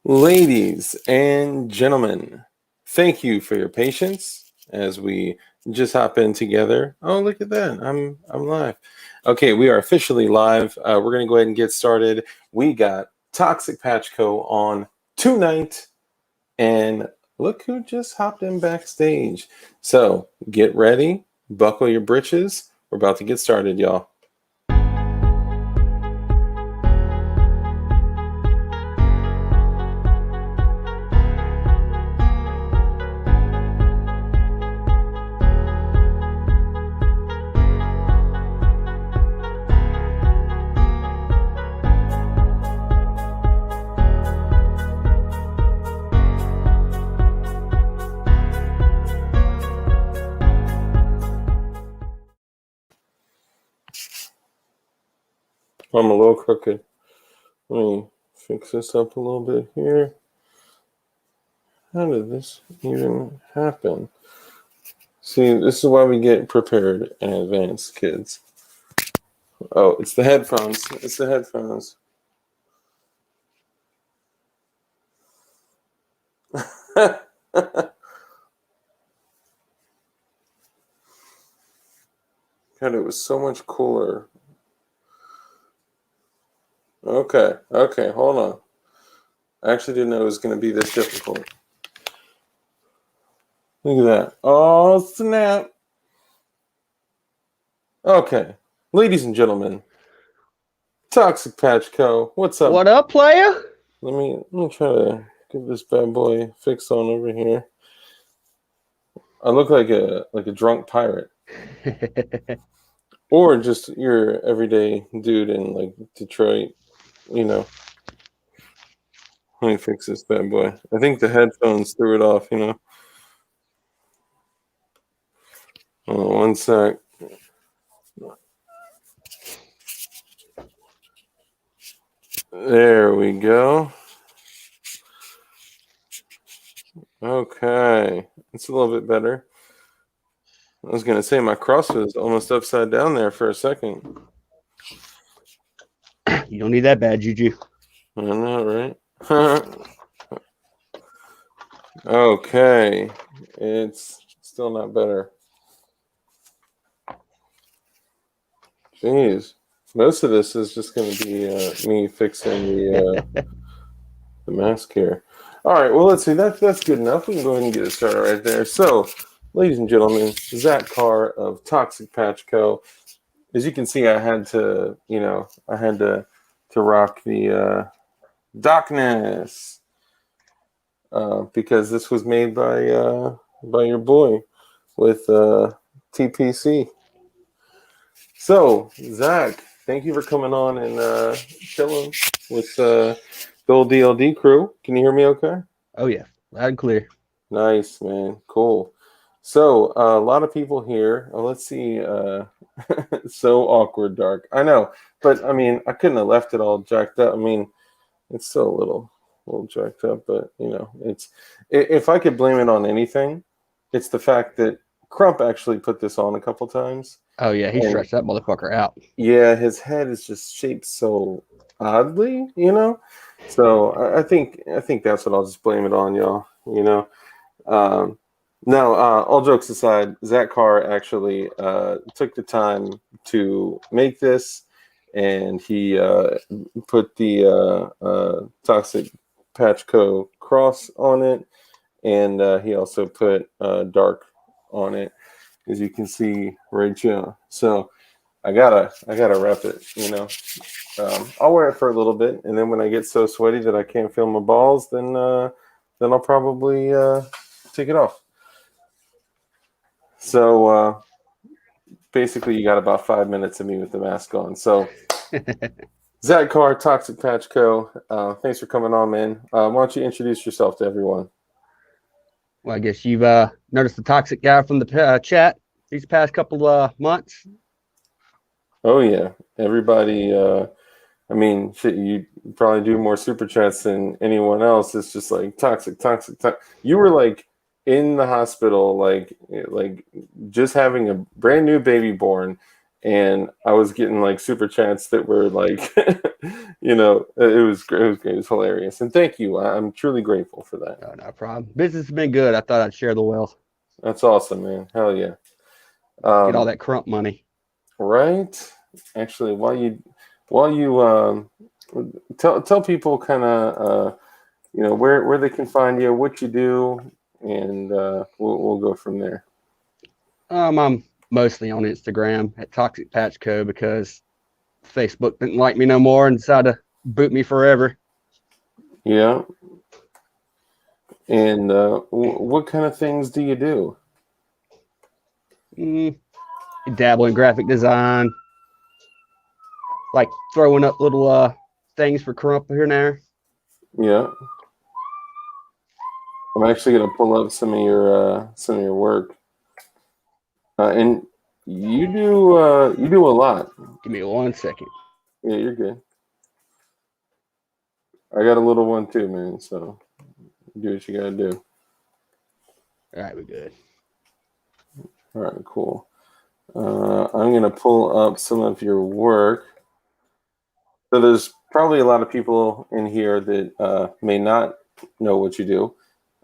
Ladies and gentlemen, thank you for your patience as we just hop in together. Oh, look at that. I'm live. Okay, we are officially live. We're going to go ahead and get started. We got Toxic Patch Co. on tonight, and look who just hopped in backstage. So get ready, buckle your britches. We're about to get started, y'all. I'm a little crooked. Let me fix this up a little bit here. How did this even happen? See, this is why we get prepared in advance, kids. Oh, it's the headphones. It's the headphones. God, it was so much cooler. Okay, hold on. I actually didn't know it was going to be this difficult. Look at that. Oh, snap. Okay, ladies and gentlemen, Toxic Patch Co. What's up? What up, player? Let me try to get this bad boy fixed on over here. I look like a drunk pirate. Or just your everyday dude in like Detroit, you know. Let me fix this bad boy. I think the headphones threw it off, you know. Oh, one sec. There we go. Okay. It's a little bit better. I was going to say my cross was almost upside down there for a second. You don't need that bad juju. I know, right? Okay. It's still not better. Jeez. Most of this is just going to be me fixing the mask here. All right, well, let's see. That's good enough. We can go ahead and get it started right there. So, ladies and gentlemen, Zach Carr of Toxic Patch Co. As you can see, I had to rock the darkness because this was made by your boy with TPC. So, Zach, thank you for coming on and chilling with the old DLD crew. Can you hear me okay? Oh, yeah. Loud and clear. Nice, man. Cool. So, a lot of people here. Oh, let's see. So awkward, Dark. I know. But, I mean, I couldn't have left it all jacked up. I mean, it's still a little jacked up. But, you know, if I could blame it on anything, it's the fact that Crump actually put this on a couple times. Oh, yeah. He stretched that motherfucker out. Yeah, his head is just shaped so oddly, you know. So I think that's what I'll just blame it on, y'all. You know. No, all jokes aside, Zach Carr actually took the time to make this, and he put the Toxic Patch Co. cross on it, and he also put Dark on it, as you can see right here. So I gotta rep it, you know. I'll wear it for a little bit, and then when I get so sweaty that I can't feel my balls, then I'll probably take it off. So basically, you got about 5 minutes of me with the mask on. So Zach Carr, Toxic Patch Co. Thanks for coming on, man. Why don't you introduce yourself to everyone? Well, I guess you've noticed the toxic guy from the chat these past couple months. Oh yeah, everybody. I mean, shit, you probably do more super chats than anyone else. It's just like toxic. You were like in the hospital, like just having a brand new baby born, and I was getting like super chats that were like, it was great. It was great. It was hilarious. And thank you. I'm truly grateful for that. No, no problem. Business has been good. I thought I'd share the wealth. That's awesome, man. Hell yeah. Get all that crump money. Right. Actually, while you tell people kind of where they can find you, what you do, and we'll go from there. I'm mostly on Instagram at Toxic Patch Co. because Facebook didn't like me no more and decided to boot me forever. Yeah. And what kind of things do you do? Dabble in graphic design, like throwing up little things for crump here and there. Yeah. I'm actually gonna pull up some of your work, and you do a lot. Give me 1 second. Yeah, you're good. I got a little one too, man. So do what you gotta do. All right, we're good. All right, cool. I'm gonna pull up some of your work. So there's probably a lot of people in here that may not know what you do.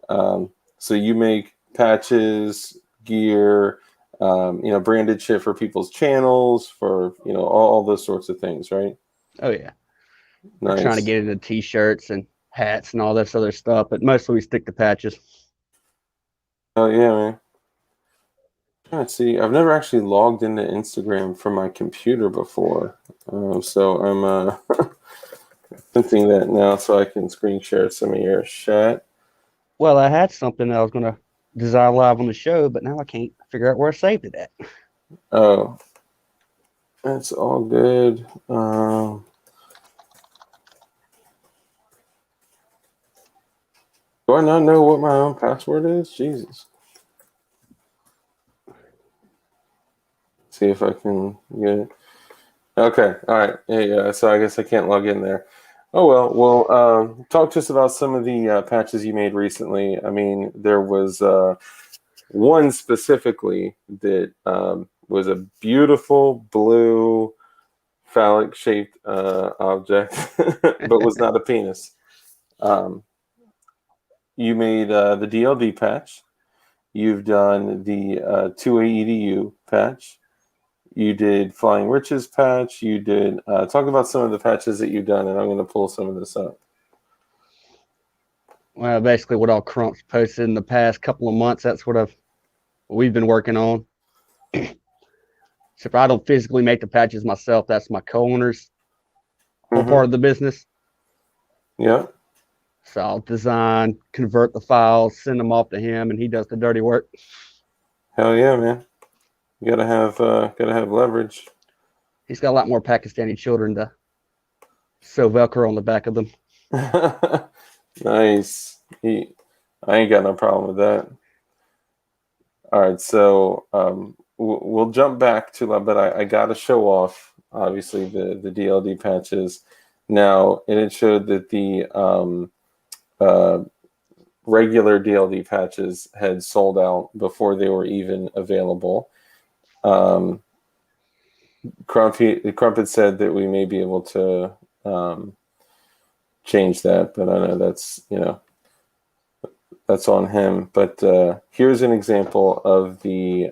So you make patches, gear, branded shit for people's channels, for all those sorts of things, right? Oh yeah. Nice. We're trying to get into t-shirts and hats and all this other stuff, but mostly we stick to patches. Oh yeah, man. Let's see. I've never actually logged into Instagram from my computer before, so I'm attempting that now so I can screen share some of your chat. Well, I had something that I was going to design live on the show, but now I can't figure out where I saved it at. Oh, that's all good. Do I not know what my own password is? Jesus. See if I can get it. Okay. All right. Yeah. So I guess I can't log in there. Oh well. Talk to us about some of the patches you made recently. I mean, there was one specifically that was a beautiful blue phallic shaped object, but was not a penis. You made the DLD patch. You've done the 2A EDU patch. You did Flying Riches patch. You did talk about some of the patches that you've done, and I'm going to pull some of this up. Well, basically what all Crump's posted in the past couple of months, that's what we've been working on. Except I don't physically make the patches myself. That's my co-owner's whole part of the business. Yeah. So I'll design, convert the files, send them off to him, and he does the dirty work. Hell yeah, man! You gotta have leverage. He's got a lot more Pakistani children to sew Velcro on the back of them. Nice. I ain't got no problem with that. All right, so we'll jump back to that, but I got to show off obviously the DLD patches now, and it showed that the regular DLD patches had sold out before they were even available. Crumpet said that we may be able to change that, but I know that's on him. But here's an example of the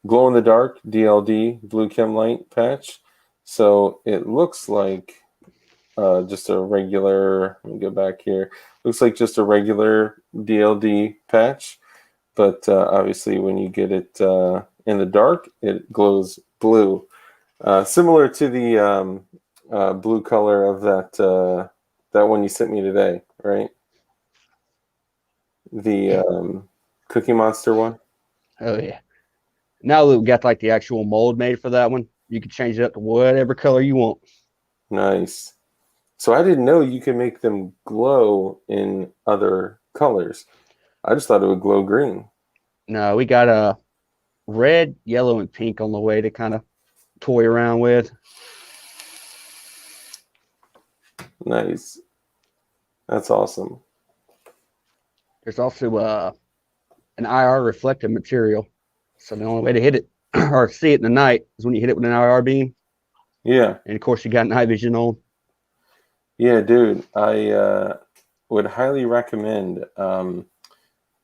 glow in the dark DLD blue chem light patch. So it looks like just a regular. Let me go back here. Looks like just a regular DLD patch, but obviously when you get it in the dark, it glows blue, similar to the blue color of that one you sent me today, right? The Cookie Monster one. Oh yeah. Now that we've got like the actual mold made for that one, you can change it up to whatever color you want. Nice. So I didn't know you can make them glow in other colors. I just thought it would glow green. No, we got a red, yellow, and pink on the way to kind of toy around with. Nice. That's awesome. There's also an IR reflective material. So the only way to hit it or see it in the night is when you hit it with an IR beam. Yeah. And of course, you got night vision on. Yeah, dude. I would highly recommend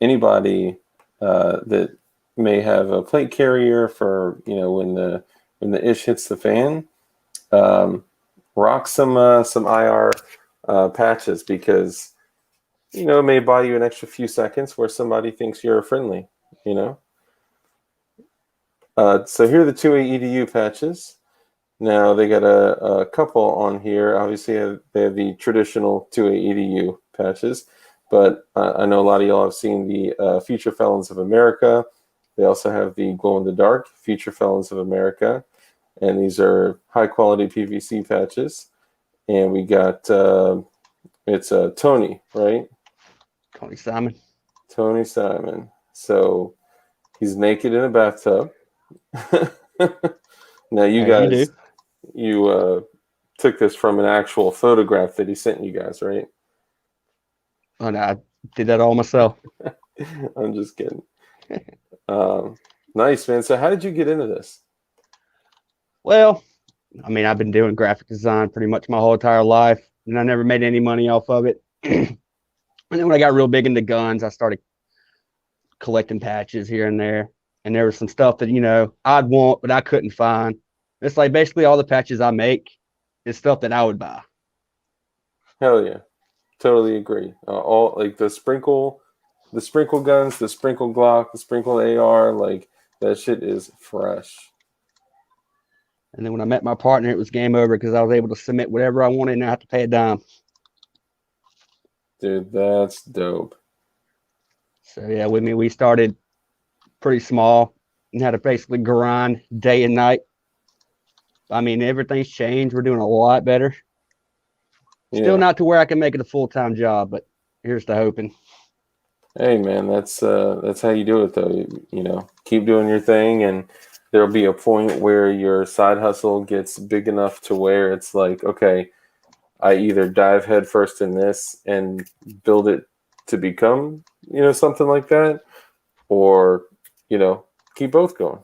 anybody that may have a plate carrier for when the ish hits the fan. Rock some IR patches because it may buy you an extra few seconds where somebody thinks you're friendly. So here are the 2A EDU patches. Now they got a couple on here. Obviously, they have the traditional 2A EDU patches, but I know a lot of y'all have seen the Future Felons of America. They also have the Glow in the Dark Future Felons of America, and these are high quality PVC patches. And we got it's Tony, right? Tony Simon. Tony Simon. So he's naked in a bathtub. Now you guys, you took this from an actual photograph that he sent you guys, right? Oh, no, I did that all myself. I'm just kidding. Nice, man. So how did you get into this? Well, I mean, I've been doing graphic design pretty much my whole entire life, and I never made any money off of it. And then when I got real big into guns, I started collecting patches here and there. And there was some stuff that, I'd want, but I couldn't find. It's like basically all the patches I make is stuff that I would buy. Hell yeah. Totally agree. All like the sprinkle guns, the sprinkle Glock, the sprinkle AR, like that shit is fresh. And then when I met my partner, it was game over because I was able to submit whatever I wanted and not have to pay a dime. Dude, that's dope. So yeah, with me, we started pretty small and had to basically grind day and night. I mean, everything's changed. We're doing a lot better. Still not to where I can make it a full-time job, but here's to hoping. Hey man, that's how you do it though. Keep doing your thing, and there'll be a point where your side hustle gets big enough to where it's like, okay, I either dive headfirst in this and build it to become, something like that, or, keep both going,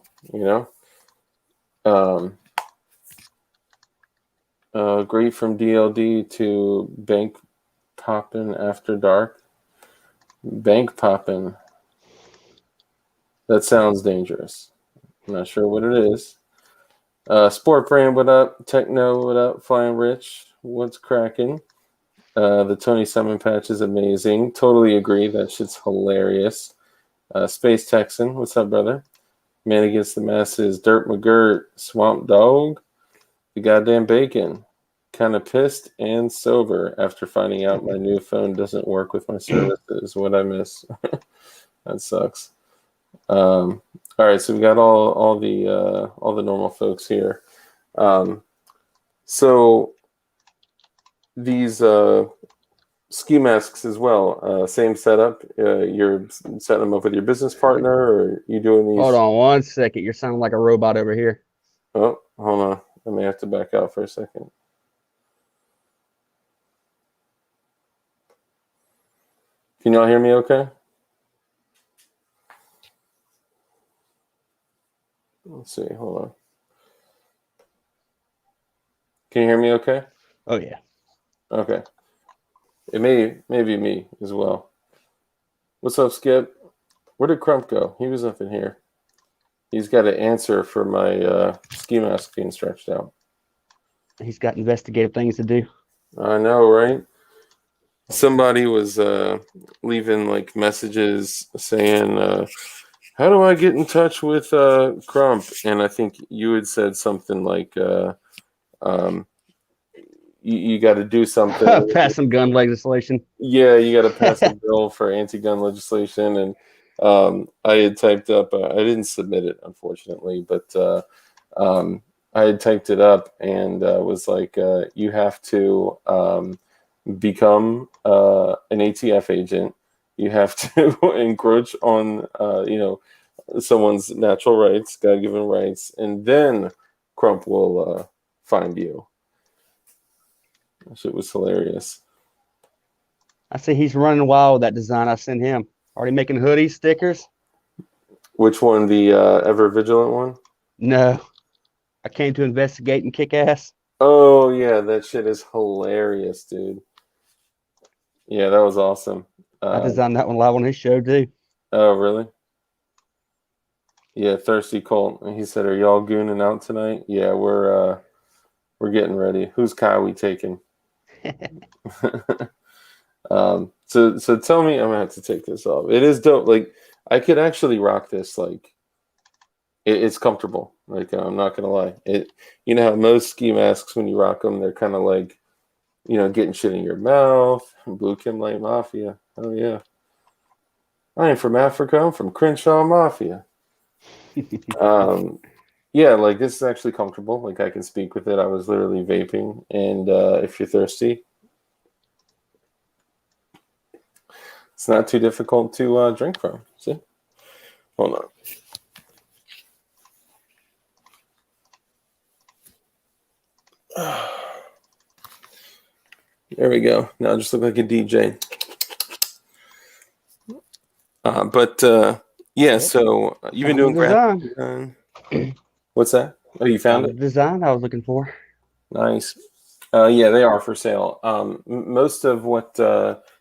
Great from DLD to bank popping after dark. Bank popping. That sounds dangerous. I'm not sure what it is. Sport brand, what up? Techno, what up? Flying Rich, what's cracking? The Tony Simon patch is amazing. Totally agree. That shit's hilarious. Space Texan, what's up, brother? Man Against the Masses, Dirt McGirt, Swamp Dog, the goddamn bacon. Kind of pissed and sober after finding out my new phone doesn't work with my services. What I miss. That sucks. All right, so we got all the normal folks here. So these ski masks as well. Same setup. You're setting them up with your business partner, or you doing these? Hold on 1 second. You're sounding like a robot over here. Oh, hold on. I may have to back out for a second. Can y'all hear me okay? Let's see. Hold on. Can you hear me okay? Oh, yeah. Okay. It may be me as well. What's up, Skip? Where did Crump go? He was up in here. He's got an answer for my ski mask being stretched out. He's got investigative things to do. I know, right? Somebody was leaving like messages saying, how do I get in touch with Crump? And I think you had said something like, you got to do something. Pass some gun legislation. Yeah, you got to pass a bill for anti-gun legislation. And I had typed up, I didn't submit it, unfortunately, but I had typed it up and was like, you have to become an ATF agent. You have to encroach on, someone's natural rights, God-given rights, and then Crump will find you. That shit was hilarious. I see he's running wild with that design I sent him. Already making hoodies, stickers. Which one? The Ever Vigilant one? No, I came to investigate and kick ass. Oh yeah, that shit is hilarious, dude. Yeah, that was awesome. I Uh, designed that one live on his show too. oh really? Yeah, Thirsty Colt. And he said, "Are y'all gooning out tonight?" Yeah, we're getting ready. Who's Kai we taking? So tell me, I'm gonna have to take this off. It is dope. Like I could actually rock this. Like it's comfortable. Like I'm not gonna lie. You know how most ski masks when you rock them, they're kind of like getting shit in your mouth. Blue Kim Light Mafia. Oh yeah. I ain't from Africa. I'm from Crenshaw Mafia. Um, yeah, like this is actually comfortable. Like I can speak with it. I was literally vaping, and if you're thirsty, it's not too difficult to drink from. See, hold on. There we go. Now I just look like a DJ. But yeah, Yep. so you've been Found the doing graphic design. design. What's that? Oh, you found Found the it? design I was looking for. Nice. Yeah, they are for sale. Most of what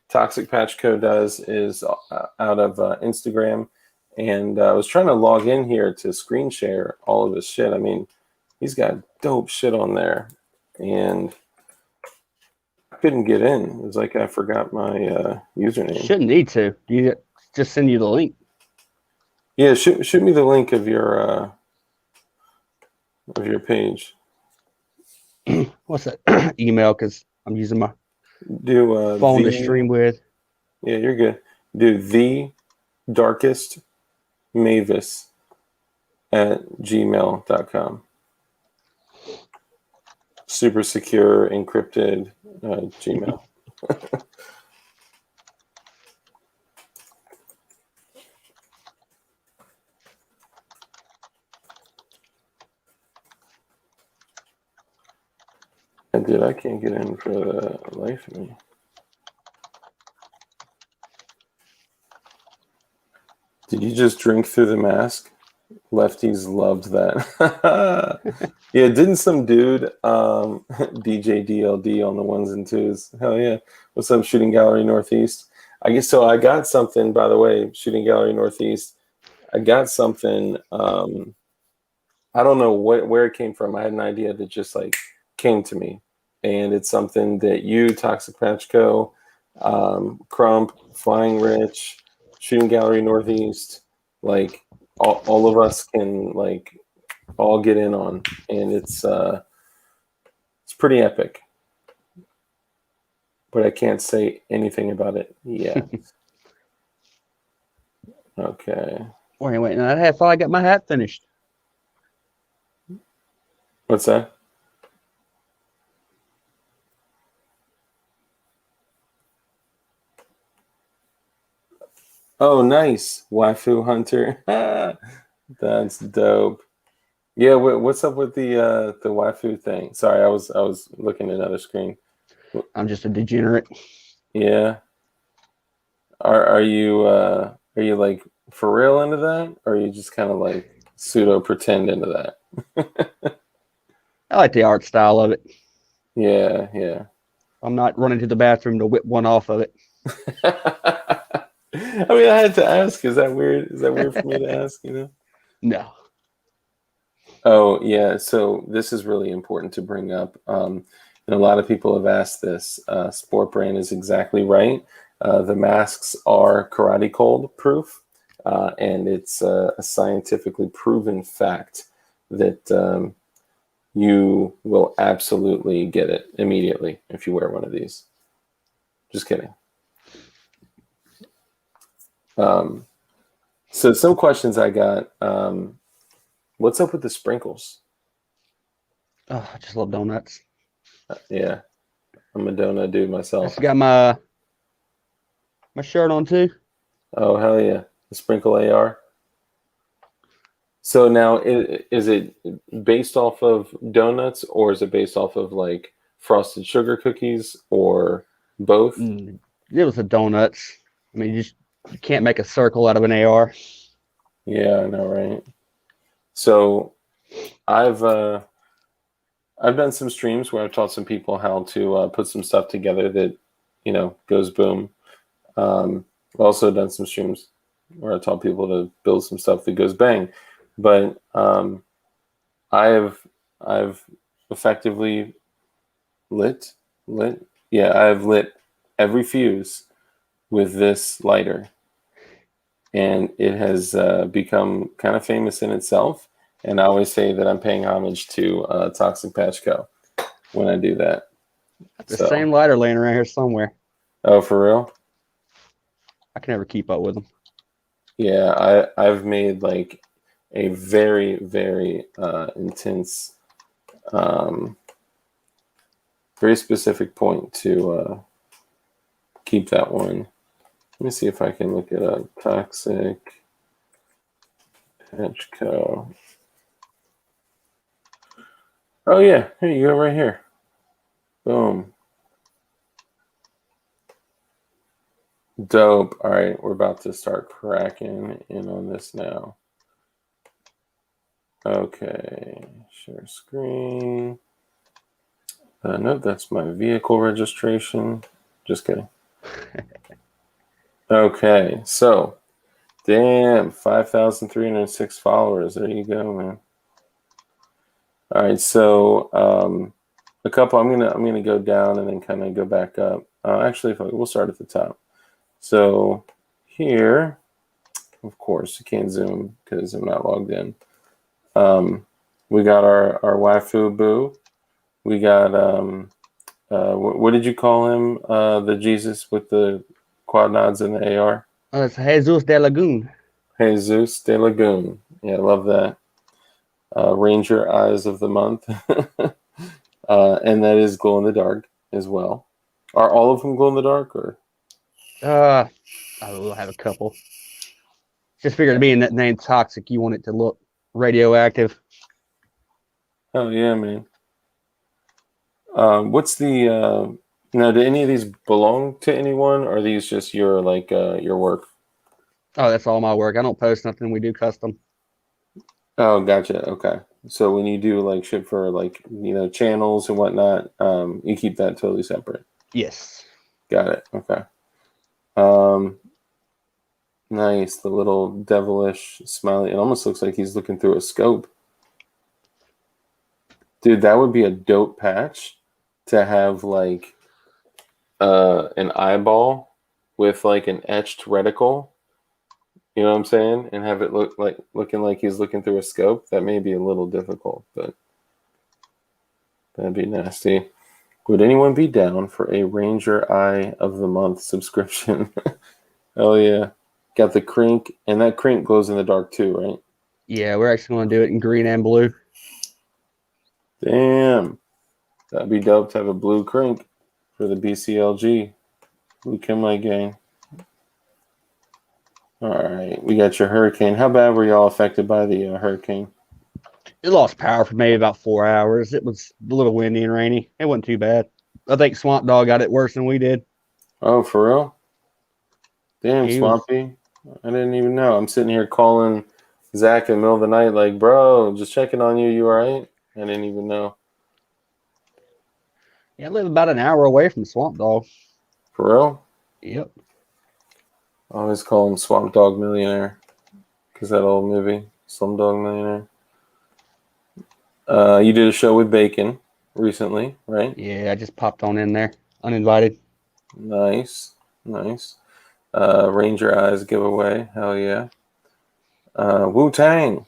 Toxic Patch Co does is out of Instagram, and I was trying to log in here to screen share all of his shit. I mean, he's got dope shit on there, and I couldn't get in. It was like I forgot my username. Shouldn't need to. You just send you the link. Yeah, shoot me the link of your page. What's that? Email, because I'm using my Do phone to stream with. Yeah, you're good. Do the darkest Mavis at gmail.com. Super secure, encrypted Gmail. And dude, I can't get in for the life of me. Did you just drink through the mask? Lefties loved that. Yeah, didn't some dude DJ DLD on the ones and twos? Hell yeah. What's up, Shooting Gallery Northeast? I guess so. I got something, by the way, Shooting Gallery Northeast. I got something. I don't know where it came from. I had an idea that just like came to me. And it's something that you, Toxic Patch Co., Crump, Flying Rich, Shooting Gallery Northeast, like all of us can like all get in on, and it's pretty epic. But I can't say anything about it yet. Okay. Wait. No, I thought I got my hat finished. What's that? Oh, nice. Waifu Hunter. That's dope. Yeah, what's up with the waifu thing? Sorry, I was looking at another screen. I'm just a degenerate. Yeah. Are you like for real into that? Or are you just kind of like pseudo pretend into that? I like the art style of it. Yeah. I'm not running to the bathroom to whip one off of it. I mean, I had to ask. Is that weird? Is that weird for me to ask? No. Oh, yeah. So this is really important to bring up. And a lot of people have asked this. Sport Brand is exactly right. The masks are karate cold proof, and it's a scientifically proven fact that you will absolutely get it immediately if you wear one of these. Just kidding. So some questions I got. What's up with the sprinkles? Oh, I just love donuts. Yeah, I'm a donut dude I myself. just got my shirt on too. Oh, hell yeah. The sprinkle AR. So now, is it based off of donuts, or is it based off of like frosted sugar cookies, or both? It was the donuts. I mean, you can't make a circle out of an AR. Yeah, I know, right? So I've done some streams where I've taught some people how to put some stuff together that, goes boom. I've also done some streams where I taught people to build some stuff that goes bang. But I've effectively lit. Yeah, I've lit every fuse with this lighter, and it has become kind of famous in itself. And I always say that I'm paying homage to Toxic Patch Co. when I do that. The same lighter laying around here somewhere. Oh, for real? I can never keep up with them. Yeah, I've made like a very, very intense, very specific point to keep that one. Let me see if I can look it up. Toxic Patch Co. Oh yeah, here you go, right here. Boom. Dope. All right, we're about to start cracking in on this now. Okay, share screen. Nope, that's my vehicle registration. Just kidding. Okay, so, damn, 5,306 followers. There you go, man. All right, so a couple. I'm gonna go down and then kind of go back up. Actually, we'll start at the top. So here, of course, you can't zoom because I'm not logged in. We got our waifu boo. We got what did you call him? The Jesus with the quad nods and the AR. Oh, it's Jesus de Lagoon. Jesus de Lagoon. Yeah, I love that. Ranger Eyes of the Month. And that is glow in the dark as well. Are all of them glow in the dark, or? We'll have a couple. Just figured being that name Toxic, you want it to look radioactive. Oh yeah, man. What's the now? Do any of these belong to anyone, or are these just your your work? Oh, that's all my work. I don't post nothing. We do custom. Oh, gotcha. Okay. So when you do like shit for channels and whatnot, you keep that totally separate. Yes. Got it. Okay. Nice. The little devilish smiley. It almost looks like he's looking through a scope. Dude, that would be a dope patch to have like an eyeball with like an etched reticle. You know what I'm saying? And have it looking like he's looking through a scope. That may be a little difficult, but that'd be nasty. Would anyone be down for a Ranger Eye of the Month subscription? Hell yeah. Got the crink, and that crink glows in the dark too, right? Yeah, we're actually going to do it in green and blue. Damn. That'd be dope to have a blue crink for the BCLG. Blue Kimlight gang. All right, we got your hurricane. How bad were y'all affected by the hurricane? It lost power for maybe about 4 hours. It was a little windy and rainy. It wasn't too bad. I think Swamp Dog got it worse than we did. Oh, for real? Damn, Swampy. I didn't even know. I'm sitting here calling Zach in the middle of the night like, bro, just checking on you. You all right? I didn't even know. Yeah, I live about an hour away from Swamp Dog. For real? Yep. I always call him Swamp Dog Millionaire because that old movie, Slumdog Millionaire. You did a show with Bacon recently, right? Yeah, I just popped on in there, uninvited. Nice. Ranger Eyes giveaway. Hell yeah. Wu-Tang.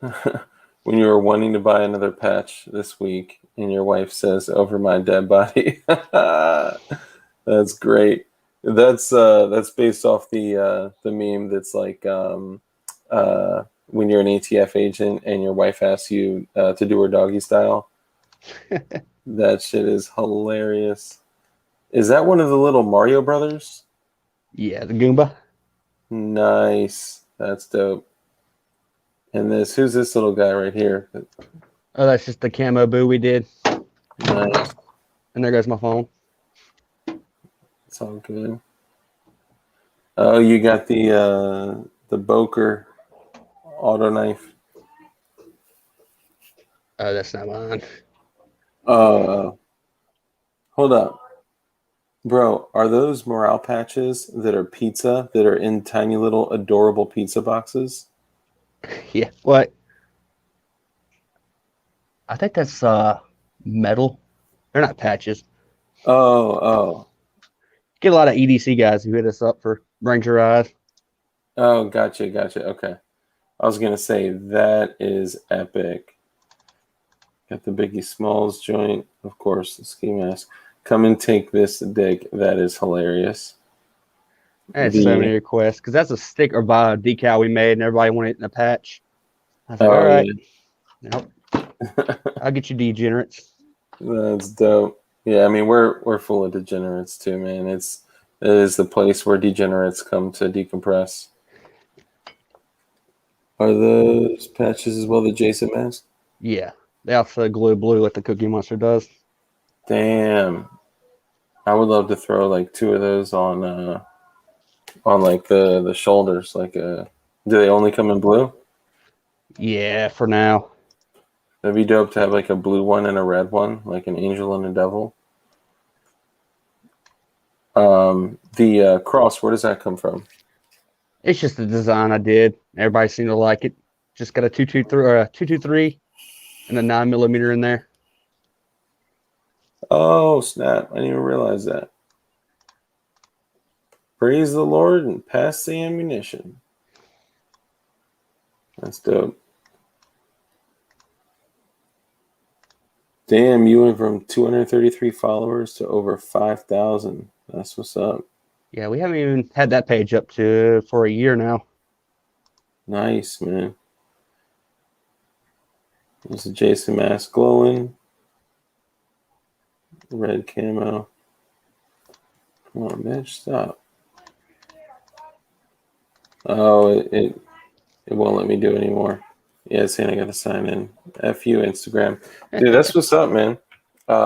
When you were wanting to buy another patch this week and your wife says, over my dead body. That's great. That's based off the meme that's like when you're an ATF agent and your wife asks you to do her doggy style. That shit is hilarious. Is that one of the little Mario brothers? Yeah, the Goomba. Nice. That's dope. And who's this little guy right here? Oh, that's just the camo boo we did. Nice. And there goes my phone. It's all good. Oh, you got the Boker auto knife. Oh, that's not mine. Uh, hold up. Bro, are those morale patches that are pizza that are in tiny little adorable pizza boxes? Yeah. What? I think that's metal. They're not patches. Oh, oh, Get a lot of EDC guys who hit us up for Ranger Eyes. oh, gotcha, gotcha. Okay. I was gonna say that is epic. Got the Biggie Smalls joint, of course, the ski mask. Come and take this dick. That is hilarious. I had so many The requests because that's a sticker by a decal we made, and everybody wanted it in a patch. I was like, all oh right, yeah, nope, I'll get you degenerates. that's dope. Yeah, I mean we're full of degenerates too, man. It is the place where degenerates come to decompress. Are those patches as well the Jason mask? Yeah, they also glue blue like the Cookie Monster does. Damn. I would love to throw like two of those on like the shoulders. Do they only come in blue? Yeah, for now. That'd be dope to have like a blue one and a red one, like an angel and a devil. The cross, where does that come from? It's just the design I did. Everybody seemed to like it. Just got a 223 or a 223 and a 9mm in there. Oh, snap. I didn't even realize that. Praise the Lord and pass the ammunition. That's dope. Damn, you went from 233 followers to over 5,000. That's what's up. Yeah, we haven't even had that page up to for a year now. Nice, man. There's a Jason mask glowing. Red camo. Come on, bitch, stop. Oh, it won't let me do it anymore. Yeah, it's saying I gotta sign in. F you, Instagram. Dude, that's what's up, man. I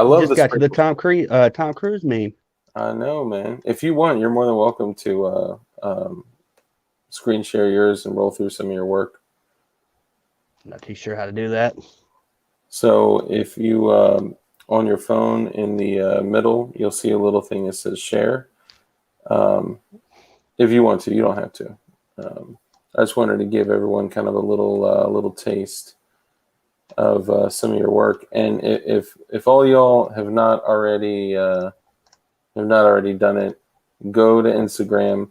You love just the got to the sprinkles. Tom Cruise meme. I know, man. If you want, you're more than welcome to screen share yours and roll through some of your work. Not too sure how to do that. So if you on your phone in the middle, you'll see a little thing that says share. Um, if you want to, you don't have to. I just wanted to give everyone kind of a little taste of some of your work. And if all y'all have not already done it, go to Instagram,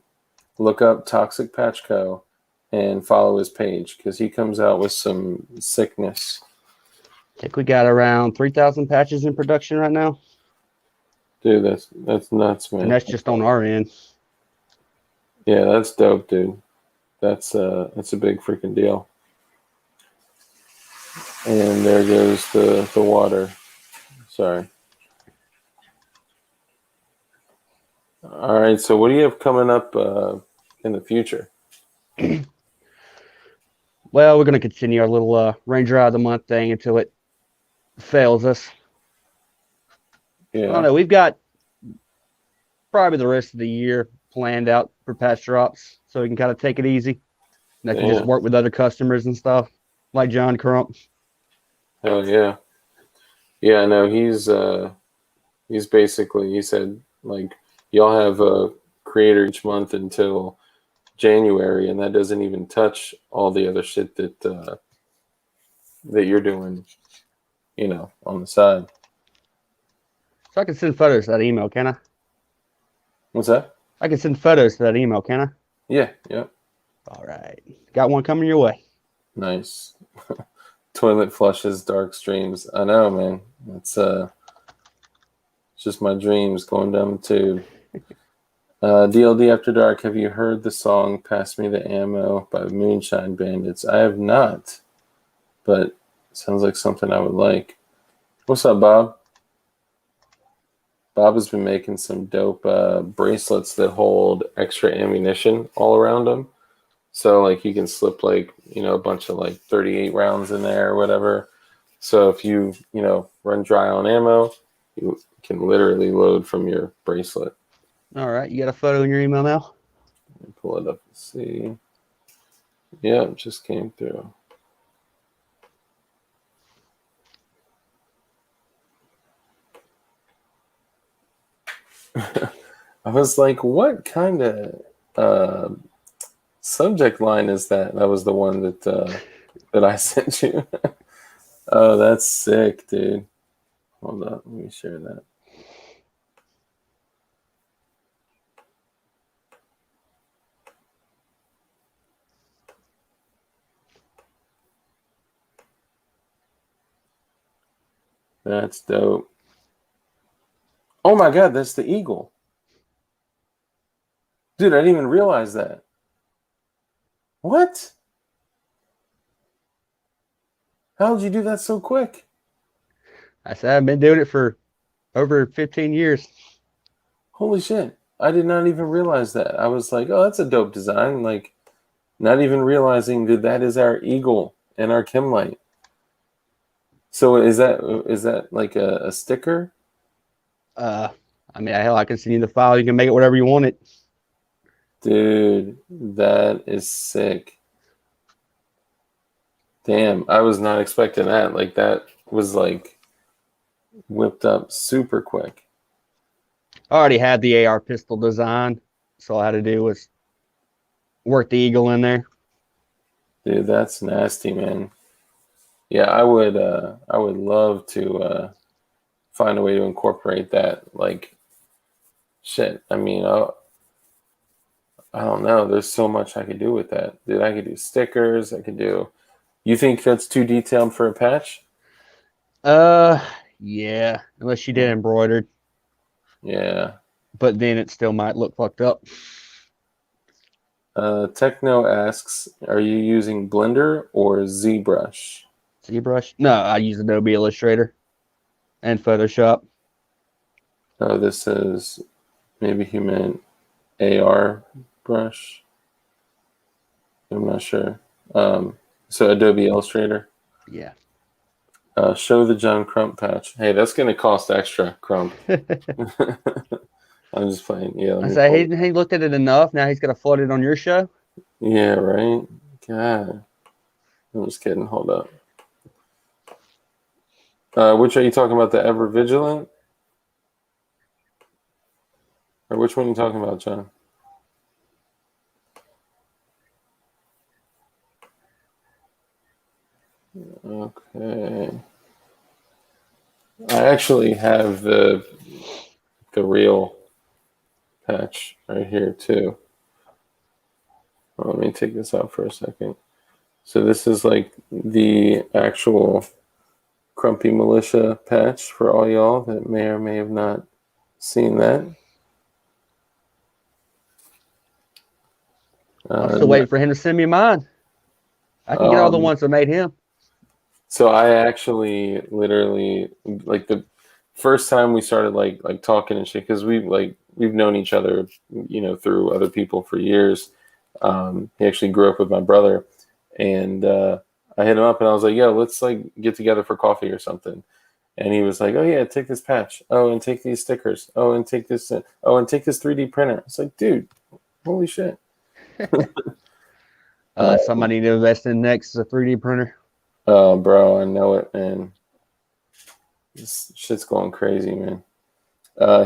look up Toxic Patch Co. and follow his page because he comes out with some sickness. I think we got around 3,000 patches in production right now. Dude, that's nuts, man. And that's just on our end. Yeah, that's dope, dude. That's a big freaking deal. And there goes the water. Sorry. All right, so what do you have coming up in the future? Well, we're going to continue our little Ranger Eye of the Month thing until it fails us. I don't Yeah, know. We've got probably the rest of the year planned out for patch drops so we can kind of take it easy. And I can just damn. work with other customers and stuff like John Crump. Hell yeah. Yeah, no, he's basically, he said, like, y'all have a creator each month until January, and that doesn't even touch all the other shit that you're doing, on the side. So I can send photos to that email, can I? What's that? I can send photos to that email, can I? Yeah, yeah. All right. Got one coming your way. Nice. Toilet flushes, dark streams. I know, man. It's just my dreams going down the tube. DLD After Dark, have you heard the song Pass Me the Ammo by Moonshine Bandits? I have not, but it sounds like something I would like. What's up, Bob? Bob has been making some dope bracelets that hold extra ammunition all around them. So, like, you can slip, like, a bunch of, like, 38 rounds in there or whatever. So if you, run dry on ammo, you can literally load from your bracelet. All right. You got a photo in your email now? Let me pull it up and see. Yeah, it just came through. I was like, what kind of uh, subject line is that? That was the one that I sent you. Oh, that's sick, dude. Hold on, let me share that. That's dope. Oh my God, that's the eagle. Dude, I didn't even realize that. What? How did you do that so quick? I said I've been doing it for over 15 years. Holy shit. I did not even realize that. I was like, oh, that's a dope design. Like, not even realizing that is our eagle and our chem light. So is that like a sticker? Uh, I mean, hell, I can send you the file. You can make it whatever you want it. Dude, that is sick. Damn, I was not expecting that. Like that was like whipped up super quick. I already had the AR pistol design, so all I had to do was work the eagle in there. Dude, that's nasty, man. Yeah, I would love to find a way to incorporate that. Like shit. I mean, I don't know. There's so much I could do with that. Dude, I could do stickers. I could do. You think that's too detailed for a patch? Uh, yeah, unless you did embroidered, Yeah. but then it still might look fucked up. Techno asks, are you using Blender or ZBrush? ZBrush? No, I use Adobe Illustrator and Photoshop. Oh, this is maybe he meant AR brush. I'm not sure. So Adobe Illustrator. Yeah. Show the John Crump patch. Hey, that's going to cost extra, Crump. I'm just playing. Yeah, let I me say pull. he looked at it enough. Now he's gonna flood it on your show. Yeah, right? God. I'm just kidding. Hold up. Which are you talking about? The Ever Vigilant? Or which one are you talking about, John? Okay. I actually have the real patch right here too. Let me take this out for a second. So this is like the actual Crumpy Militia patch for all y'all that may or may have not seen that. I'm still waiting for him to send me mine. I can get all the ones that made him. So I actually literally like the first time we started like talking and shit because we've known each other through other people for years. He actually grew up with my brother, and I hit him up and I was like, "Yo, let's like get together for coffee or something." And he was like, "Oh yeah, take this patch. Oh, and take these stickers. Oh, and take this. Oh, and take this 3D printer." It's like, dude, holy shit. Somebody to invest in next is a 3D printer. Oh, bro, I know it, man. This shit's going crazy, man.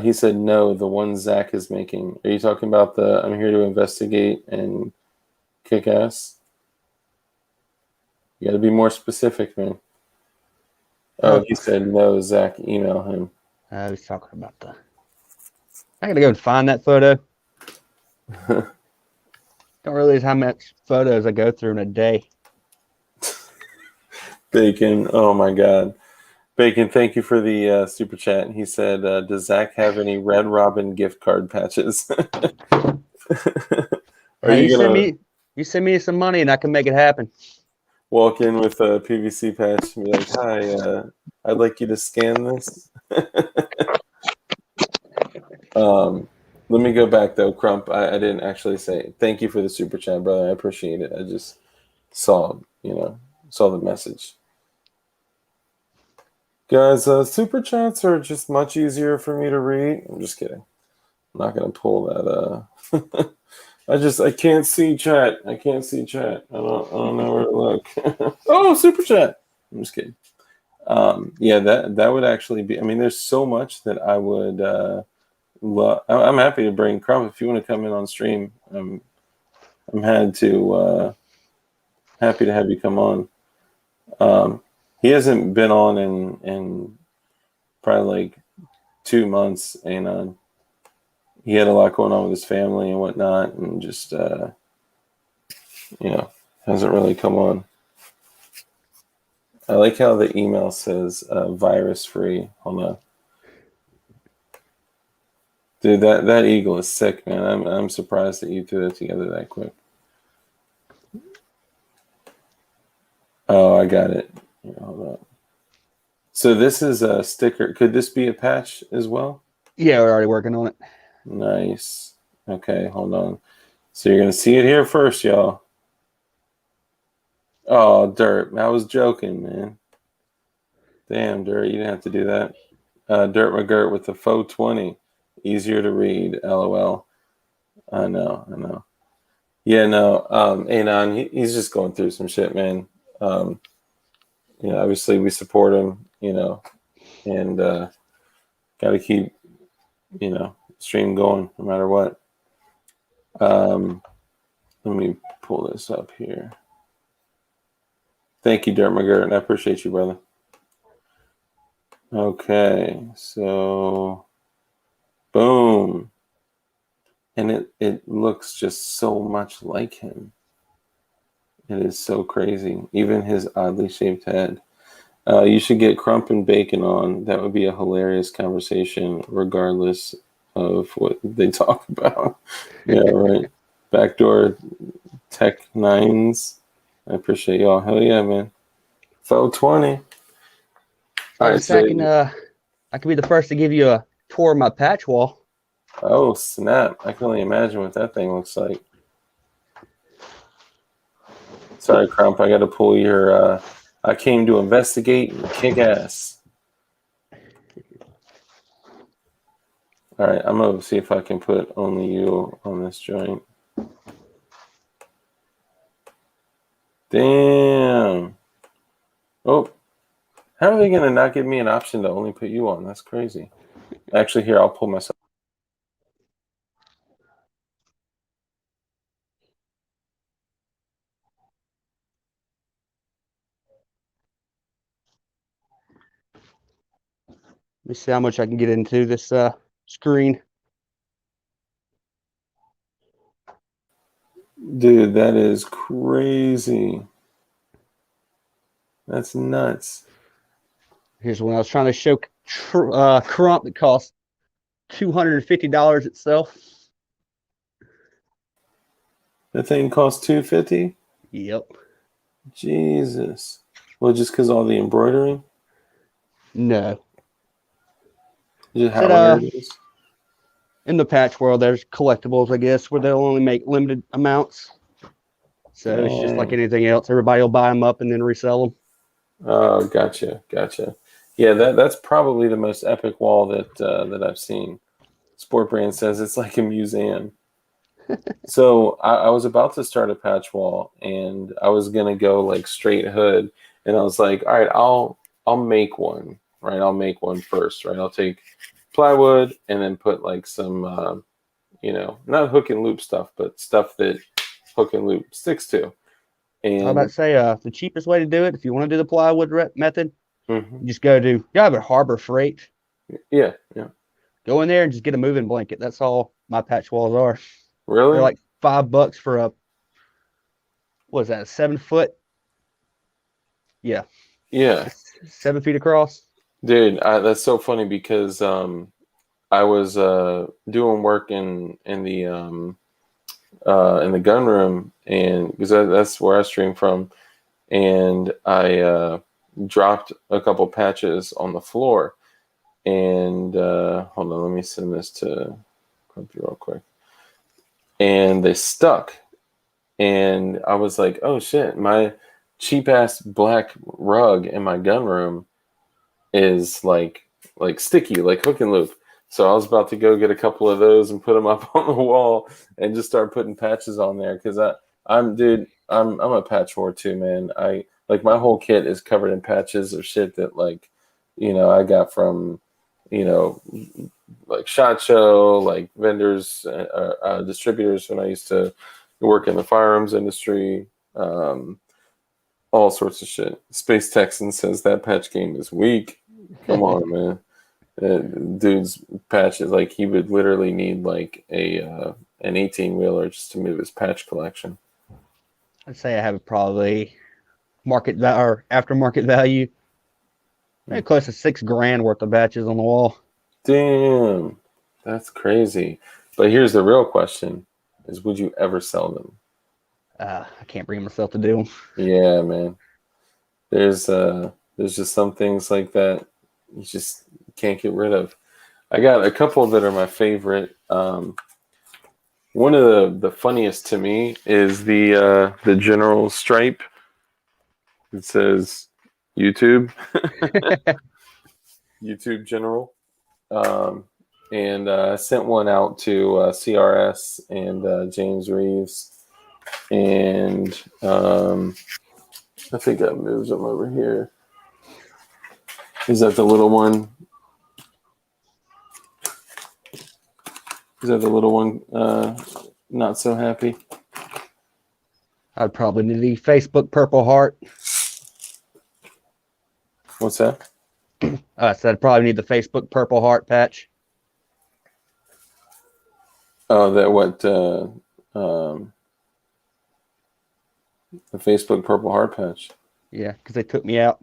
He said no, the one Zach is making. Are you talking about the I'm here to investigate and kick ass? You got to be more specific, man. Oh, he said no, Zach, email him. I was talking about the. I gotta go and find that photo. Don't realize how much photos I go through in a day. Bacon, oh my God. Bacon, thank you for the super chat. He said, does Zach have any Red Robin gift card patches? Hey, you send me some money and I can make it happen. Walk in with a PVC patch and be like, hi, I'd like you to scan this. Let me go back though, Crump. I didn't actually say thank you for the super chat, brother. I appreciate it. I just saw the message. Guys, super chats are just much easier for me to read. I'm just kidding. I'm not gonna pull that. I can't see chat. I can't see chat. I don't know where to look. Oh, super chat. I'm just kidding. Yeah, that would actually be. I mean, there's so much that I would Well, I'm happy to bring Crump if you want to come in on stream. I'm happy to have you come on. He hasn't been on in probably like 2 months, and he had a lot going on with his family and whatnot, and just hasn't really come on. I like how the email says virus free. Hold on. Dude, that eagle is sick, man. I'm surprised that you threw it together that quick. Oh, I got it. Yeah, hold on. So this is a sticker. Could this be a patch as well? Yeah, we're already working on it. Nice. Okay, hold on. So you're gonna see it here first, y'all. Oh, Dirt. I was joking, man. Damn, Dirt, you didn't have to do that. Dirt McGirt with the faux 20. Easier to read, LOL. I know. Yeah, no. Anon, he's just going through some shit, man. Obviously we support him, and got to keep, stream going no matter what. Let me pull this up here. Thank you, Dirt McGirt. I appreciate you, brother. Okay, so boom. And it looks just so much like him. It is so crazy. Even his oddly shaped head. You should get Crump and Bacon on. That would be a hilarious conversation, regardless of what they talk about. Yeah, right. Backdoor Tech Nines. I appreciate y'all. Hell yeah, man. Faux 20. All right, so I can be the first to give you a tour of my patch wall. Oh, snap. I can only imagine what that thing looks like. Sorry, Crump. I got to pull your I came to investigate and kick ass. All right, I'm going to see if I can put only you on this joint. Damn. Oh, how are they going to not give me an option to only put you on? That's crazy. Actually, here, I'll pull myself. Let me see how much I can get into this screen. Dude, that is crazy. That's nuts. Here's one I was trying to show Crump that costs $250 itself. That thing costs $250? Yep. Jesus. Well, just because all the embroidery? No. Just how rare it is? In the patch world, there's collectibles, I guess, where they'll only make limited amounts. So it's just like anything else. Everybody will buy them up and then resell them. Oh, gotcha. Yeah, that's probably the most epic wall that I've seen. Sport Brand says it's like a museum. So I was about to start a patch wall, and I was gonna go like straight hood, and I was like, all right, I'll make one, right? I'll make one first, right? I'll take plywood and then put like some, not hook and loop stuff, but stuff that hook and loop sticks to. And I was about to say, the cheapest way to do it, if you want to do the plywood method, mm-hmm. you just go to, you have a Harbor Freight. Yeah. Go in there and just get a moving blanket. That's all my patch walls are. Really? They're like $5 for what is that, a 7 foot? Yeah. 7 feet across. Dude, that's so funny because I was doing work in the gun room, and because that's where I stream from, and I dropped a couple patches on the floor, and hold on, let me send this to Grumpy real quick, and they stuck, and I was like, oh shit, my cheap ass black rug in my gun room is like sticky, like hook and loop. So I was about to go get a couple of those and put them up on the wall and just start putting patches on there because I'm a patch whore too, man. I like my whole kit is covered in patches of shit that I got from like SHOT Show, like vendors, distributors when I used to work in the firearms industry, all sorts of shit. Space Texan says that patch game is weak. Come on, man. Dude's patches, like he would literally need like an 18-wheeler just to move his patch collection. I'd say I have probably or aftermarket value, maybe close to $6,000 worth of batches on the wall. Damn, that's crazy. But here's the real question: is would you ever sell them? I can't bring myself to do them. Yeah, man. There's just some things like that you just can't get rid of. I got a couple that are my favorite. One of the funniest to me is the general stripe. It says YouTube, YouTube General, and I sent one out to CRS and James Reeves, and I think I moved them over here. Is that the little one? Is that the little one? Not so happy. I'd probably need the Facebook Purple Heart. What's that? I said I'd probably need the Facebook Purple Heart patch. Oh, that what? The Facebook Purple Heart patch. Yeah, because they took me out.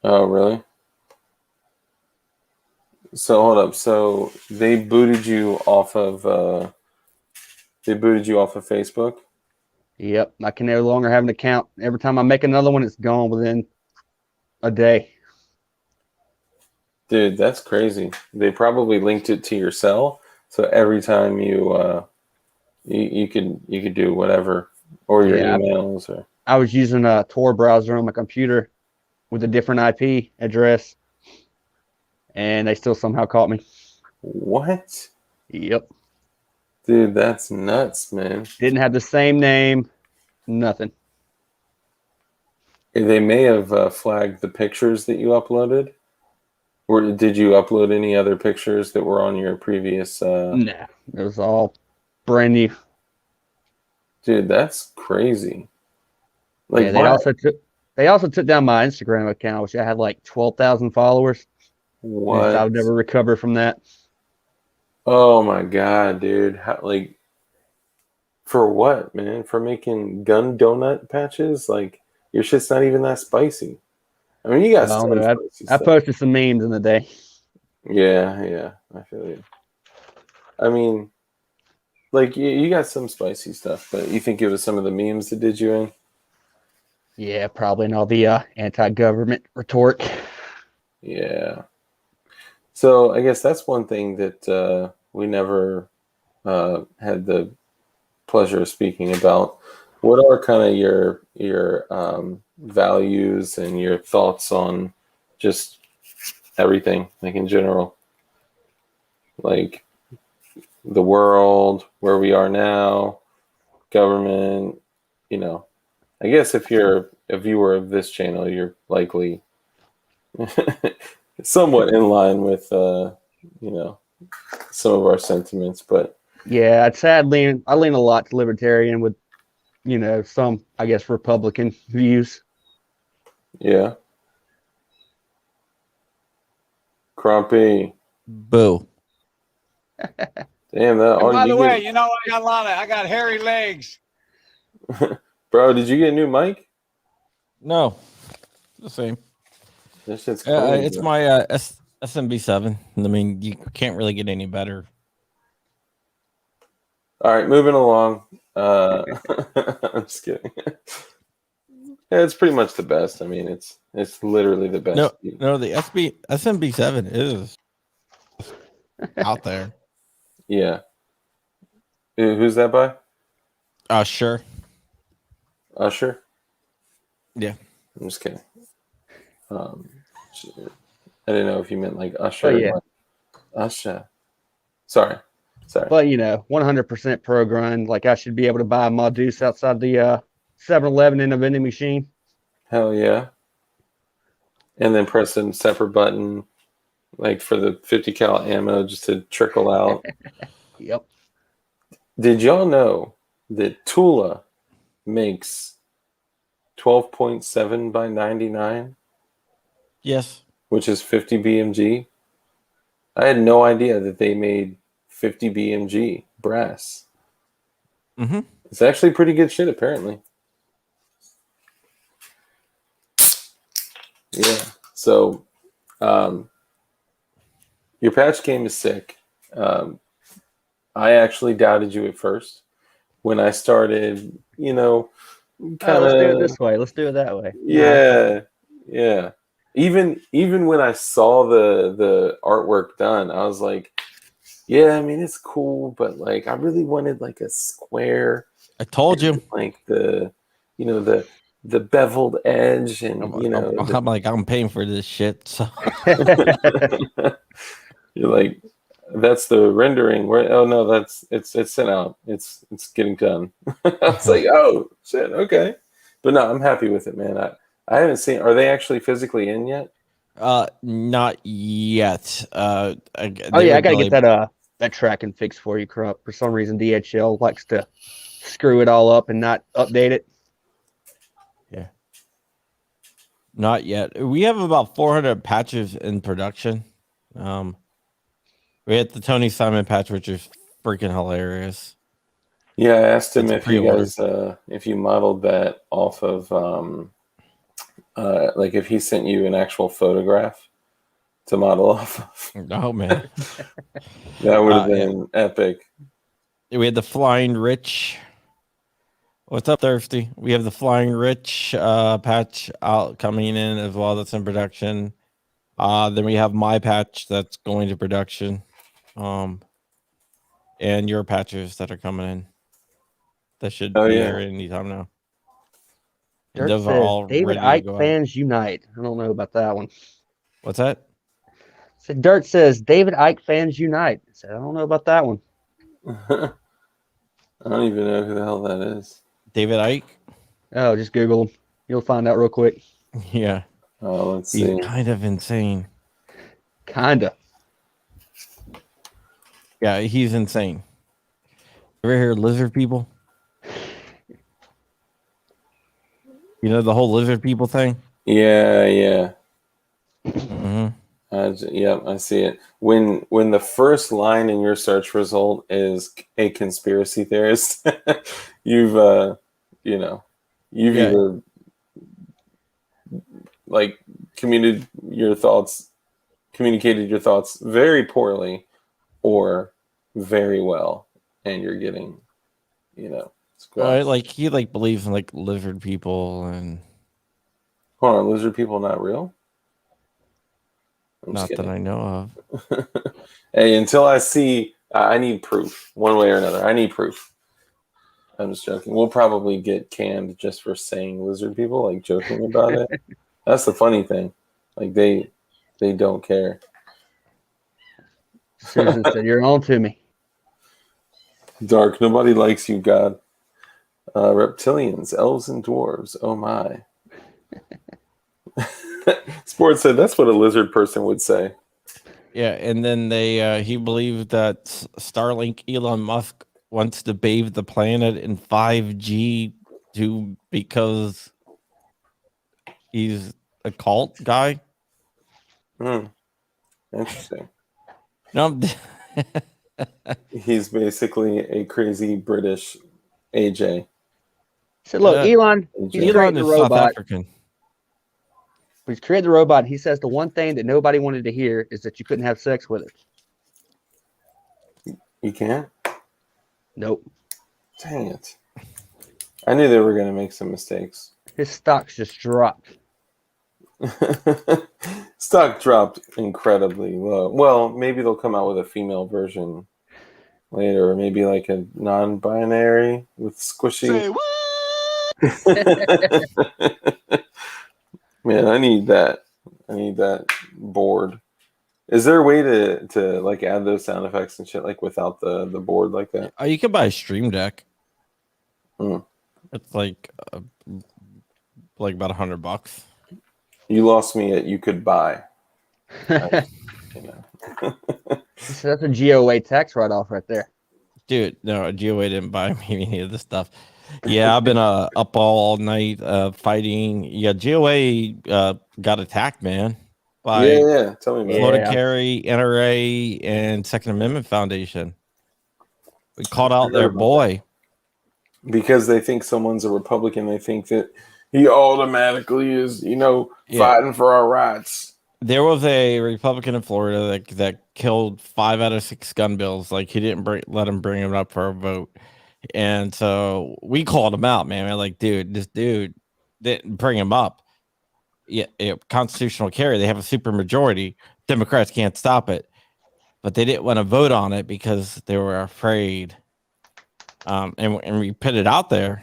Oh, really? So hold up. So they booted you off of Facebook? Yep, I can no longer have an account. Every time I make another one, it's gone within a day. Dude, that's crazy. They probably linked it to your cell, so every time you could do whatever, or your emails or. I was using a Tor browser on my computer with a different IP address, and they still somehow caught me. What? Yep. Dude, that's nuts, man. Didn't have the same name, nothing. They may have flagged the pictures that you uploaded. Or did you upload any other pictures that were on your previous? Nah, it was all brand new. Dude, that's crazy. Like, yeah, they also took down my Instagram account, which I had like 12,000 followers. What? I would never recover from that. Oh my god, dude! How, like, for what, man? For making gun donut patches? Like, your shit's not even that spicy. I mean, you got some spicy I stuff. posted some memes in the day. Yeah, I feel you. I mean, like, you got some spicy stuff, but you think it was some of the memes that did you in? Yeah, probably in all the anti-government rhetoric. Yeah. So I guess that's one thing that we never had the pleasure of speaking about. What are kind of your values and your thoughts on just everything, like in general, like the world, where we are now, government? You know, I guess if you're a viewer of this channel, you're likely somewhat in line with some of our sentiments, but yeah, I'd say I lean a lot to libertarian with some, I guess, Republican views. yeah. Crumpy. Boo. Damn that. And by the way, I got hairy legs. Bro, did you get a new mic? No, the same. This shit's crazy, it's bro. my SMB7. I mean, you can't really get any better. All right, moving along. I'm just kidding. Yeah, it's pretty much the best. I mean, it's literally the best. No, the SMB7 is out there. Yeah. Who's that by? Sure. Usher? Yeah. I'm just kidding. I didn't know if you meant like Usher. Oh, yeah. Usher. Sorry. But 100% pro grind. Like I should be able to buy my deuce outside the 7-Eleven in a vending machine. Hell yeah. And then press a separate button like for the 50 cal ammo just to trickle out. Yep. Did y'all know that Tula makes 12.7 by 99, Yes. which is 50 BMG? I had no idea that they made 50 BMG brass. Mm-hmm. It's actually pretty good shit, apparently. Yeah. So, your patch game is sick. I actually doubted you at first when I started, kind Let's do it of. this way. Let's do it that way. Yeah, yeah. Even when I saw the artwork done, I was like, yeah, I mean it's cool, but like I really wanted like a square, I told you. like the beveled edge, and I'm like, I'm paying for this shit. So you're like, that's the rendering. Where? Oh no, it's sent out. It's getting done. I was like, oh shit, okay. But no, I'm happy with it, man. I haven't seen. Are they actually physically in yet? not yet. Oh yeah, I gotta get that tracking fixed for you, Crump. For some reason, DHL likes to screw it all up and not update it. Yeah. Not yet. We have about 400 patches in production. We had the Tony Simon patch, which is freaking hilarious. Yeah, I asked him It's if you pre-order. guys, if you modeled that off of, like if he sent you an actual photograph to model off of. Oh man, That would have Yeah. been epic. We had the Flying Rich. What's up, Thirsty? We have the Flying Rich patch out coming in as well. That's in production. Then we have my patch that's going to production. And your patches that are coming in. That should Oh, be yeah. here anytime now. And Dirt those are says all David ready to Icke go out. fans unite. I don't know about that one. What's that? So Dirt says David Icke fans unite. I said I don't know about that one. I don't even know who the hell that is. David Icke? Oh, just Google him. You'll find out real quick. Yeah. Oh, let's He's see. kind of insane. Kinda. Yeah, he's insane. Ever hear of lizard people? You know the whole lizard people thing? Yeah, yeah. Mm-hmm. Yep, I see it. When the first line in your search result is a conspiracy theorist, you've Yeah. either like communicated your thoughts very poorly or very well, and you're getting, squashed. Like he believes in like lizard people and Hold on, lizard people not real? I'm just not that kidding. I know of. Hey, until I see, I need proof one way or another. I need proof. I'm just joking. We'll probably get canned just for saying lizard people, like joking about it. That's the funny thing. Like they don't care. Susan said you're on to me. Dark, nobody likes you, God. Reptilians, elves, and dwarves. Oh my. Sports said that's what a lizard person would say. Yeah, and then he believed that Starlink Elon Musk wants to bathe the planet in 5G because he's a cult guy. Interesting. No, He's basically a crazy British AJ. So look, Elon, he's AJ. Elon creating the is South robot. African. But he's created the robot. He says the one thing that nobody wanted to hear is that you couldn't have sex with it. You can't? Nope. Dang it. I knew they were going to make some mistakes. His stocks just dropped. Stock dropped incredibly low. Well, maybe they'll come out with a female version later, or maybe like a non-binary with squishy. Say what? Man, I need that. I need that board. Is there a way to like add those sound effects and shit like without the board like that? You can buy a Stream Deck. Mm. It's like about $100. You lost me at you could buy. You know. So that's a GOA tax write-off right there. Dude, no, GOA didn't buy me any of this stuff. Yeah, I've been up all night fighting. Yeah, GOA got attacked, man, by Yeah. Tell me about Florida Yeah. Carry, NRA, and Second Amendment Foundation. We called out heard their about boy. because they think someone's a Republican. They think that he automatically is, Yeah. fighting for our rights. There was a Republican in Florida that killed 5 out of 6 gun bills. Like he didn't let him bring him up for a vote, and so we called him out, man. We're like, dude, this dude didn't bring him up. Yeah, constitutional carry. They have a super majority. Democrats can't stop it, but they didn't want to vote on it because they were afraid. And we put it out there,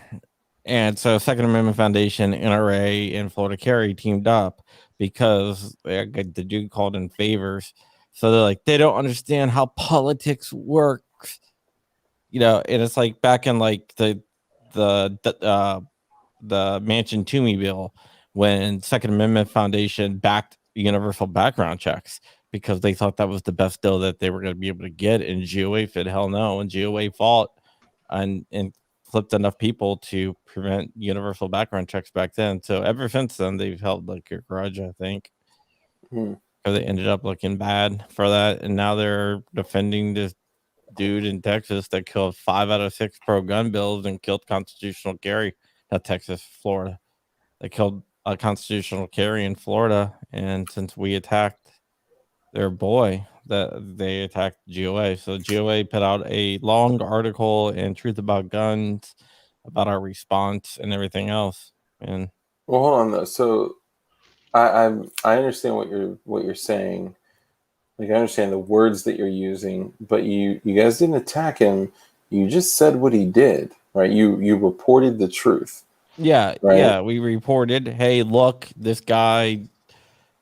and so Second Amendment Foundation, NRA, and Florida Carry teamed up because the dude called in favors. So they're like, they don't understand how politics works, and it's like back in like the Manchin Toomey bill when Second Amendment Foundation backed universal background checks because they thought that was the best deal that they were going to be able to get, and GOA said hell no, and GOA fought and flipped enough people to prevent universal background checks back then. So ever since then, they've held like a grudge, I think. Or they ended up looking bad for that, and now they're defending this dude in Texas that killed 5 out of 6 pro-gun bills and killed constitutional carry. Not Texas, Florida. They killed a constitutional carry in Florida, and since we attacked their boy, that they attacked GOA. So GOA put out a long article in Truth About Guns about our response and everything else. And well, hold on though. So I understand what you're saying. Like I understand the words that you're using, but you guys didn't attack him. You just said what he did, right? You reported the truth. Yeah, right? yeah. We reported, hey, look, this guy,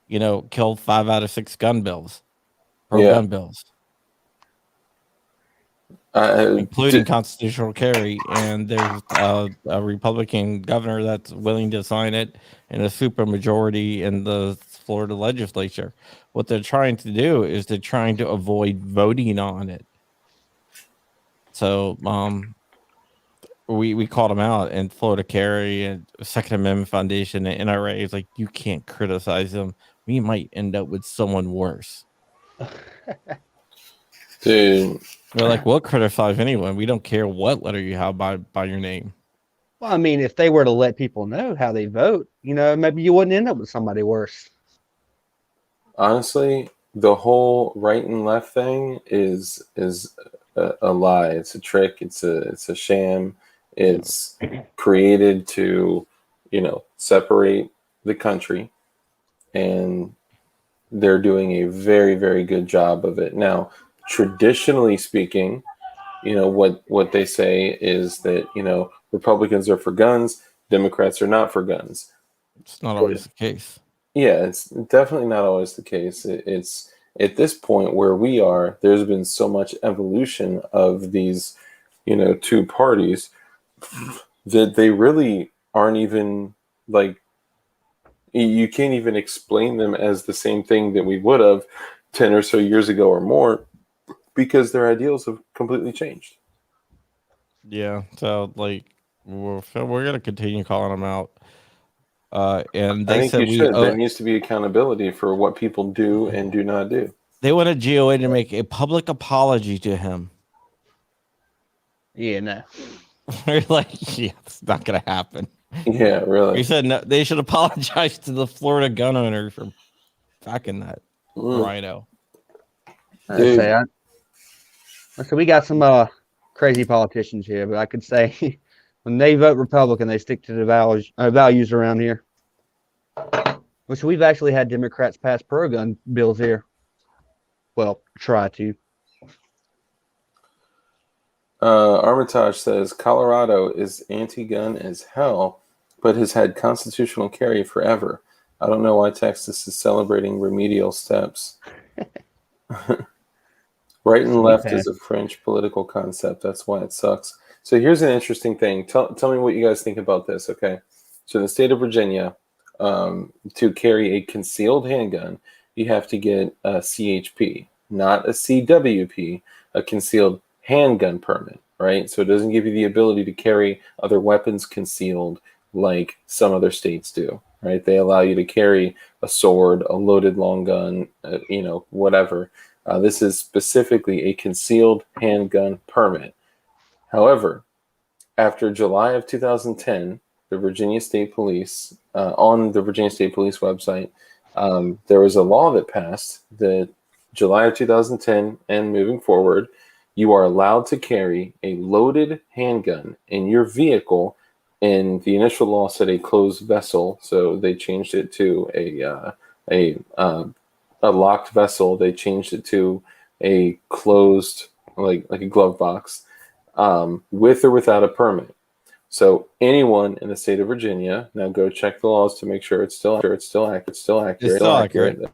killed 5 out of 6 gun bills, gun bills, including constitutional carry. And there's a Republican governor that's willing to sign it, and a super majority in the Florida legislature. What they're trying to do is they're trying to avoid voting on it. So, we called them out, and Florida Carry and Second Amendment Foundation and NRA is like, you can't criticize them. We might end up with someone worse. Dude, we're like, we'll criticize anyone. We don't care what letter you have by your name. Well, I mean, if they were to let people know how they vote, maybe you wouldn't end up with somebody worse. Honestly, the whole right and left thing is a lie. It's a trick. It's a sham. It's created to, separate the country, and they're doing a very, very good job of it. Now, traditionally speaking, what they say is that, Republicans are for guns, Democrats are not for guns. It's not always the case. Yeah, it's definitely not always the case. It's at this point where we are, there's been so much evolution of these, two parties that they really aren't even like, you can't even explain them as the same thing that we would have 10 or so years ago or more, because their ideals have completely changed. Yeah, so like we're going to continue calling them out. And they said there needs to be accountability for what people do and do not do. They wanted GOA to make a public apology to him. Yeah, no. We're like, yeah, it's not going to happen. Yeah, really. He said no, they should apologize to the Florida gun owner for backing that rhino. So we got some crazy politicians here, but I could say when they vote Republican, they stick to the values around here. Which we've actually had Democrats pass pro-gun bills here. Well, try to. Armitage says Colorado is anti-gun as hell, but has had constitutional carry forever. I don't know why Texas is celebrating remedial steps. Right and left is a French political concept. That's why it sucks. So here's an interesting thing. Tell me what you guys think about this, okay? So in the state of Virginia, to carry a concealed handgun, you have to get a CHP, not a CWP, a concealed handgun permit, right? So it doesn't give you the ability to carry other weapons concealed like some other states do, right? They allow you to carry a sword, a loaded long gun, whatever. This is specifically a concealed handgun permit. However, after July of 2010, the Virginia State Police, on the Virginia State Police website, there was a law that passed that July of 2010 and moving forward, you are allowed to carry a loaded handgun in your vehicle. And the initial law said a closed vessel, so they changed it to a locked vessel. They changed it to a closed, like a glove box, with or without a permit. So anyone in the state of Virginia, now go check the laws to make sure it's still accurate. It's still accurate.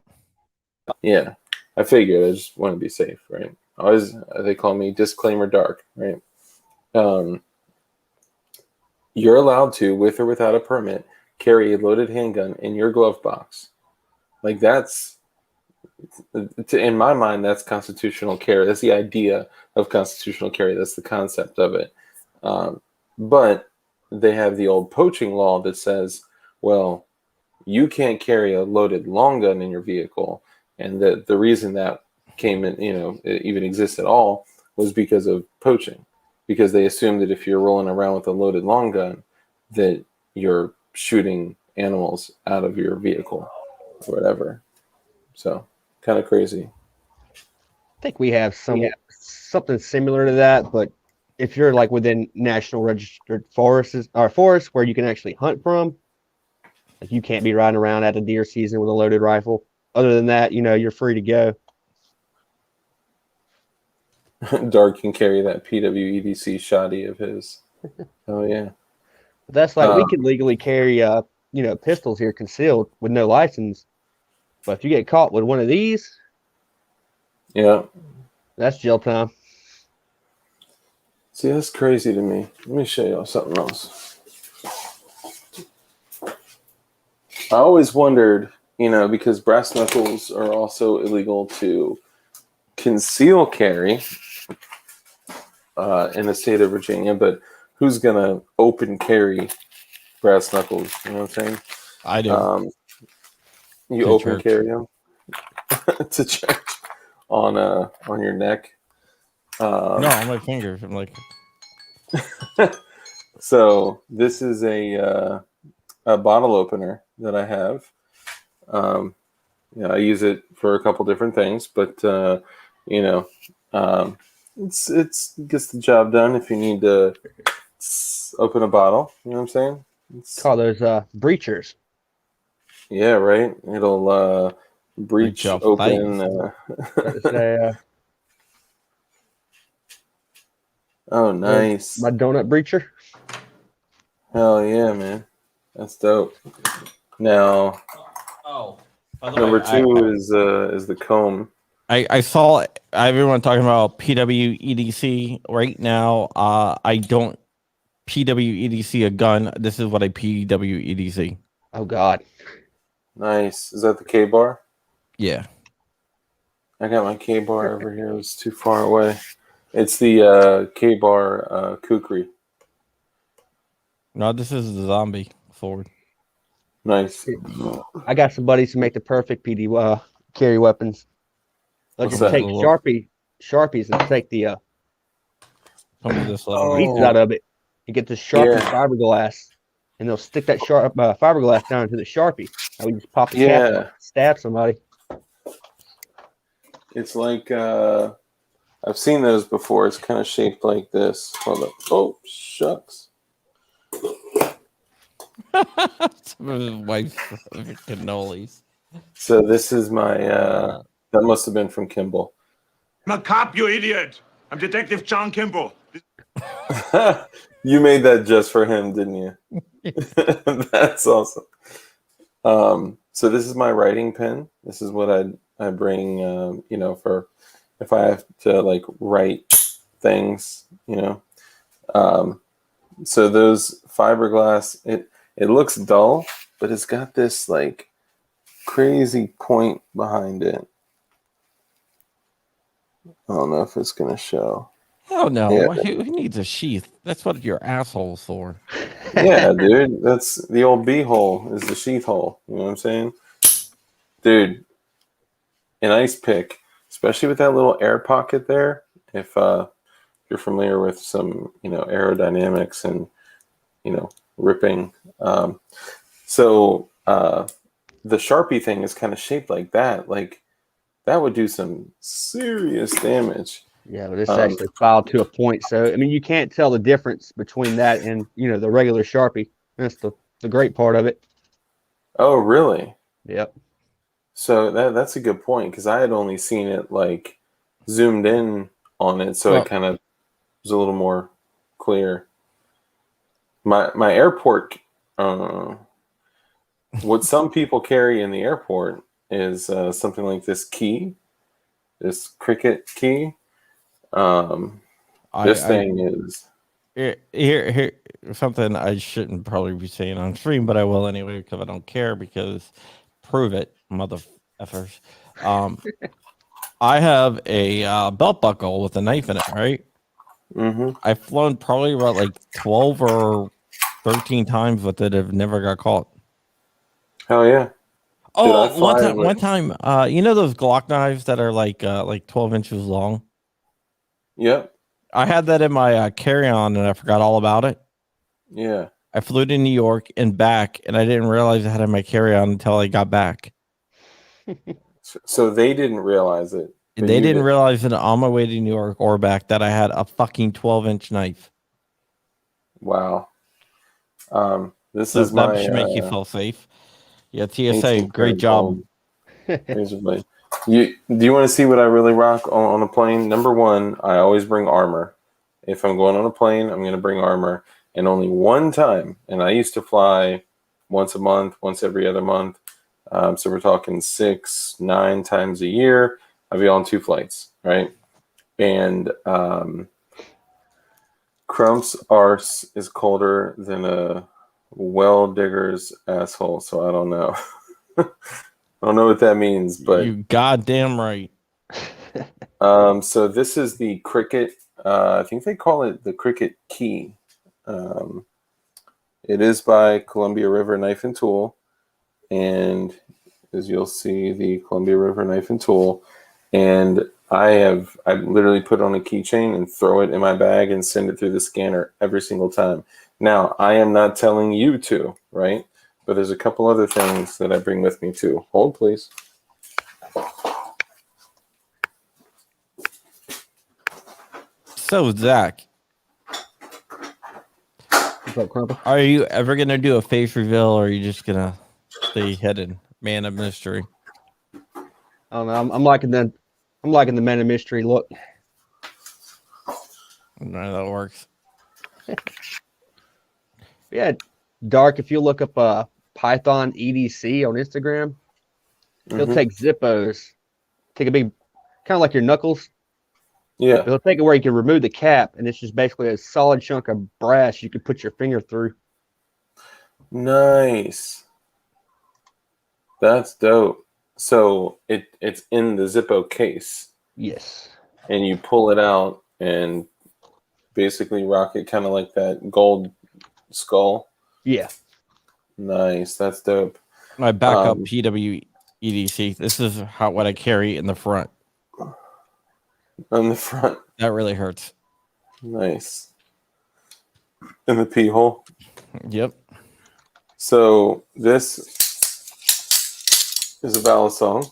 Yeah, I figured. I just want to be safe, right? Always, they call me disclaimer dark, right? You're allowed to, with or without a permit, carry a loaded handgun in your glove box. Like that's, in my mind, that's constitutional carry. That's the idea of constitutional carry. That's the concept of it. But they have the old poaching law that says, well, you can't carry a loaded long gun in your vehicle. And the reason that came in, it even exists at all was because of poaching. Because they assumed that if you're rolling around with a loaded long gun, that you're shooting animals out of your vehicle or whatever. So kind of crazy. I think we have something similar to that, but if you're like within national registered forests where you can actually hunt from, like you can't be riding around at a deer season with a loaded rifle. Other than that, you're free to go. Dark can carry that PWEDC shoddy of his. Oh yeah. But that's like we can legally carry pistols here concealed with no license. But if you get caught with one of these, yeah, that's jail time. See, that's crazy to me. Let me show y'all something else. I always wondered, because brass knuckles are also illegal to conceal carry in the state of Virginia, but who's gonna open carry brass knuckles? You know what I'm saying? I do. You To open church. carry them to church on your neck. No, on my fingers. I'm like, So this is a bottle opener that I have. I use it for a couple different things, but it's gets the job done if you need to open a bottle. You know what I'm saying? Call those breachers. Yeah, right. It'll breach off open. Oh, nice. My donut breacher. Hell yeah, man. That's dope. Now, by the number way, two is the comb. I saw everyone talking about PWEDC right now. I don't PWEDC a gun. This is what I PWEDC. Oh God. Nice. Is that the K bar? Yeah. I got my K bar over here. It was too far away. It's the K bar kukri. No, this is the zombie sword. Nice. I got some buddies who make the perfect PD carry weapons. They'll What's just that? take Sharpies and take the Come to this level. pieces out of it and get the Sharpie fiberglass, and they'll stick that fiberglass down into the Sharpie. And we just pop the cap and stab somebody. It's like I've seen those before. It's kind of shaped like this. Hold up. Oh, shucks. His wife's cannolis. So this is my that must have been from Kimball. I'm a cop, you idiot. I'm Detective John Kimball. You made that just for him, didn't you? That's awesome. So this is my writing pen. This is what I bring, for if I have to like write things, So those fiberglass, it looks dull, but it's got this like crazy point behind it. I don't know if it's gonna show. Hell no. Yeah. Who needs a sheath? That's what your asshole's for. Yeah, dude. That's the old bee hole is the sheath hole. You know what I'm saying? Dude, an ice pick, especially with that little air pocket there, if you're familiar with some, aerodynamics and, ripping. So the Sharpie thing is kind of shaped like that. Like that would do some serious damage. Yeah, but it's actually filed to a point. So, I mean, you can't tell the difference between that and, the regular Sharpie. That's the great part of it. Oh, really? Yep. So that's a good point because I had only seen it like zoomed in on it, so Well- it kind of was a little more clear. My airport, what some people carry in the airport is something like this key, this Cricut key. This thing is Here, something I shouldn't probably be saying on stream, but I will anyway because I don't care. Because prove it, mother effers. I have a belt buckle with a knife in it. Right. Mm-hmm. I've flown probably about like 12 or 13 times with it. I've never got caught. Hell yeah. Oh, fly one time, you know those Glock knives that are like 12 inches long? Yep. I had that in my carry-on and I forgot all about it. Yeah. I flew to New York and back, and I didn't realize I had it in my carry-on until I got back. So they didn't realize it. but They you didn't did. realize that on my way to New York or back that I had a fucking 12-inch knife. Wow. This So is that my should make you feel safe. Yeah, TSA, 18 great karat job. gold razor blade. Do you want to see what I really rock on a plane? Number one, I always bring armor. If I'm going on a plane, I'm going to bring armor. And only one time, and I used to fly once a month, once every other month. So we're talking 6-9 times a year. I'd be on 2 flights, right? And Crump's arse is colder than a well digger's asshole. So I don't know. I don't know what that means, but You goddamn right. so this is the Cricut. I think they call it the Cricut Key. It is by Columbia River Knife and Tool, and as you'll see, the Columbia River Knife and Tool. And I literally put it on a keychain and throw it in my bag and send it through the scanner every single time. Now, I am not telling you to, right? But there's a couple other things that I bring with me too. Hold, please. So, Zach, What's up, Crumpy? are you ever going to do a face reveal, or are you just going to stay hidden? Man of mystery. I don't know. I'm liking the man of mystery look. None of that works. Yeah, Dark. If you look up Python EDC on Instagram, he'll Mhm. take Zippos, take a big, kind of like your knuckles. Yeah. He'll take it where you can remove the cap, and it's just basically a solid chunk of brass you could put your finger through. Nice. That's dope. So it's in the Zippo case, Yes. and you pull it out and basically rock it kind of like that gold skull. Yeah. Nice. That's dope. My backup Um, PW EDC. This is what I carry in the front. On the front. That really hurts. Nice. In the pee hole. Yep. So this is a ballad song.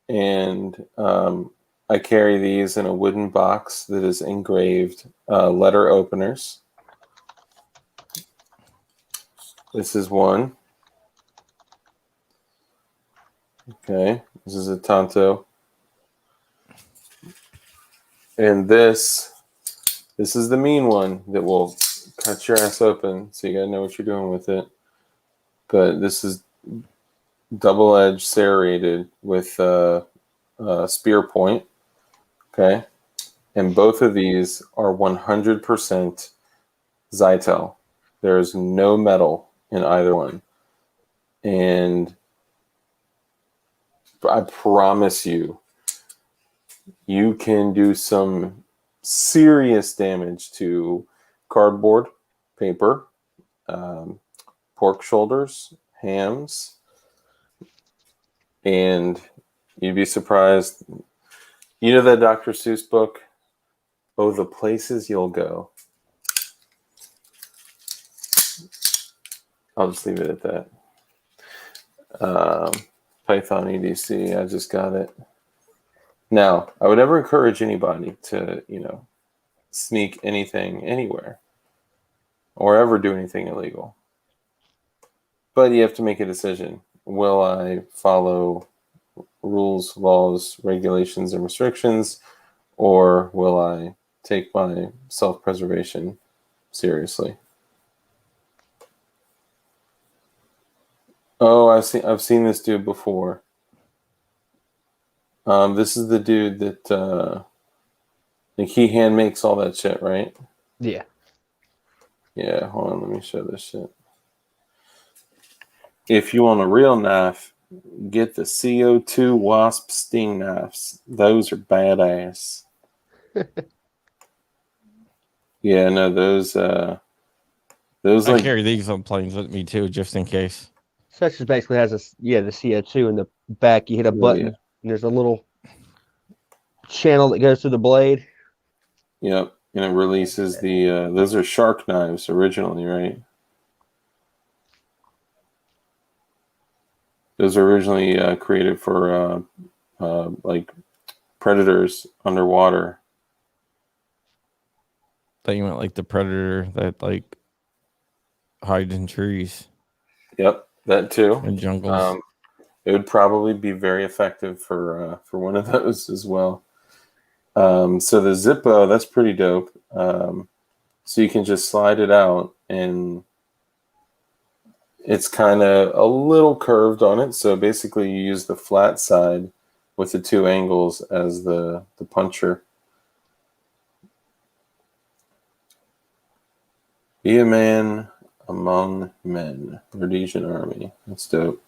And I carry these in a wooden box that is engraved letter openers. This is one. Okay, this is a Tonto. And this is the mean one that will cut your ass open, so you gotta know what you're doing with it. But this is double-edged serrated with spear point. Okay, and both of these are 100% Zytel. There is no metal in either one. And I promise you, you can do some serious damage to cardboard, paper, pork shoulders, hams, and you'd be surprised. You know that Dr. Seuss book, Oh, the Places You'll Go? I'll just leave it at that. Python EDC, I just got it. Now, I would never encourage anybody to, sneak anything anywhere or ever do anything illegal. But you have to make a decision. Will I follow rules, laws, regulations, and restrictions, or will I take my self-preservation seriously? Oh, I've seen this dude before. This is the dude that he hand makes all that shit, right? Yeah. Yeah, hold on, let me show this shit. If you want a real knife, get the CO2 Wasp Sting knives. Those are badass. Yeah, no, those I like carry these on planes with me too, just in case. Such as basically has the CO2 in the back. You hit a button, and there's a little channel that goes through the blade. Yep, and it releases the. Those are shark knives originally, right? Those are originally created for like predators underwater. Thought you meant like the predator that like hides in trees Yep, that too. and jungles. It would probably be very effective for one of those as well. So the Zippo, that's pretty dope. So you can just slide it out, and it's kind of a little curved on it. So basically, you use the flat side with the two angles as the puncher. Be a man among men. Rhodesian Army. That's dope.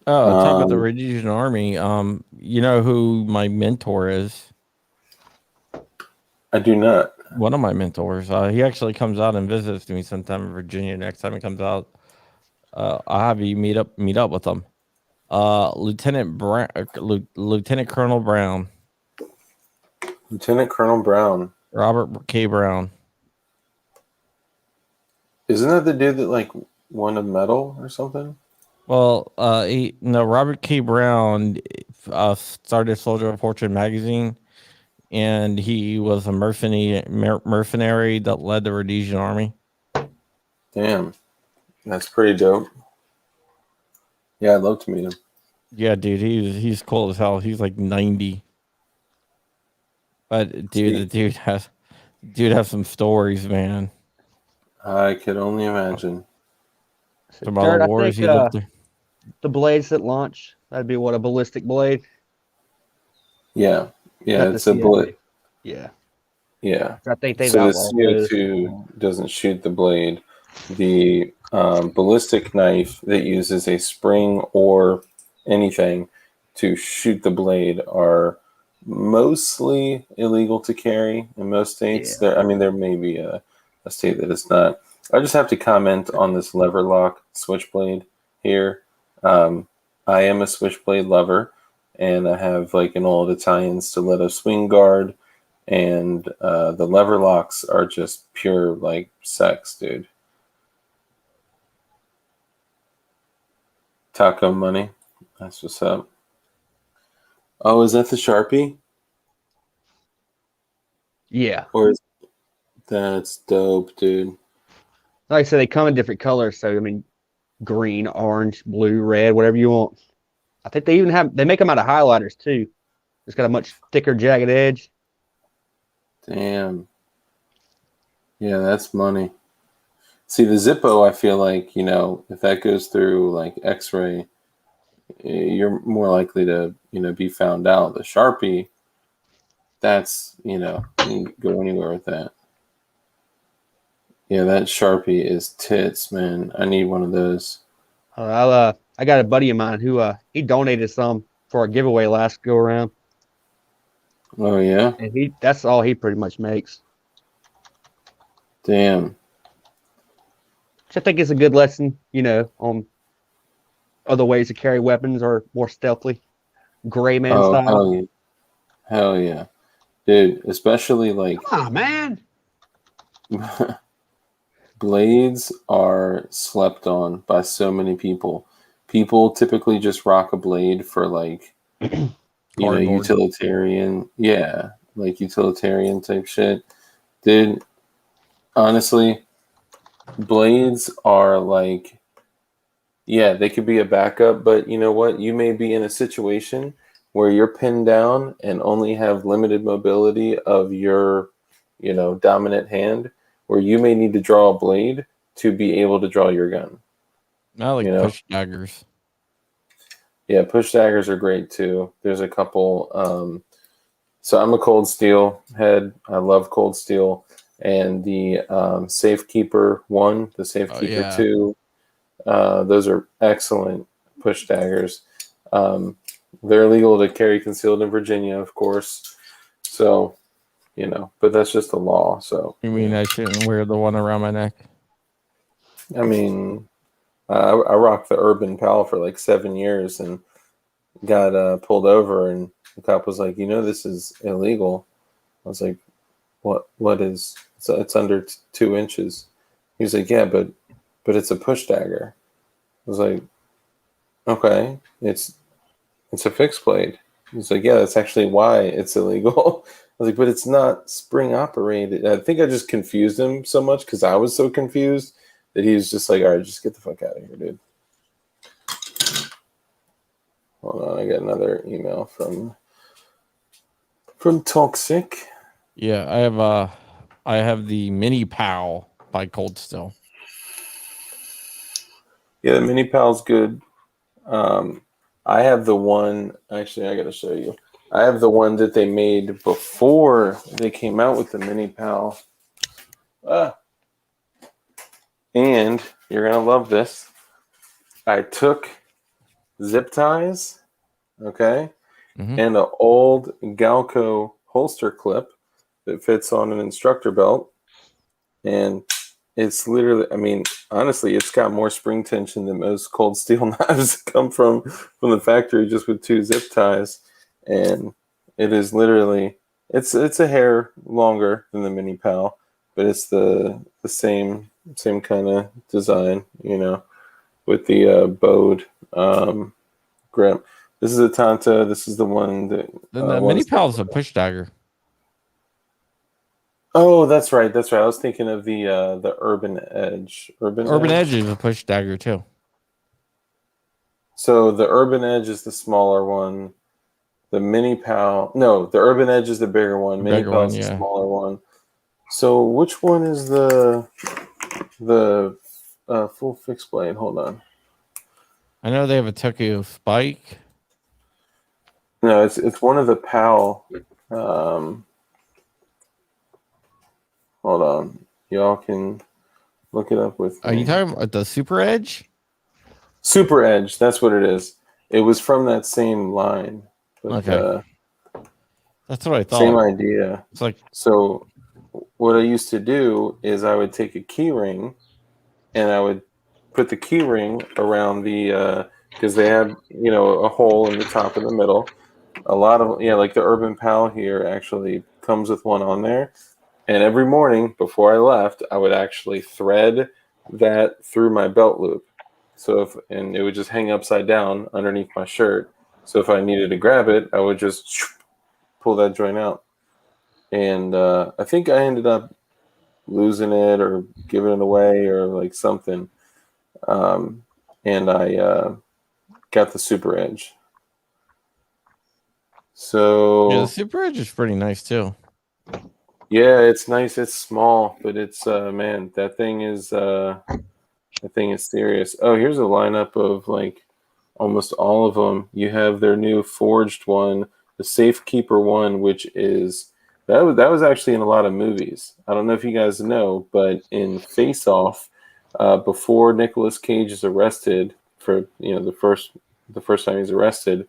Oh, talk about the Rhodesian Army. You know who my mentor is? I do not. One of my mentors. He actually comes out and visits me sometime in Virginia. Next time he comes out, I'll have you meet up with him. Lieutenant Colonel Brown. Lieutenant Colonel Brown. Robert K. Brown. Isn't that the dude that like won a medal or something? Well, Robert K. Brown started Soldier of Fortune magazine, and he was a mercenary that led the Rhodesian Army. Damn, that's pretty dope. Yeah, I'd love to meet him. Yeah, dude, he's cool as hell. He's like 90. But dude, the dude has some stories, man. I could only imagine. Some all the wars he lived through. The blades that launch, that'd be what, a ballistic blade? Yeah, Not it's the a bullet. Yeah. Yeah. I think they've So the outlawed those. CO2 doesn't shoot the blade. The ballistic knife that uses a spring or anything to shoot the blade are mostly illegal to carry in most states. Yeah. There may be a state that it's not. I just have to comment on this lever lock switchblade here. I am a switchblade lover, and I have like an old Italian stiletto swing guard, and the lever locks are just pure like sex, dude. Taco money. That's what's up. Oh, is that the Sharpie? Yeah. Or that's dope, dude. Like I said, they come in different colors. So, I mean, green, orange, blue, red, whatever you want. I think they make them out of highlighters too. It's got a much thicker, jagged edge. Damn. Yeah, that's money. See, the Zippo, I feel like, if that goes through like X-ray, you're more likely to, be found out. The Sharpie, that's, you can go anywhere with that. Yeah, that Sharpie is tits, man. I need one of those. I got a buddy of mine who he donated some for a giveaway last go around, Oh yeah, and that's all he pretty much makes. damn. Which I think is a good lesson, on other ways to carry weapons or more stealthily, gray man Oh style. hell yeah, dude. Especially like Come on, man. blades are slept on by so many people. People typically just rock a blade for like Cardboard. utilitarian, yeah, like utilitarian type shit, dude. Honestly, blades are like, yeah, they could be a backup, but you know what? You may be in a situation where you're pinned down and only have limited mobility of your, dominant hand, where you may need to draw a blade to be able to draw your gun. I like You know? push daggers. Yeah, push daggers are great too. There's a couple. So I'm a Cold Steel head. I love Cold Steel. And the Safekeeper 1, the Safekeeper yeah. 2, those are excellent push daggers. They're illegal to carry concealed in Virginia, of course. So, but that's just the law. So, You mean I shouldn't wear the one around my neck? I mean, I rocked the Urban Pal for like 7 years and got pulled over, and the cop was like, this is illegal. I was like, what is, it's under 2 inches. He was like, yeah, but it's a push dagger. I was like, okay, it's a fixed blade. He's like, yeah, that's actually why it's illegal. I was like, but it's not spring operated. I think I just confused him so much because I was so confused that he was just like, all right, just get the fuck out of here, dude. Hold on, I got another email from Toxic. Yeah, I have the Mini Pal by Cold Steel. Yeah, the Mini Pal's good. I have the one, actually, I got to show you. I have the one that they made before they came out with the Mini Pal. And you're going to love this. I took zip ties, okay, and an old Galco holster clip that fits on an instructor belt. And it's literally, I mean, honestly, it's got more spring tension than most Cold Steel knives that come from the factory just with 2 zip ties. And it is literally, it's a hair longer than the Mini Pal, but it's the same kind of design, with the bowed grip. This is a Tanta. This is the one that The Mini Pal is a push dagger. Oh, that's right. That's right. I was thinking of the Urban Edge. Urban Edge is a push dagger too. So the Urban Edge is the smaller one. The Mini Pal. No, the Urban Edge is the bigger one. Mini Pal is the smaller one. So which one is the full fixed blade? Hold on. I know they have a Tokyo Spike. No, it's one of the Pal. Hold on. Y'all can look it up with me. Are you talking about the Super Edge? Super Edge, that's what it is. It was from that same line. But, okay. That's what I thought. Same idea. It's like, so what I used to do is I would take a key ring and I would put the key ring around the because they have a hole in the top and the middle. A lot of like the Urban Pal here actually comes with one on there. And every morning before I left, I would actually thread that through my belt loop. So and it would just hang upside down underneath my shirt. So if I needed to grab it, I would just pull that joint out. And I think I ended up losing it or giving it away or like something. And I got the Super Edge. So yeah, the Super Edge is pretty nice too. Yeah, it's nice. It's small, but it's man, that thing is serious. Oh, here's a lineup of like almost all of them. You have their new forged one, the Safekeeper 1, which is that was actually in a lot of movies. I don't know if you guys know, but in Face Off, before Nicolas Cage is arrested for the first time he's arrested.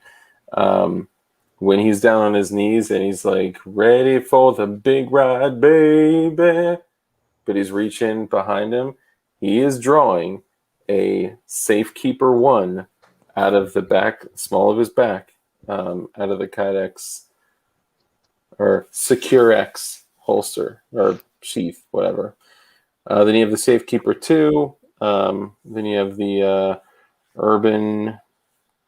When he's down on his knees and he's like, ready for the big ride, baby, but he's reaching behind him, he is drawing a Safekeeper 1 out of the back, small of his back, out of the Kydex or Secure X holster or sheath, whatever. Then you have the Safekeeper 2. Then you have the Urban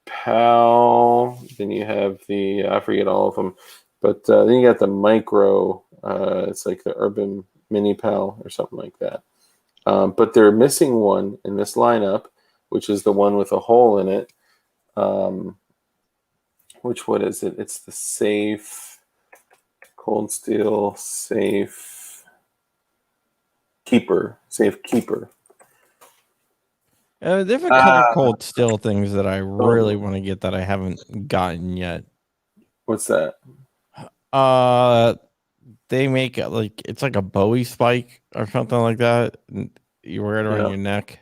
Pal. Then you have the, I forget all of them, but then you got the Micro. It's like the Urban Mini Pal or something like that. But they're missing one in this lineup, which is the one with a hole in it. What is it? It's the Safe Cold Steel Safe Keeper. There's a couple cold steel things that I really want to get that I haven't gotten yet. What's that? They make it like it's like a Bowie spike or something like that. And you wear it around your neck.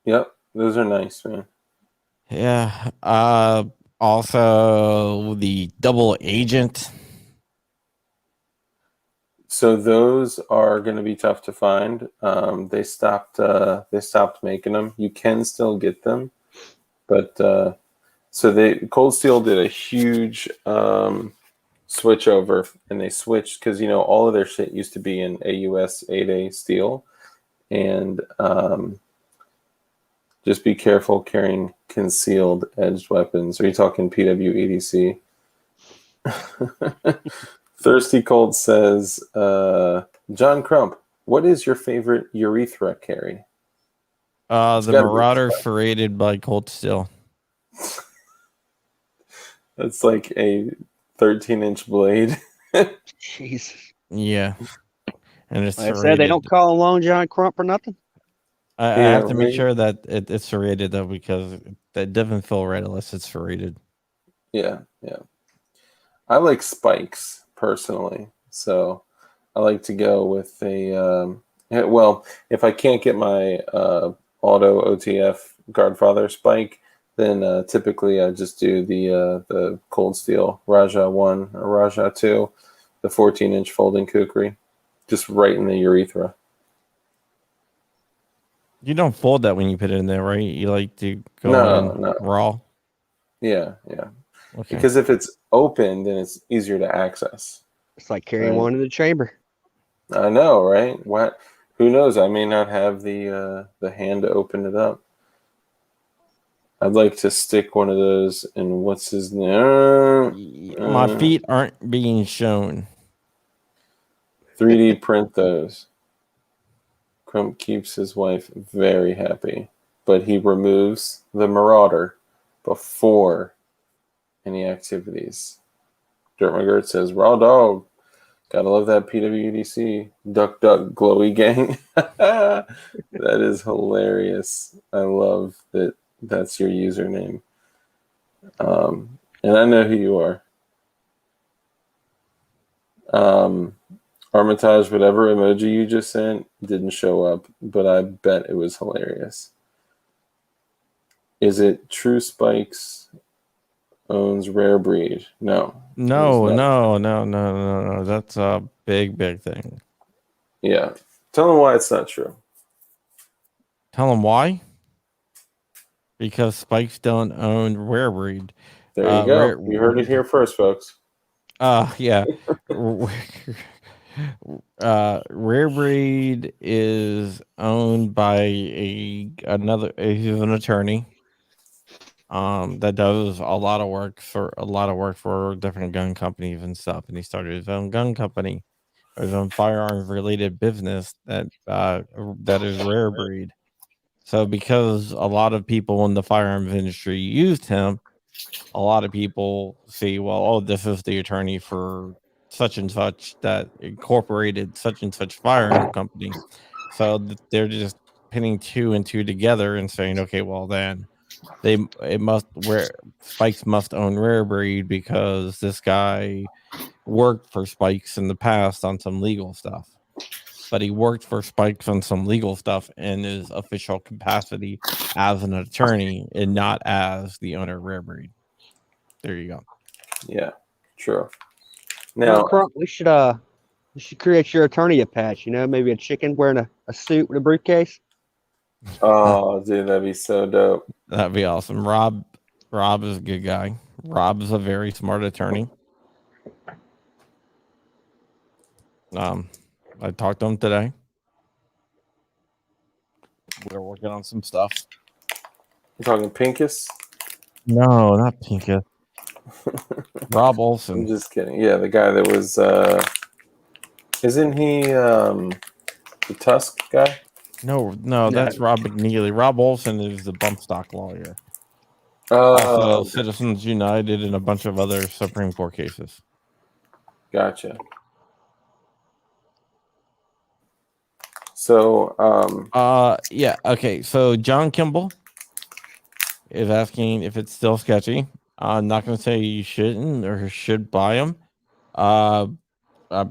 Yep, those are nice, man. Yeah. Also the double agent. So those are going to be tough to find. They stopped making them. You can still get them, but Cold Steel did a huge switch over, and they switched because all of their shit used to be in AUS 8A steel, and just be careful carrying concealed edged weapons. Are you talking PWEDC? Thirsty Cold says, John Crump, what is your favorite urethra carry? The Marauder serrated by Cold Steel. That's like a 13-inch blade. Jesus. Yeah. And it's Like I said, they don't call him Long John Crump for nothing. I have to make sure that it's serrated, though, because that doesn't feel right unless it's serrated. Yeah. I like spikes, personally. So I like to go with a... if I can't get my auto OTF Guardfather spike, then typically I just do the Cold Steel Raja 1 or Raja 2, the 14-inch folding kukri, just right in the urethra. You don't fold that when you put it in there, right? You like to go in raw? Yeah. Okay. Because if it's open, then it's easier to access. It's like carrying one in the chamber. I know, right? What? Who knows? I may not have the hand to open it up. I'd like to stick one of those in what's his name? My feet aren't being shown. 3D print those. Crump keeps his wife very happy, but he removes the Marauder before any activities. Dirt McGirt says, raw dog. Gotta love that PWDC. Duck, duck, glowy gang. That is hilarious. I love that that's your username. And I know who you are. Armitage, whatever emoji you just sent didn't show up, but I bet it was hilarious. Is it True Spikes owns Rare Breed? No. No. That's a big thing. Yeah. Tell them why it's not true. Tell them why? Because Spikes don't own Rare Breed. There you go. You heard it here first, folks. Yeah. Rare Breed is owned by he's an attorney that does a lot of work for different gun companies and stuff, and he started his own gun company, his own firearms related business that is Rare Breed. So because a lot of people in the firearms industry used him, a lot of people see, this is the attorney for such and such that incorporated such and such firearm company. So they're just pinning 2 and 2 together and saying, okay, well then Spikes must own Rare Breed because this guy worked for Spikes in the past on some legal stuff. but he worked for Spikes on some legal stuff in his official capacity as an attorney and not as the owner of Rare Breed. There you go. Yeah, true. Well, Now, Crump, we should create your attorney a patch. Maybe a chicken wearing a suit with a briefcase. oh, dude, that'd be so dope. That'd be awesome. Rob is a good guy. Rob is a very smart attorney. I talked to him today. We're working on some stuff. You talking Pinkus? No, not Pinka. Rob I'm Olson. just kidding. Yeah, the guy that was. Isn't he the Tusk guy? No, that's Rob McNeely. Rob Olson is the bump stock lawyer. Oh, Also, Citizens United and a bunch of other Supreme Court cases. gotcha. So, yeah, okay. So John Kimball is asking if it's still sketchy. I'm not going to say you shouldn't or should buy them. I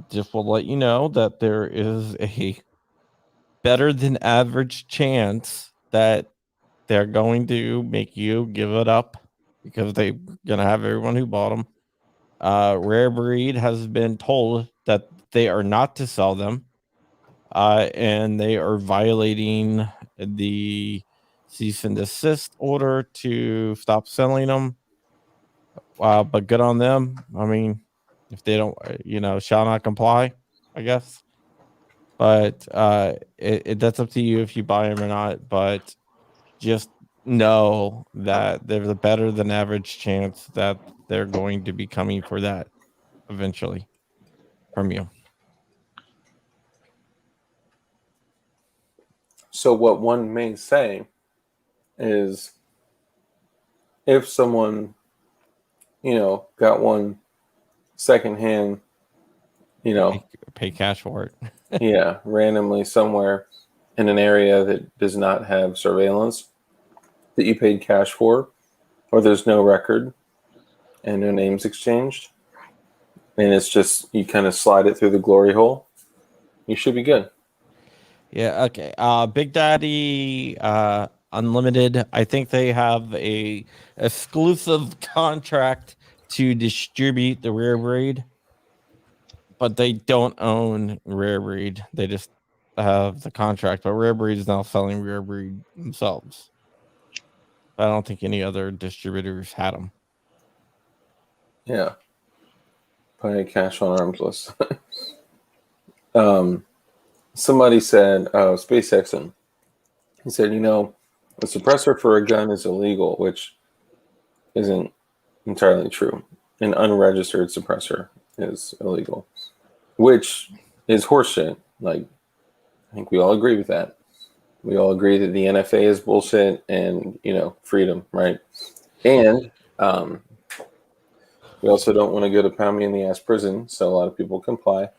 just will let you know that there is a better than average chance that they're going to make you give it up because they're going to have everyone who bought them. Rare Breed has been told that they are not to sell them. And they are violating the cease and desist order to stop selling them. But good on them. I mean, if they don't, shall not comply, I guess. But that's up to you if you buy them or not. But just know that there's a better than average chance that they're going to be coming for that eventually from you. so what one may say is, if someone, got one secondhand, Pay cash for it. yeah, randomly somewhere in an area that does not have surveillance that you paid cash for, or there's no record and no names exchanged, and it's just you kind of slide it through the glory hole, you should be good. Yeah, okay. Big Daddy Unlimited, I think they have a exclusive contract to distribute the Rare Breed, but they don't own Rare Breed. They just have the contract, but Rare Breed is now selling Rare Breed themselves. I don't think any other distributors had them. Yeah. Pay cash on arms list. Somebody said, SpaceX, he said, a suppressor for a gun is illegal, which isn't entirely true. An unregistered suppressor is illegal, which is horseshit. Like, I think we all agree with that. We all agree that the NFA is bullshit and, freedom, right? And we also don't want to go to pound me in the ass prison, so a lot of people comply.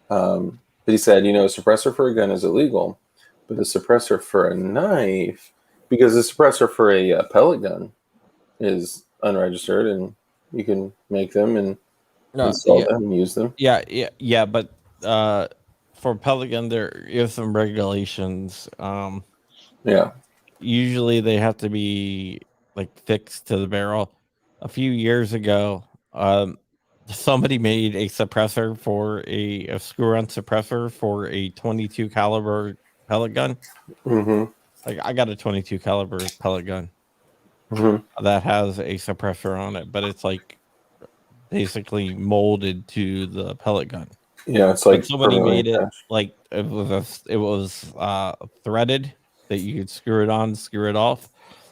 But he said, a suppressor for a gun is illegal, but a suppressor for a knife, because a suppressor for a pellet gun is unregistered, and you can make them and install them and use them. Yeah, but for pellet gun, there is some regulations. Yeah. Usually they have to be fixed to the barrel. A few years ago, somebody made a suppressor for a screw-on suppressor for a 22 caliber pellet gun. Mm-hmm. I got a 22 caliber pellet gun that has a suppressor on it, but it's basically molded to the pellet gun. Yeah, it's like somebody made it it was threaded that you could screw it on, screw it off.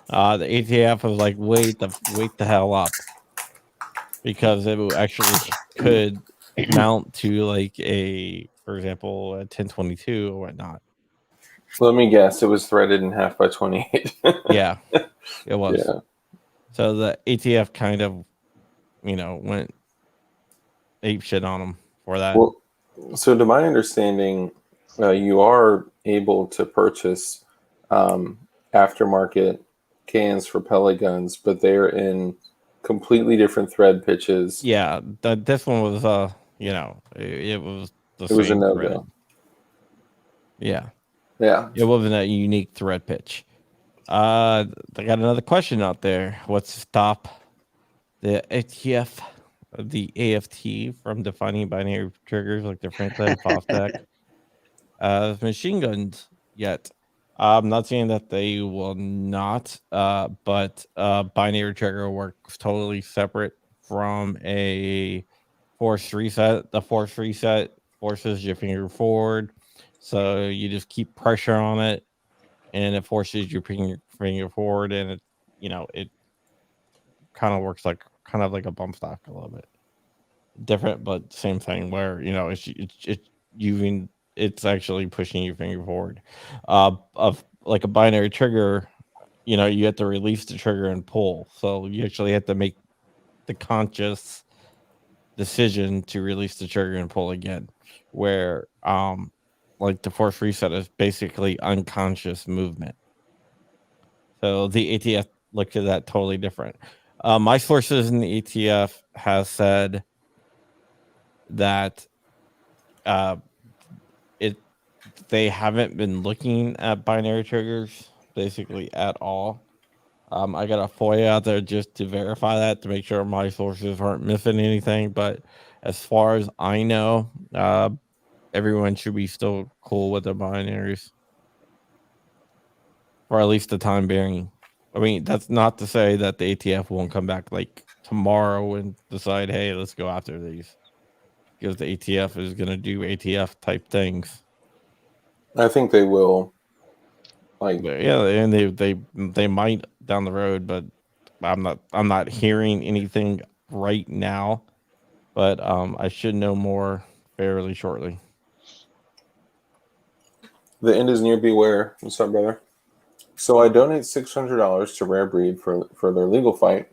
The ATF was like, wait the hell up, because it actually could mount to for example, a 1022 or whatnot. Let me guess, it was threaded in half by 28. Yeah, it was. Yeah. So the ATF kind of, went ape shit on them for that. Well, so to my understanding, you are able to purchase aftermarket cans for pellet guns, but they're in completely different thread pitches. Yeah, this one was, it was the It was a same no-go. thread. Yeah. Yeah. It wasn't a unique thread pitch. They got another question out there. What's to stop the ATF, the AFT from defining binary triggers like the Franklin Fostek machine guns yet? I'm not saying that they will not, but binary trigger works totally separate from a force reset. The force reset forces your finger forward, so you just keep pressure on it, and it forces your finger forward, and it kind of works like a bump stock a little bit different, but same thing where it's using it's actually pushing your finger forward. Of like a binary trigger, you have to release the trigger and pull, so you actually have to make the conscious decision to release the trigger and pull again, where like the force reset is basically unconscious movement. So the ATF looked at that totally different. My sources in the ATF has said that they haven't been looking at binary triggers basically at all. I got a FOIA out there just to verify that, to make sure my sources aren't missing anything. But as far as I know, everyone should be still cool with the binaries, or at least the time being. I mean, that's not to say that the ATF won't come back like tomorrow and decide, hey, let's go after these, because the ATF is going to do ATF type things. I think they will. Like, Yeah, and they might down the road, but I'm not hearing anything right now. But I should know more fairly shortly. the end is near. Beware. What's up, brother? So I donate $600 to Rare Breed for their legal fight,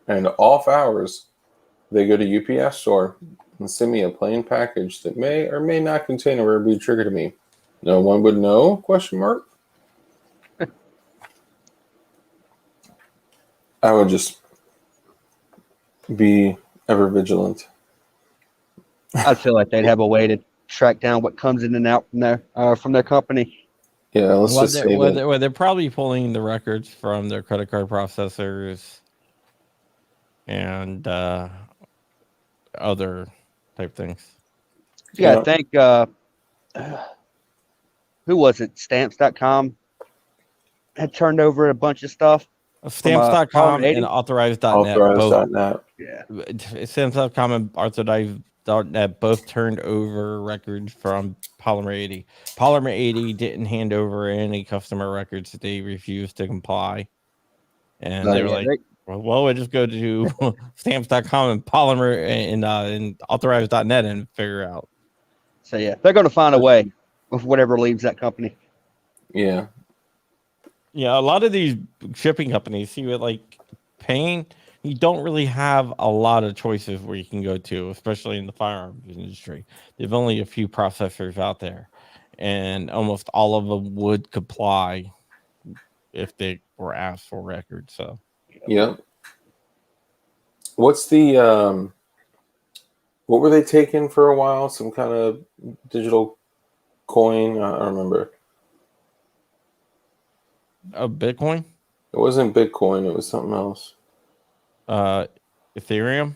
and off hours they go to UPS store and send me a plain package that may or may not contain a Rare Breed trigger to me. No one would know? Question mark. I would just be ever vigilant. I feel like they'd have a way to track down what comes in and out from their company. Yeah, let's just say that. They're probably pulling the records from their credit card processors and other type things. Yeah, Yeah. I think who was it? Stamps.com had turned over a bunch of stuff. Stamps.com and authorized.net. Authorized.net. Yeah. Stamps.com and authorized.net both turned over records from Polymer 80. Polymer 80 didn't hand over any customer records. They refused to comply. And they were like, well, we'll just go to stamps.com and Polymer and authorized.net and figure out. So, yeah, they're going to find a way with whatever leaves that company. Yeah. Yeah, a lot of these shipping companies, see, with like Payne, you don't really have a lot of choices where you can go to, especially in the firearms industry. There's only a few processors out there, and almost all of them would comply if they were asked for records. So, yeah. What's the what were they taking for a while? Some kind of digital coin? I don't remember. Bitcoin? It wasn't Bitcoin. It was something else. Ethereum?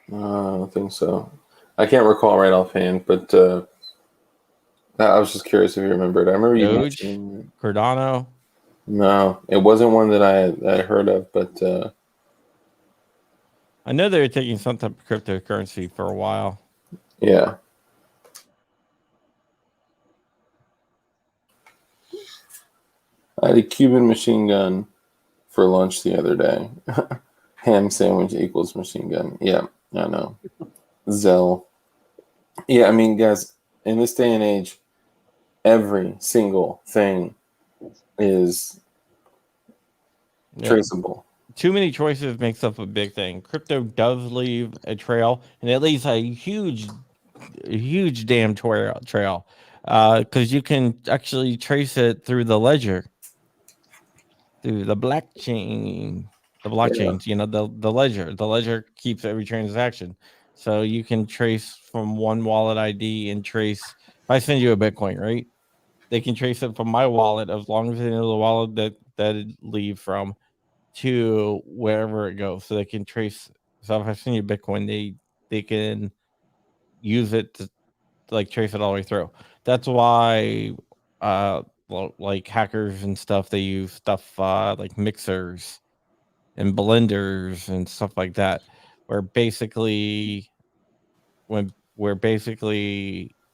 I don't think so. I can't recall right offhand, but I was just curious if you remembered. I remember you mentioning Cardano. No, it wasn't one that I heard of, but I know they were taking some type of cryptocurrency for a while. Yeah. I had a Cuban machine gun for lunch the other day. Ham sandwich equals machine gun. Yeah, I know. Zell. Yeah, I mean, guys, in this day and age, every single thing is traceable. Too many choices makes up a big thing. Crypto does leave a trail, and it leaves a huge damn trail, because you can actually trace it through the ledger, through the blockchain. The blockchains, the ledger. The ledger keeps every transaction, so you can trace from one wallet ID and trace I send you a Bitcoin, right? They can trace it from my wallet as long as they know the wallet that it leave from to wherever it goes. So they can trace. So if I send you Bitcoin, they can use it to like trace it all the way through. That's why like hackers and stuff, they use stuff like mixers and blenders and stuff like that, where basically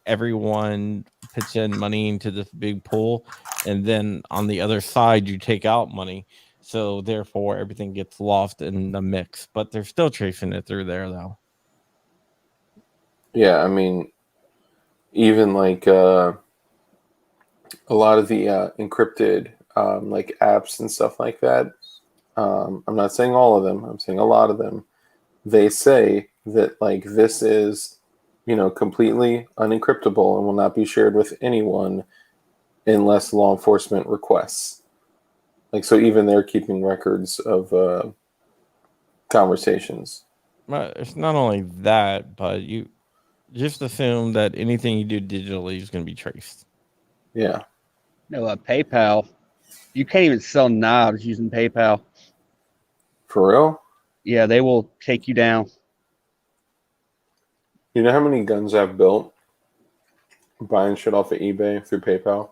everyone puts in money into this big pool, and then on the other side you take out money, so therefore everything gets lost in the mix, but they're still tracing it through there though. Yeah, I mean, even like a lot of the encrypted like apps and stuff like that. I'm not saying all of them. I'm saying a lot of them. They say that like this is, completely unencryptable and will not be shared with anyone unless law enforcement requests. Like, so even they're keeping records of conversations. Well, it's not only that, but you just assume that anything you do digitally is going to be traced. Yeah. No, PayPal. You can't even sell knives using PayPal. For real? Yeah, they will take you down. You know how many guns I've built buying shit off of eBay through PayPal?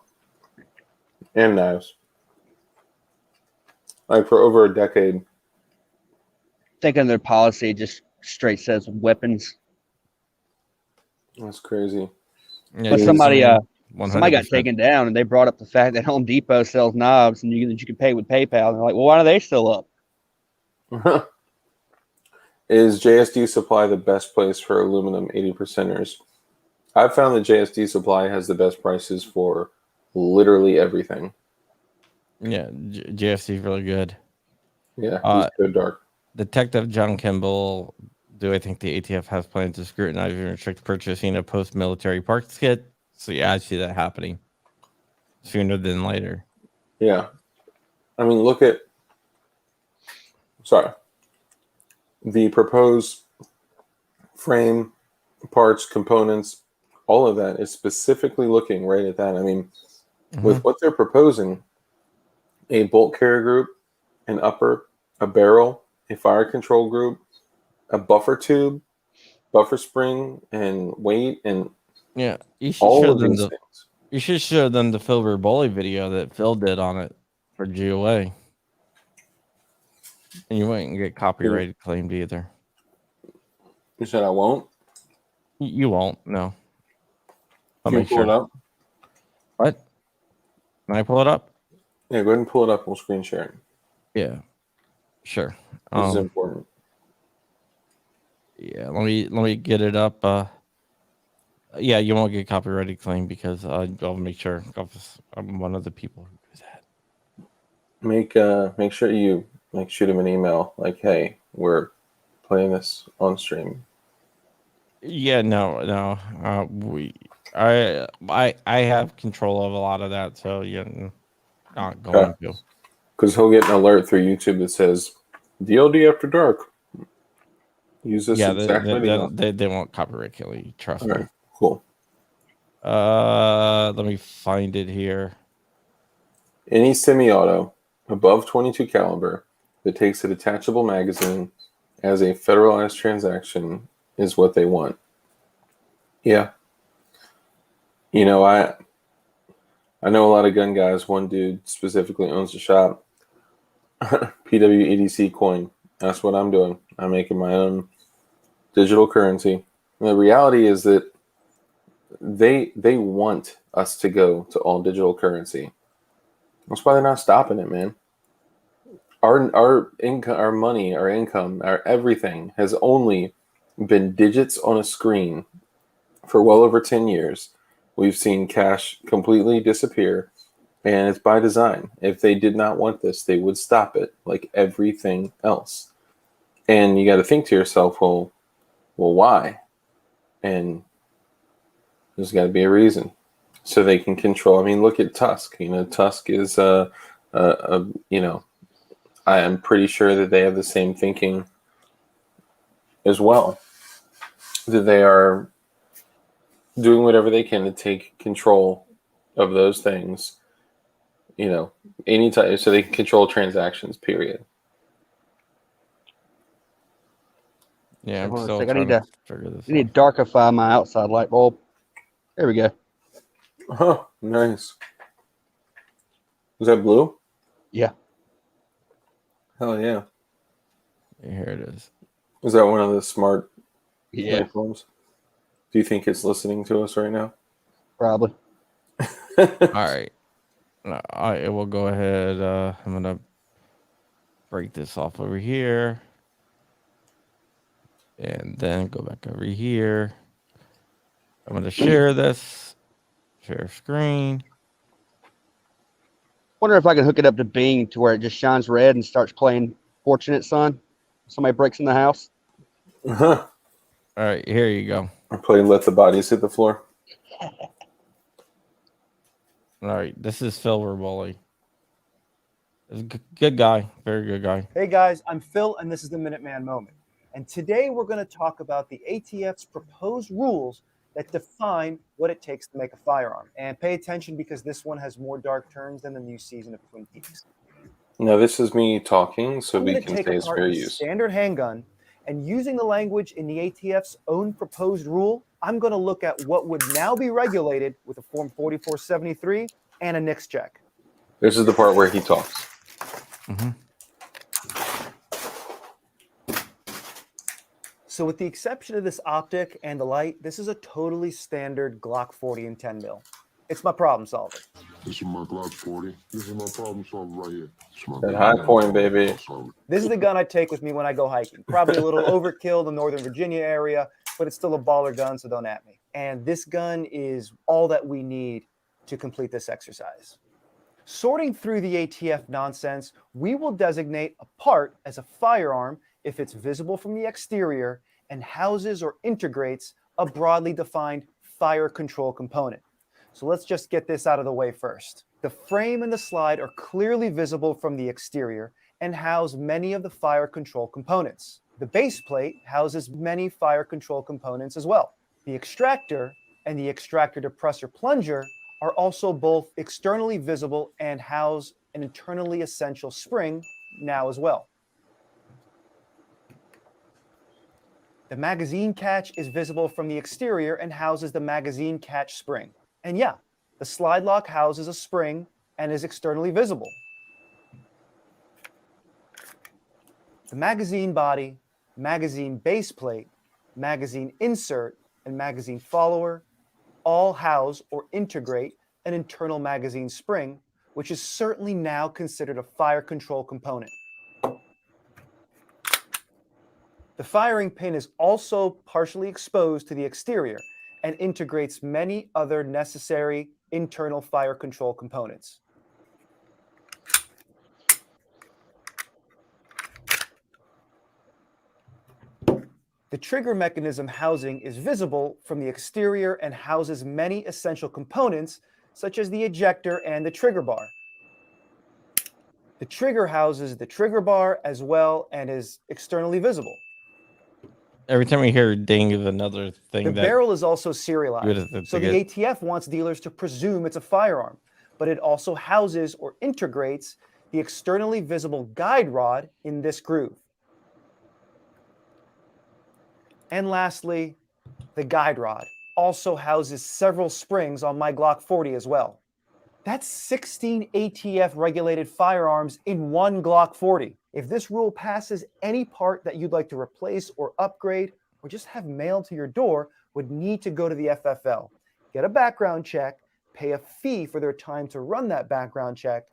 And knives. Like for over a decade. Thinking their policy just straight says weapons. That's crazy. Yeah, But somebody got 100%. taken down, and they brought up the fact that Home Depot sells knives, and you can pay with PayPal. And they're like, well, why are they still up? Is JSD Supply the best place for aluminum 80%ers? I've found that JSD Supply has the best prices for literally everything. Yeah, JFC is really good. Yeah, he's good dark. Detective John Kimball, do I think the ATF has plans to scrutinize and restrict purchasing of post-military parts kit? So yeah, I see that happening sooner than later. Yeah. I mean, the proposed frame, parts, components, all of that is specifically looking right at that. I mean, with what they're proposing, a bolt carrier group, an upper, a barrel, a fire control group, a buffer tube, buffer spring, and weight, and yeah, you should all show of them these things. You should show them the Phil Bully video that Phil did on it for GOA, and you won't get copyrighted claimed either. You said I won't? You won't. No. I'll Can you make pull sure. it up? What? Can I pull it up? Yeah, go ahead and pull it up. We'll screen share it. Yeah, sure. This is important. Yeah, let me get it up. Yeah, you won't get copyrighted claim because I'll make sure I'm one of the people who do that. Make sure you shoot him an email like, hey, we're playing this on stream. Yeah, no. I have control of a lot of that, so you're not going to. Because he'll get an alert through YouTube that says DLD After Dark. Use this exact video. They won't copyright kill you. Trust me. All right, cool. Let me find it here. Any semi-auto above 22 caliber that takes a detachable magazine as a federalized transaction is what they want. Yeah. You know, I know a lot of gun guys. One dude specifically owns a shop. PWEDC coin. That's what I'm doing. I'm making my own digital currency. And the reality is that they want us to go to all digital currency. That's why they're not stopping it, man. Our income, our money, our income, our everything has only been digits on a screen for well over 10 years. We've seen cash completely disappear, and it's by design. If they did not want this, they would stop it like everything else. And you got to think to yourself, well, why? And there's got to be a reason. So they can control. I mean, look at Tusk. You know, Tusk is you know, I am pretty sure that they have the same thinking as well. That they are doing whatever they can to take control of those things, anytime, so they can control transactions, period. Yeah, I'm Hold on a still sec, I trying need to to- figure this I need out. to darkify my outside light bulb. There we go. Oh, nice. Is that blue? Yeah. Hell yeah. Here it is. Is that one of the smart Yeah, light bulbs? Do you think it's listening to us right now? probably. All right. I will go ahead. I'm gonna break this off over here, and then go back over here. I'm gonna share this. Share screen. Wonder if I can hook it up to Bing to where it just shines red and starts playing Fortunate Son. Somebody breaks in the house. Uh-huh. All right, here you go. Or play Let the Bodies Hit the Floor. All right, this is Silver Bully. Good guy, very good guy. Hey guys, I'm Phil, and this is the Minuteman Moment. And today we're going to talk about the ATF's proposed rules that define what it takes to make a firearm. And pay attention because this one has more dark turns than the new season of Twin Peaks. Now, this is me talking, so I'm we going to can take say it's apart fair the use. standard handgun, and using the language in the ATF's own proposed rule, I'm going to look at what would now be regulated with a Form 4473 and a NICS check. This is the part where he talks. Mm-hmm. So with the exception of this optic and the light, this is a totally standard Glock 40 and 10 mil. It's my problem solver. This is my Glock 40. This is my problem solver right here. This is my That Glock high 40 point, baby. problem solver. This is the gun I take with me when I go hiking. Probably a little overkill in the Northern Virginia area, but it's still a baller gun, so don't at me. And this gun is all that we need to complete this exercise. Sorting through the ATF nonsense, we will designate a part as a firearm if it's visible from the exterior and houses or integrates a broadly defined fire control component. So let's just get this out of the way first. The frame and the slide are clearly visible from the exterior and house many of the fire control components. The base plate houses many fire control components as well. The extractor and the extractor depressor plunger are also both externally visible and house an internally essential spring now as well. The magazine catch is visible from the exterior and houses the magazine catch spring. And yeah, the slide lock houses a spring and is externally visible. The magazine body, magazine base plate, magazine insert, and magazine follower all house or integrate an internal magazine spring, which is certainly now considered a fire control component. The firing pin is also partially exposed to the exterior and integrates many other necessary internal fire control components. The trigger mechanism housing is visible from the exterior and houses many essential components such as the ejector and the trigger bar. The trigger houses the trigger bar as well and is externally visible. Every time we hear ding is another thing The that barrel is also good serialized, at so to the get. ATF wants dealers to presume it's a firearm, but it also houses or integrates the externally visible guide rod in this groove. And lastly, the guide rod also houses several springs on my Glock 40 as well. That's 16 ATF regulated firearms in one Glock 40. If this rule passes, any part that you'd like to replace or upgrade or just have mailed to your door would need to go to the FFL, get a background check, pay a fee for their time to run that background check,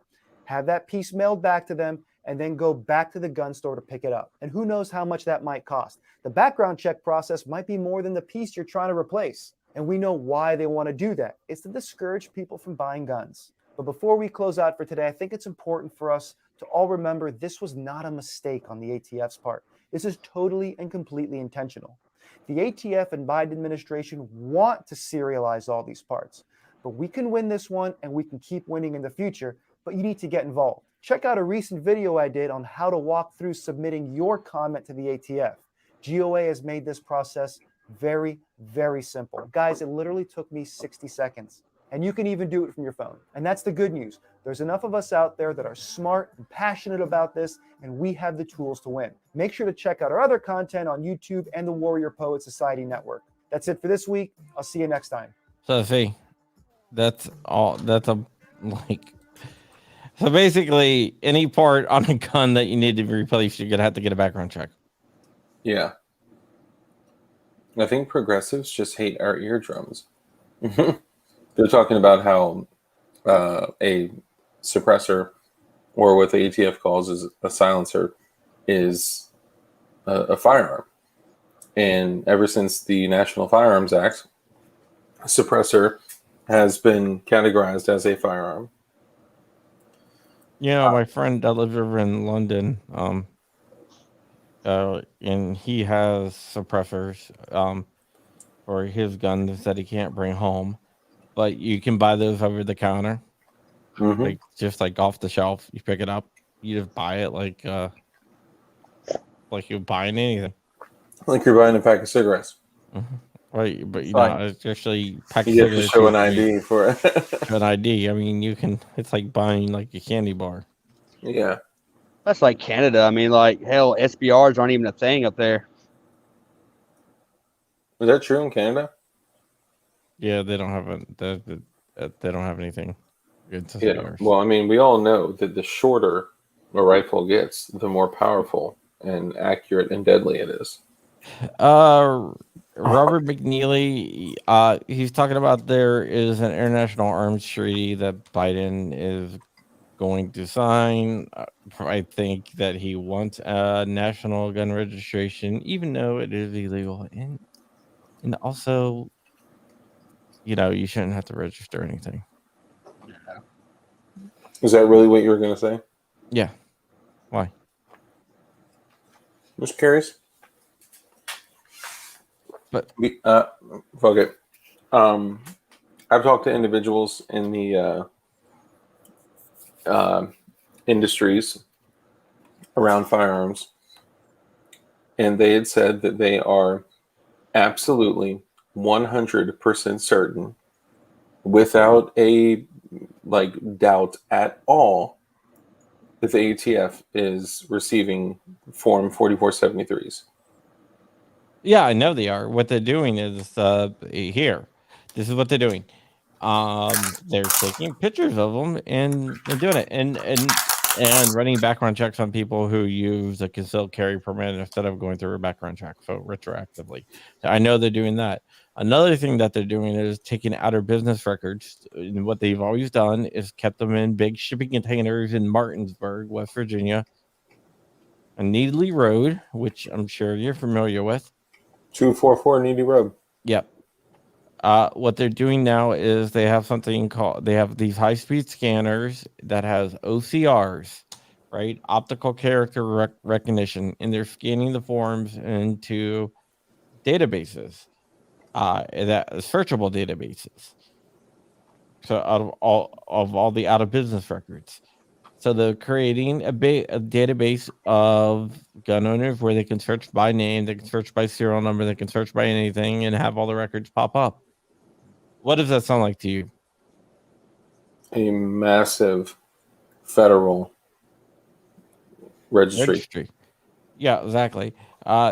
have that piece mailed back to them, and then go back to the gun store to pick it up. And who knows how much that might cost. The background check process might be more than the piece you're trying to replace. And we know why they want to do that. It's to discourage people from buying guns. But before we close out for today, I think it's important for us to all remember this was not a mistake on the ATF's part. This is totally and completely intentional. The ATF and Biden administration want to serialize all these parts. But we can win this one and we can keep winning in the future, but you need to get involved. Check out a recent video I did on how to walk through submitting your comment to the ATF. GOA has made this process Very, very simple. Guys, it literally took me 60 seconds. And you can even do it from your phone. And that's the good news. There's enough of us out there that are smart and passionate about this, and we have the tools to win. Make sure to check out our other content on YouTube and the Warrior Poet Society Network. That's it for this week. I'll see you next time. So see, that's all. That's a like. So basically, any part on a gun that you need to replace, you're gonna have to get a background check. Yeah. I think progressives just hate our eardrums. They're talking about how a suppressor, or what the ATF calls is a silencer, is a firearm. And ever since the National Firearms Act, a suppressor has been categorized as a firearm. Yeah, my friend that lives over in London, and he has suppressors for his guns that he can't bring home, but you can buy those over the counter, like just like off the shelf. You pick it up, you just buy it like you're buying anything. Like you're buying a pack of cigarettes. Right, but you Fine. know, it's actually packed. You have to show an ID for it. An ID. I mean, you can. It's like buying like a candy bar. Yeah. That's like Canada. I mean, like, hell, SBRs aren't even a thing up there. Is that true in Canada? Yeah, they don't have they don't have anything good to Yeah. Well, I mean, we all know that the shorter a rifle gets, the more powerful and accurate and deadly it is. Robert McNeely, he's talking about there is an international arms treaty that Biden is going to sign. I think that he wants a national gun registration, even though it is illegal, and also, you know, you shouldn't have to register anything. Is that really what you were going to say? Yeah. Why? Just curious. But fuck it. I've talked to individuals in the industries around firearms, and they had said that they are absolutely 100% certain, without a doubt at all, that the ATF is receiving Form 4473s. yeah, I know they are. What they're doing is here. This is what they're doing. They're taking pictures of them and they're doing it and running background checks on people who use a concealed carry permit instead of going through a background check. So retroactively, I know they're doing that. Another thing that they're doing is taking outer business records. And what they've always done is kept them in big shipping containers in Martinsburg, West Virginia, on Needley Road, which I'm sure you're familiar with. 244 Needy Road. Yep. What they're doing now is they have these high-speed scanners that has OCRs, right? Optical character recognition, and they're scanning the forms into databases, that searchable databases. So out of all the out of business records. So they're creating a database of gun owners where they can search by name, they can search by serial number, they can search by anything, and have all the records pop up. What does that sound like to you? A massive federal registry. Yeah, exactly.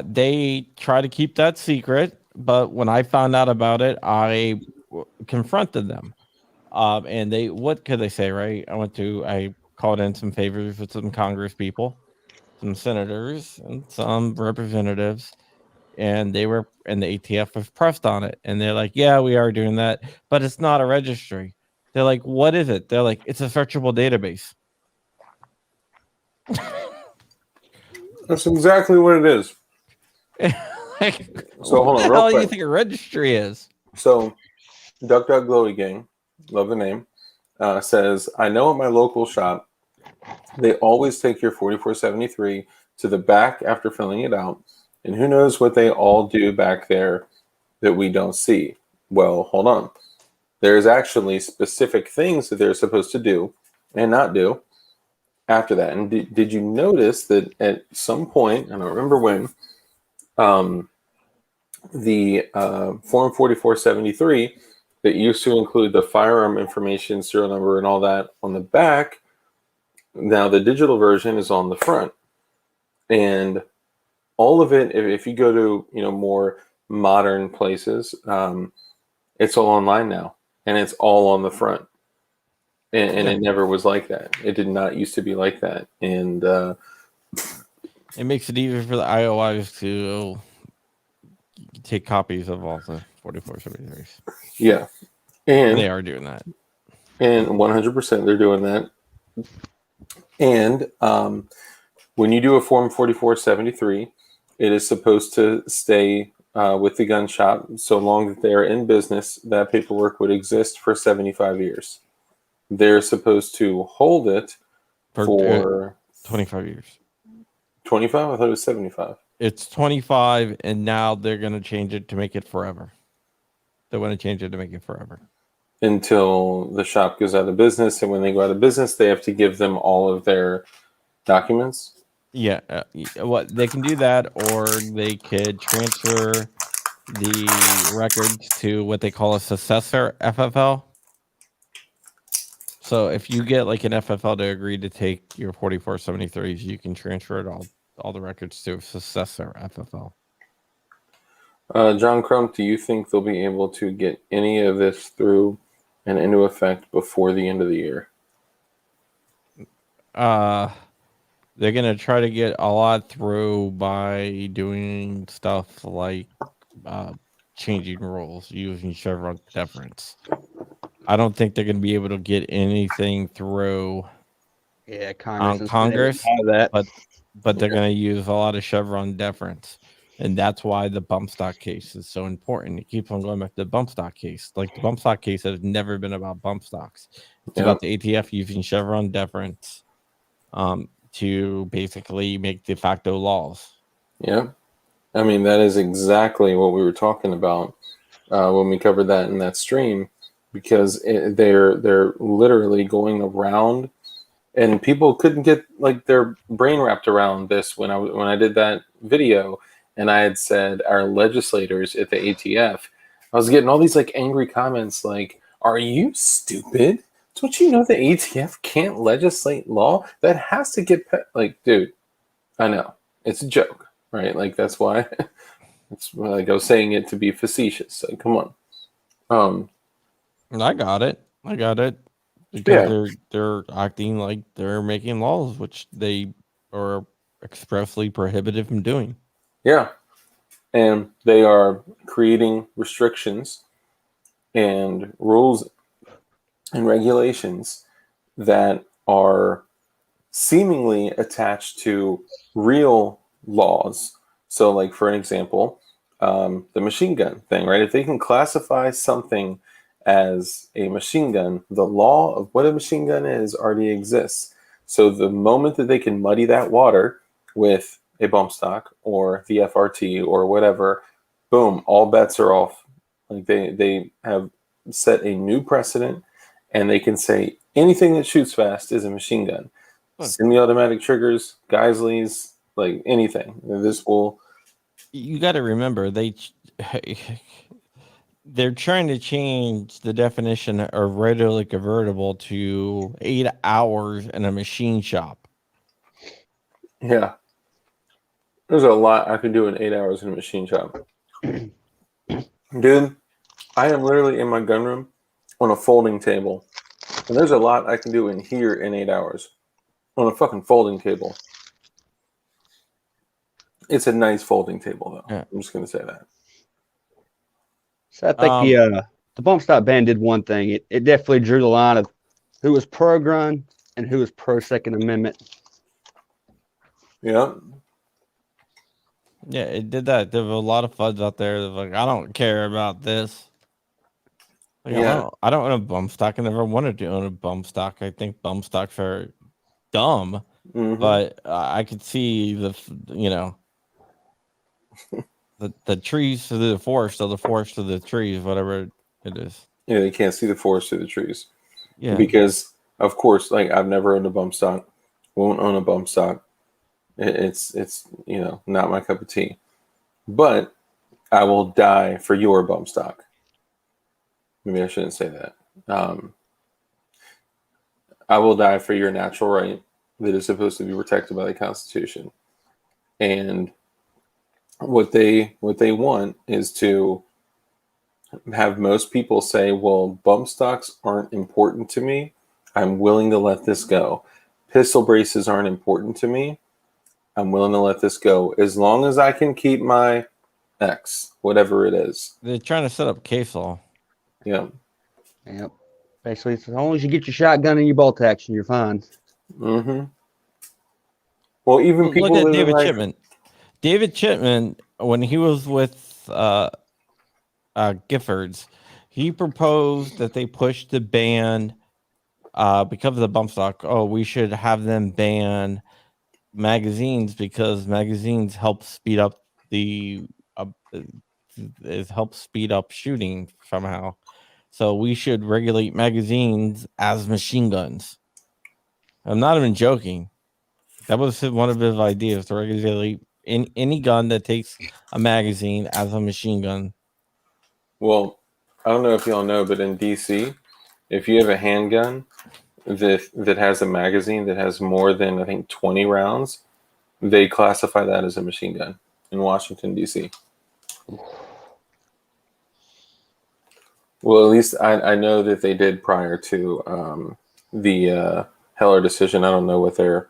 They try to keep that secret, but when I found out about it, I confronted them. And what could they say, right? I called in some favors with some Congress people, some senators, and some representatives, and the ATF was pressed on it, and they're like, yeah, we are doing that, but it's not a registry. They're like, what is it? They're like, it's a searchable database. That's exactly what it is. So hold on, real quick. What the hell do you think a registry is? So Duck Duck Glowy Gang, love the name, says, I know at my local shop, they always take your 4473 to the back after filling it out, and who knows what they all do back there that we don't see. Well, hold on. There's actually specific things that they're supposed to do and not do after that. And did you notice that at some point, I don't remember when, the Form 4473 that used to include the firearm information, serial number, and all that on the back. Now the digital version is on the front, and all of it. If you go to more modern places, it's all online now, and it's all on the front. And it never was like that. It did not used to be like that, and It makes it easier for the IOIs to take copies of all the 4473s. yeah, And and they are doing that. And 100% they're doing that. And when you do a Form 4473, it is supposed to stay with the gun shop so long that they are in business. That paperwork would exist for 75 years. They're supposed to hold it for 25 years. 25? I thought it was 75. It's 25, and now they're going to change it to make it forever. They want to change it to make it forever. Until the shop goes out of business. And when they go out of business, they have to give them all of their documents. Yeah. What they can do that, or they could transfer the records to what they call a successor FFL. So if you get like an FFL to agree to take your 4473s, you can transfer it all the records to a successor FFL. John Crump, do you think they'll be able to get any of this through and into effect before the end of the year? They're gonna try to get a lot through by doing stuff like changing rules, using Chevron deference. I don't think they're gonna be able to get anything through. Yeah, Congress, that. but they're gonna use a lot of Chevron deference. And that's why the bump stock case is so important. It keeps on going back to the bump stock case. Like the bump stock case has never been about bump stocks. It's about the ATF using Chevron deference to basically make de facto laws. Yeah. I mean, that is exactly what we were talking about when we covered that in that stream, because they're literally going around, and people couldn't get like their brain wrapped around this when I did that video. And I had said our legislators at the ATF, I was getting all these like angry comments like, are you stupid? Don't you know the ATF can't legislate law? That has to get like, dude, I know. It's a joke, right? Like that's why it's like I was saying it to be facetious. Like, come on. I got it. Because they're acting like they're making laws which they are expressly prohibited from doing. Yeah. And they are creating restrictions and rules and regulations that are seemingly attached to real laws. So, like, for an example, the machine gun thing, right? If they can classify something as a machine gun, the law of what a machine gun is already exists. So the moment that they can muddy that water with a bump stock or the FRT or whatever, boom, all bets are off. Like they have set a new precedent, and they can say anything that shoots fast is a machine gun. Semi-automatic triggers, Geisleys, like anything. This will. You got to remember they're trying to change the definition of readily convertible to 8 hours in a machine shop. Yeah. There's a lot I can do in 8 hours in a machine shop. Dude, I am literally in my gun room on a folding table. And there's a lot I can do in here in 8 hours on a fucking folding table. It's a nice folding table, though. Yeah. I'm just going to say that. So I think the bump stock ban did one thing. It definitely drew the line of who was pro-gun and who was pro-Second Amendment. Yeah. Yeah, it did that. There were a lot of fudge out there that was like, I don't care about this. Like, Yeah. I don't own a bump stock. I never wanted to own a bump stock. I think bump stocks are dumb, but I could see the trees to the forest, or the forest to the trees, whatever it is. Yeah, you can't see the forest through the trees. Yeah. Because, of course, like I've never owned a bump stock, won't own a bump stock. It's not my cup of tea. But I will die for your bump stock. Maybe I shouldn't say that. I will die for your natural right that is supposed to be protected by the Constitution. And what they want is to have most people say, well, bump stocks aren't important to me. I'm willing to let this go. Pistol braces aren't important to me. I'm willing to let this go as long as I can keep my X, whatever it is. They're trying to set up case law. Yeah. Yep. Basically, as long as you get your shotgun and your bolt action, you're fine. Mm-hmm. Well, even people Look at living David like Chipman. David Chipman, when he was with Giffords, he proposed that they push the ban because of the bump stock. Oh, we should have them ban magazines because magazines help speed up it helps speed up shooting somehow. So we should regulate magazines as machine guns. I'm not even joking. That was one of his ideas to regulate any gun that takes a magazine as a machine gun. Well, I don't know if y'all know, but in DC, if you have a handgun that has a magazine that has more than, I think, 20 rounds, they classify that as a machine gun in Washington, D.C. Well, at least I know that they did prior to the Heller decision. I don't know what their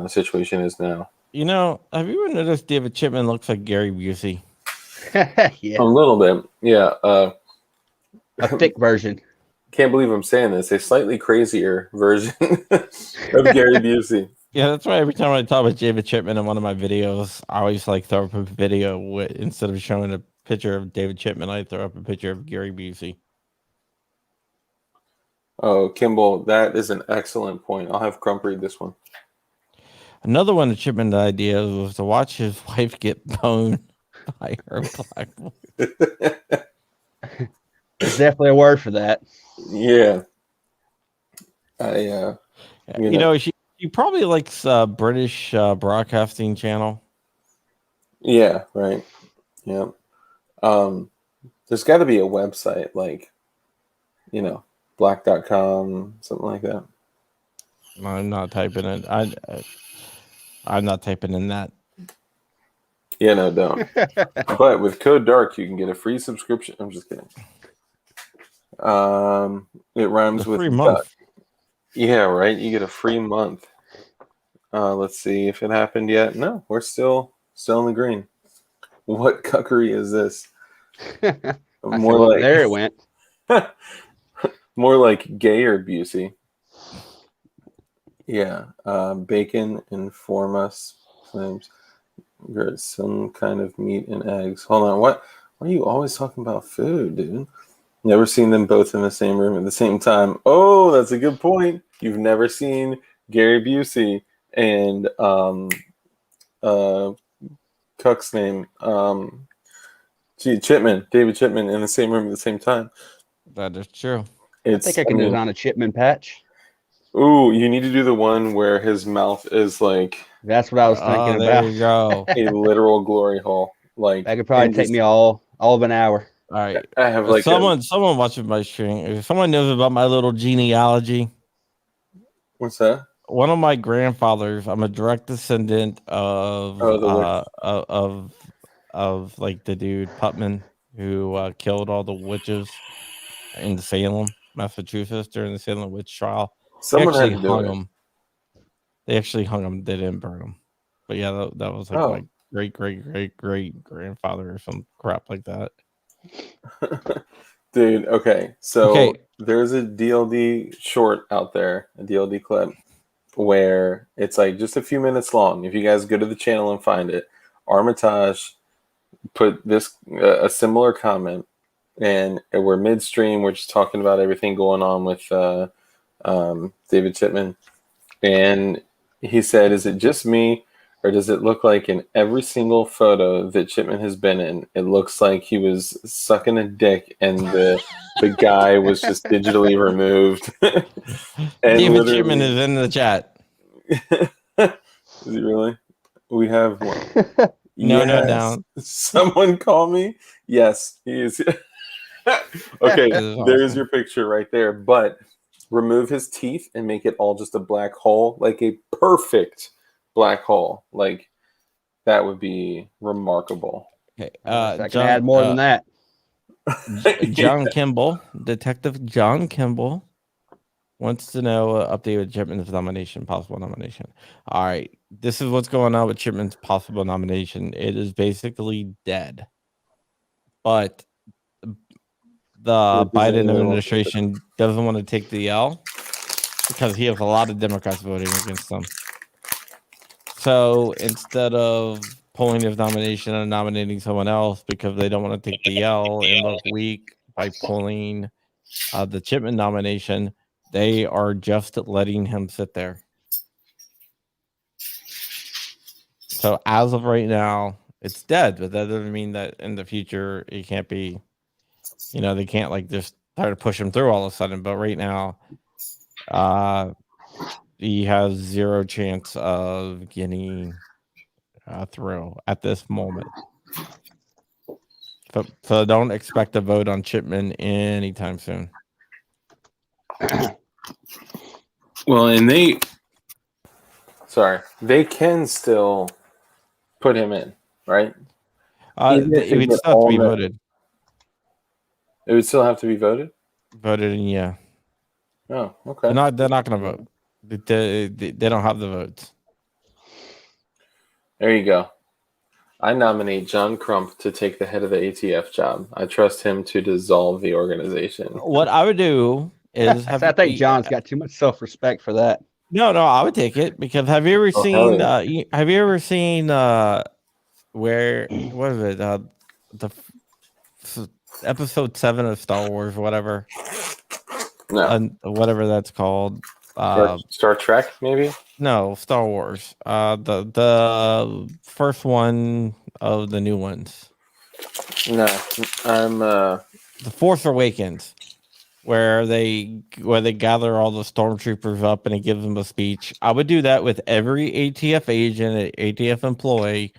situation is now. You know, have you ever noticed David Chipman looks like Gary Busey? Yeah. A little bit, yeah. A thick version. Can't believe I'm saying this. A slightly crazier version of Gary Busey. Yeah, that's why every time I talk about David Chipman in one of my videos, I always like throw up a video instead of showing a picture of David Chipman, I throw up a picture of Gary Busey. Oh, Kimball, that is an excellent point. I'll have Crump read this one. Another one of Chipman's ideas was to watch his wife get boned by her black boy. There's definitely a word for that. Yeah. You know, she probably likes British broadcasting channel. Yeah, right. Yeah. There's got to be a website like, you know, black.com, something like that. I'm not typing it. I'm not typing in that. Yeah, no, don't. But with code DARK, you can get a free subscription. I'm just kidding. It rhymes with free month. duck. Yeah, right. You get a free month. Let's see if it happened yet. No, we're still in the green. What cuckery is this? More like there it went. more like gay or Busey. Yeah. Bacon inform us claims there's some kind of meat and eggs. Hold on. What? Why are you always talking about food, dude? Never seen them both in the same room at the same time. Oh, that's a good point. You've never seen Gary Busey and Cuck's name, David Chipman in the same room at the same time. That is true. I think I can design a Chipman patch. Ooh, you need to do the one where his mouth is like. That's what I was thinking there about. you go. A literal glory hole. Like that could probably take me all of an hour. All right. I have like someone watching my stream. If someone knows about my little genealogy. What's that? One of my grandfathers, I'm a direct descendant of of like the dude Putman who killed all the witches in Salem, Massachusetts during the Salem witch trial. Someone actually had to hung do it. him. They actually hung him. They didn't burn him. But yeah, that was like my great grandfather or some crap like that. Dude, okay. So there's a DLD short out there, a DLD clip, where it's like just a few minutes long. If you guys go to the channel and find it, Armitage put this a similar comment, and we're midstream. We're just talking about everything going on with David Chipman, and he said, "Is it just me, or does it look like in every single photo that Chipman has been in, it looks like he was sucking a dick and the guy was just digitally removed?" And David Chipman is in the chat. Is he really? We have one. No, no, Yes. down. Someone call me. Yes, he is. Okay, This is there's awesome. your picture right there. But remove his teeth and make it all just a black hole, like a perfect black hole. Like that would be remarkable. Okay, I can add more than that. John Kimball, Detective John Kimball, wants to know update with Chipman's nomination, possible nomination. All right, this is what's going on with Chipman's possible nomination. It is basically dead, but the Biden administration doesn't want to take the L because he has a lot of Democrats voting against him. So instead of pulling his nomination and nominating someone else because they don't want to take the L and look weak by pulling the Chipman nomination, they are just letting him sit there. So as of right now, it's dead, but that doesn't mean that in the future it can't be, they can't like just try to push him through all of a sudden. But right now, he has zero chance of getting through at this moment. So don't expect a vote on Chipman anytime soon. Well, and they can still put him in, right? Even if It would get still have to all be the- voted. It would still have to be voted. Voted in, yeah. Oh, okay. They're not going to vote. They don't have the votes. There you go. I nominate John Crump to take the head of the ATF job. I trust him to dissolve the organization. What I would do is I think John's got too much self-respect for that. No, I would take it because have you ever seen? hell Have you ever seen where what is it? The episode 7 of Star Wars, whatever. No. Whatever that's called. Star Trek, maybe? No, Star Wars. The first one of the new ones. No. I'm The Force Awakens, where they gather all the stormtroopers up and it gives them a speech. I would do that with every ATF agent, ATF employee,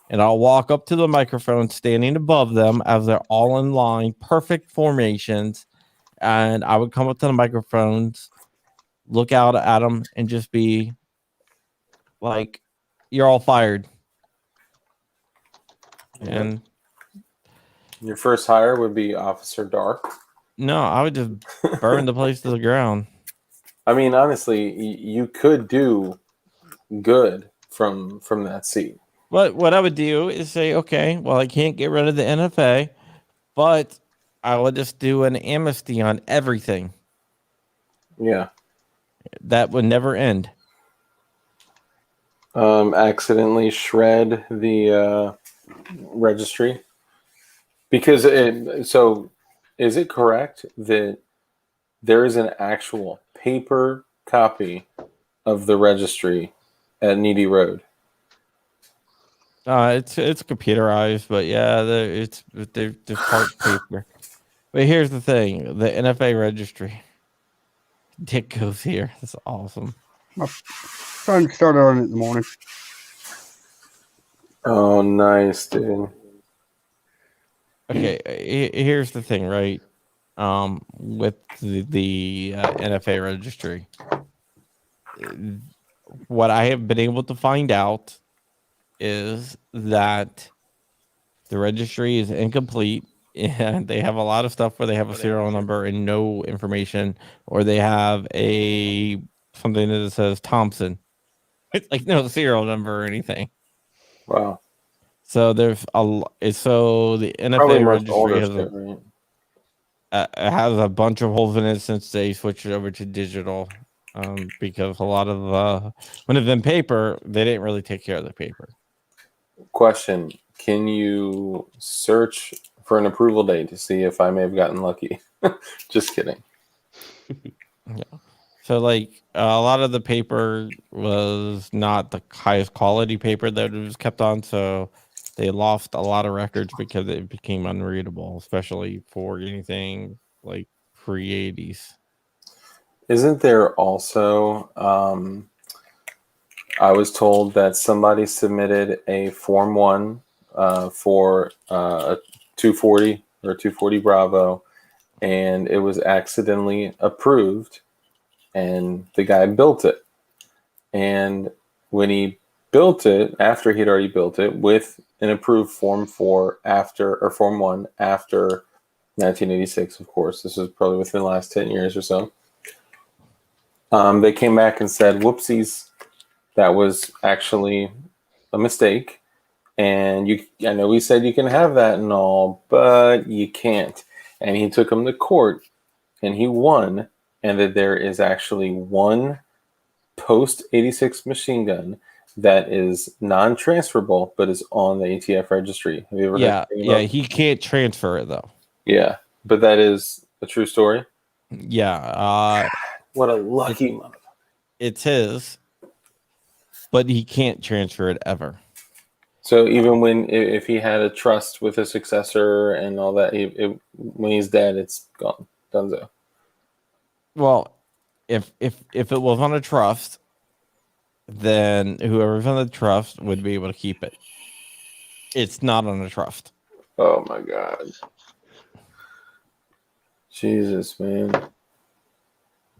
and I'll walk up to the microphone standing above them as they're all in line, perfect formations, and I would come up to the microphones, look out at them, and just be like, "You're all fired." And your first hire would be Officer Dark. no, I would just burn the place to the ground. I mean, honestly, you could do good from that seat. What I would do is say, okay, well, I can't get rid of the NFA, but I will just do an amnesty on everything. Yeah. That would never end. Accidentally shred the registry. Because is it correct that there is an actual paper copy of the registry at Needy Road? It's computerized, but yeah, they're just part paper. But here's the thing: the NFA registry. Dick goes here. That's awesome. My son started on it in the morning. Oh, nice, dude. Okay, here's the thing, right? With the NFA registry, what I have been able to find out is that the registry is incomplete and they have a lot of stuff where they have a serial number and no information, or they have something that says Thompson. It's like no serial number or anything. Wow. So there's so the Probably NFA most registry older has shit, right? it has a bunch of holes in it since they switched it over to digital. Because a lot of when it's been paper, they didn't really take care of the paper. Question: can you search for an approval date to see if I may have gotten lucky? Just kidding. Yeah. So like a lot of the paper was not the highest quality paper that it was kept on, so they lost a lot of records because it became unreadable, especially for anything like pre-80s. Isn't there also? I was told that somebody submitted a Form 1 for a 240 or 240 Bravo, and it was accidentally approved, and the guy built it. And when he built it, after he'd already built it with an approved Form 4 after, or Form 1 after 1986, of course, this was probably within the last 10 years or so, they came back and said, whoopsies, that was actually a mistake. And I know we said you can have that and all, but you can't. And he took him to court, and he won, and that there is actually one post-86 machine gun that is non-transferable, but is on the ATF registry. Have you ever heard anything about it? He can't transfer it though. Yeah, but that is a true story. Yeah, What a lucky motherfucker. it's his, but he can't transfer it ever. So even if he had a trust with a successor and all that, when he's dead, it's gone, donezo. Well, if it was on a trust, then whoever's on the trust would be able to keep it. It's not on a trust. Oh my God. Jesus, man.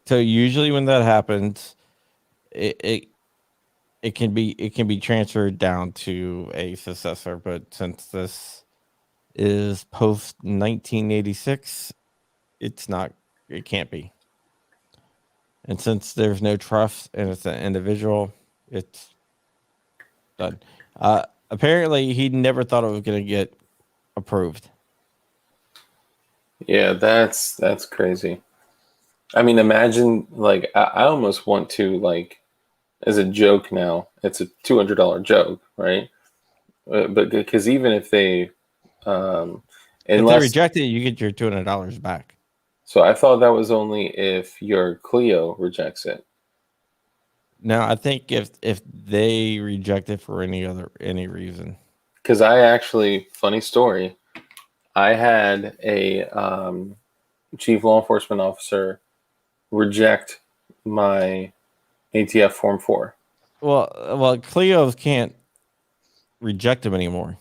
So usually when that happens, it can be transferred down to a successor, but since this is post 1986, it can't be. And since there's no trust and it's an individual, it's done. Apparently he never thought it was going to get approved. Yeah, that's crazy. I mean, imagine, like, I almost want to, like, as a joke now, it's a $200 joke, right? But because even if they, If they reject it, you get your $200 back. So I thought that was only if your Clio rejects it. No, I think if they reject it for any reason. Because I actually, funny story, I had a chief law enforcement officer reject my ATF Form 4. Well, Clios can't reject them anymore.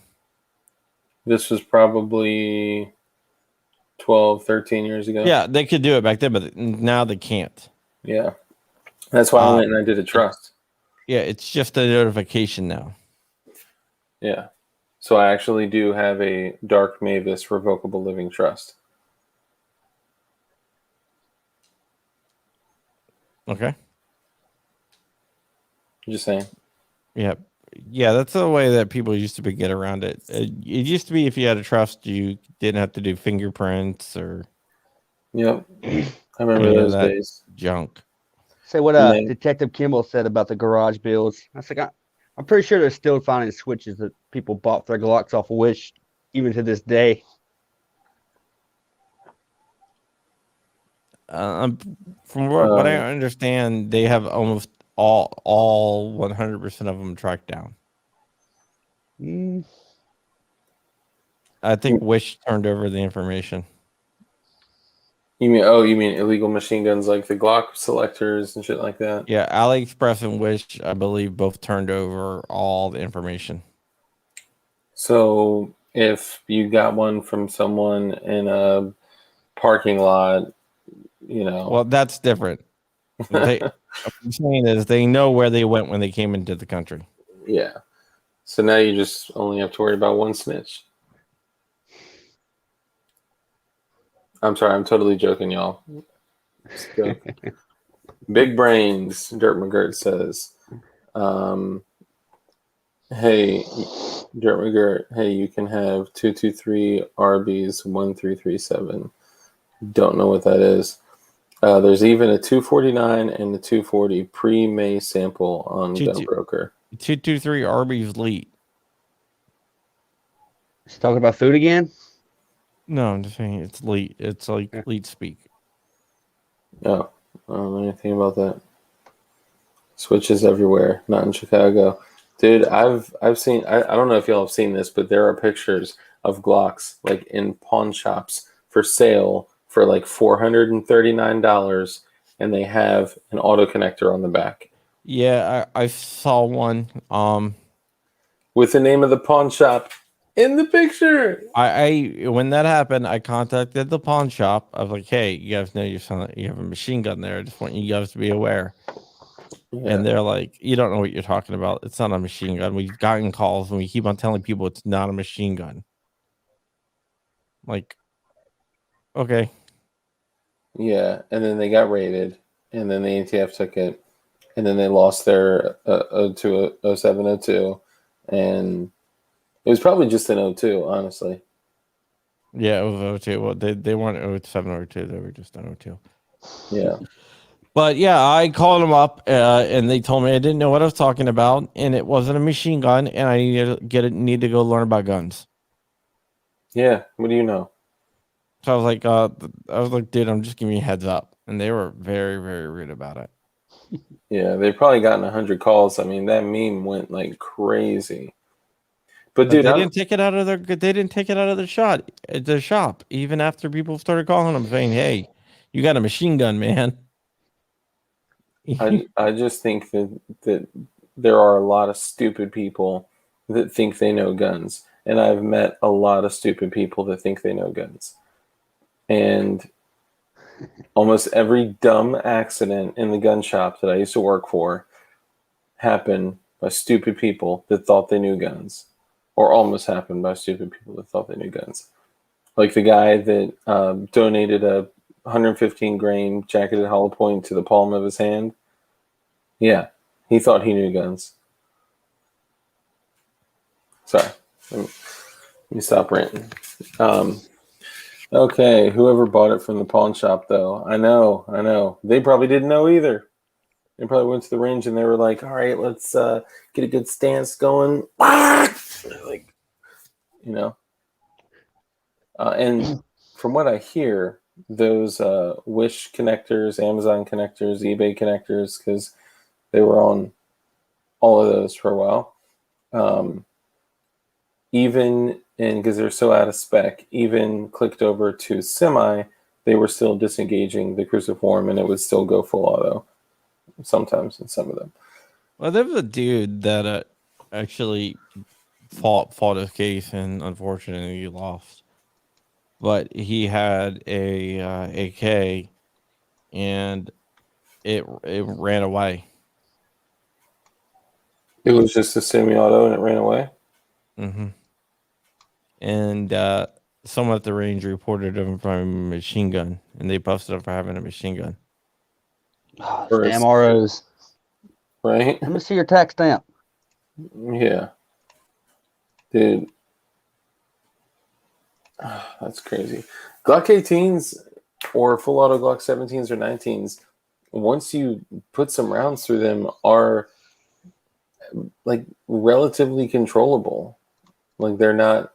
This was probably 12, 13 years ago. Yeah, they could do it back then, but now they can't. Yeah. That's why I went and I did a trust. Yeah, it's just a notification now. Yeah. So I actually do have a Dark Mavis revocable living trust. Okay. Just saying. Yeah. Yeah, that's the way that people used to get around it. It used to be if you had a trust, you didn't have to do fingerprints or. Yep. I remember those days. Junk. Say what Detective Kimball said about the garage builds. I was like, I'm pretty sure they're still finding switches that people bought their Glocks off of Wish, even to this day. From what I understand, they have almost all 100% of them tracked down. I think Wish turned over the information. You mean illegal machine guns like the Glock selectors and shit like that? Yeah, AliExpress and Wish, I believe, both turned over all the information. So if you got one from someone in a parking lot, Well, that's different. What I'm saying is they know where they went when they came into the country. Yeah. So now you just only have to worry about one snitch. I'm sorry, I'm totally joking, y'all. Big brains, Dirt McGirt says. Hey, Dirt McGirt, hey, you can have 223 Arby's 1337. Don't know what that is. There's even a 249 and a 240 pre-May sample on Gunbroker. 223 Arby's Leet. She's talking about food again? No, I'm just saying it's Leet. It's like Leet speak. Oh, I don't know anything about that. Switches everywhere, not in Chicago. Dude, I've seen, I don't know if y'all have seen this, but there are pictures of Glocks like in pawn shops for sale for like $439, and they have an auto connector on the back. Yeah, I saw one. With the name of the pawn shop. in the picture. I when that happened, I contacted the pawn shop. I was like, "Hey, you guys know you have a machine gun there. I just want you guys to be aware." Yeah. And they're like, "You don't know what you're talking about. It's not a machine gun. We've gotten calls and we keep on telling people it's not a machine gun." Like, okay, Yeah, and then they got raided, and then the ATF took it, and then they lost their 02, 07, 02, and it was probably just an 02, honestly. yeah, it was 02. Well, they weren't 07 or 02. They were just on 02. Yeah. But yeah, I called them up and they told me I didn't know what I was talking about, and it wasn't a machine gun, and I need to go learn about guns. Yeah. What do you know? So I was like, dude, I'm just giving you a heads up, and they were very, very rude about it. Yeah, they've probably gotten 100 calls. I mean, that meme went like crazy. But But dude, they didn't take it out of their shop, even after people started calling them saying, "Hey, you got a machine gun, man." I just think that there are a lot of stupid people that think they know guns, and I've met a lot of stupid people that think they know guns. And almost every dumb accident in the gun shop that I used to work for happened by stupid people that thought they knew guns, or almost happened by stupid people that thought they knew guns. Like the guy that donated a 115 grain jacketed hollow point to the palm of his hand. Yeah, he thought he knew guns. Sorry, let me stop ranting. Okay, whoever bought it from the pawn shop, though, I know, they probably didn't know either. They probably went to the range and they were like, "All right, let's get a good stance going." Like, you know, and from what I hear, those Wish connectors, Amazon connectors, eBay connectors, because they were on all of those for a while. Even because they're so out of spec, even clicked over to semi, they were still disengaging the cruciform, and it would still go full auto. Sometimes in some of them. Well, there was a dude that actually fought his case, and unfortunately, he lost. But he had a AK, and it ran away. It was just a semi-auto, and it ran away. Mm-hmm. And someone at the range reported him from a machine gun, and they busted him for having a machine gun. Oh, Or damn ROs. Right? Let me see your tax stamp. Yeah. Dude. That's crazy. Glock 18s or full auto Glock 17s or 19s, once you put some rounds through them, are like relatively controllable. Like they're not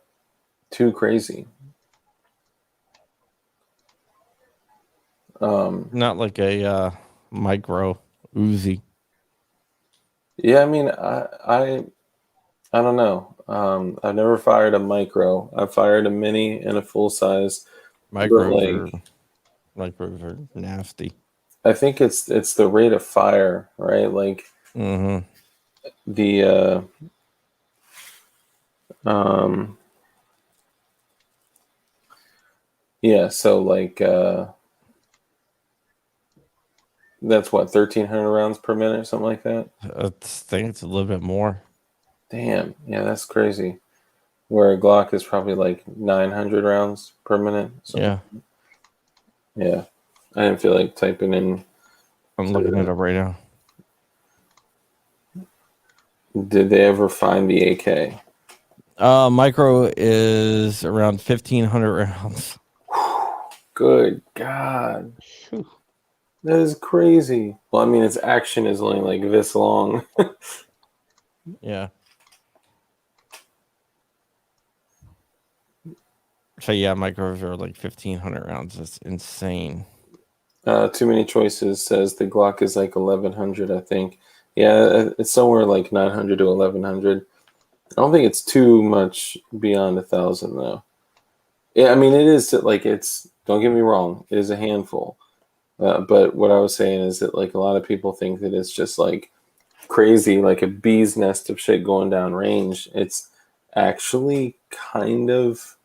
too crazy. Not like a micro Uzi. Yeah, I mean, I don't know. I've never fired a micro. I've fired a mini and a full size. Micros are nasty. I think it's the rate of fire, right? Like Mm-hmm. the yeah. So like that's what 1,300 rounds per minute or something like that. I think it's a little bit more. Damn, yeah, that's crazy. Where a Glock is probably like 900 rounds per minute. Yeah, yeah. I didn't feel like typing in. I'm looking it up right now. Did they ever find the AK? Micro is around 1,500 rounds. Good God. That is crazy. Well, I mean, its action is only like this long. Yeah. So yeah, micros are like 1,500 rounds. That's insane. Too Many Choices says the Glock is like 1,100, I think. Yeah, it's somewhere like 900 to 1,100. I don't think it's too much beyond 1,000 though. Yeah, I mean, it is like don't get me wrong, it is a handful. But what I was saying is that like a lot of people think that it's just like crazy, like a bee's nest of shit going down range. It's actually kind of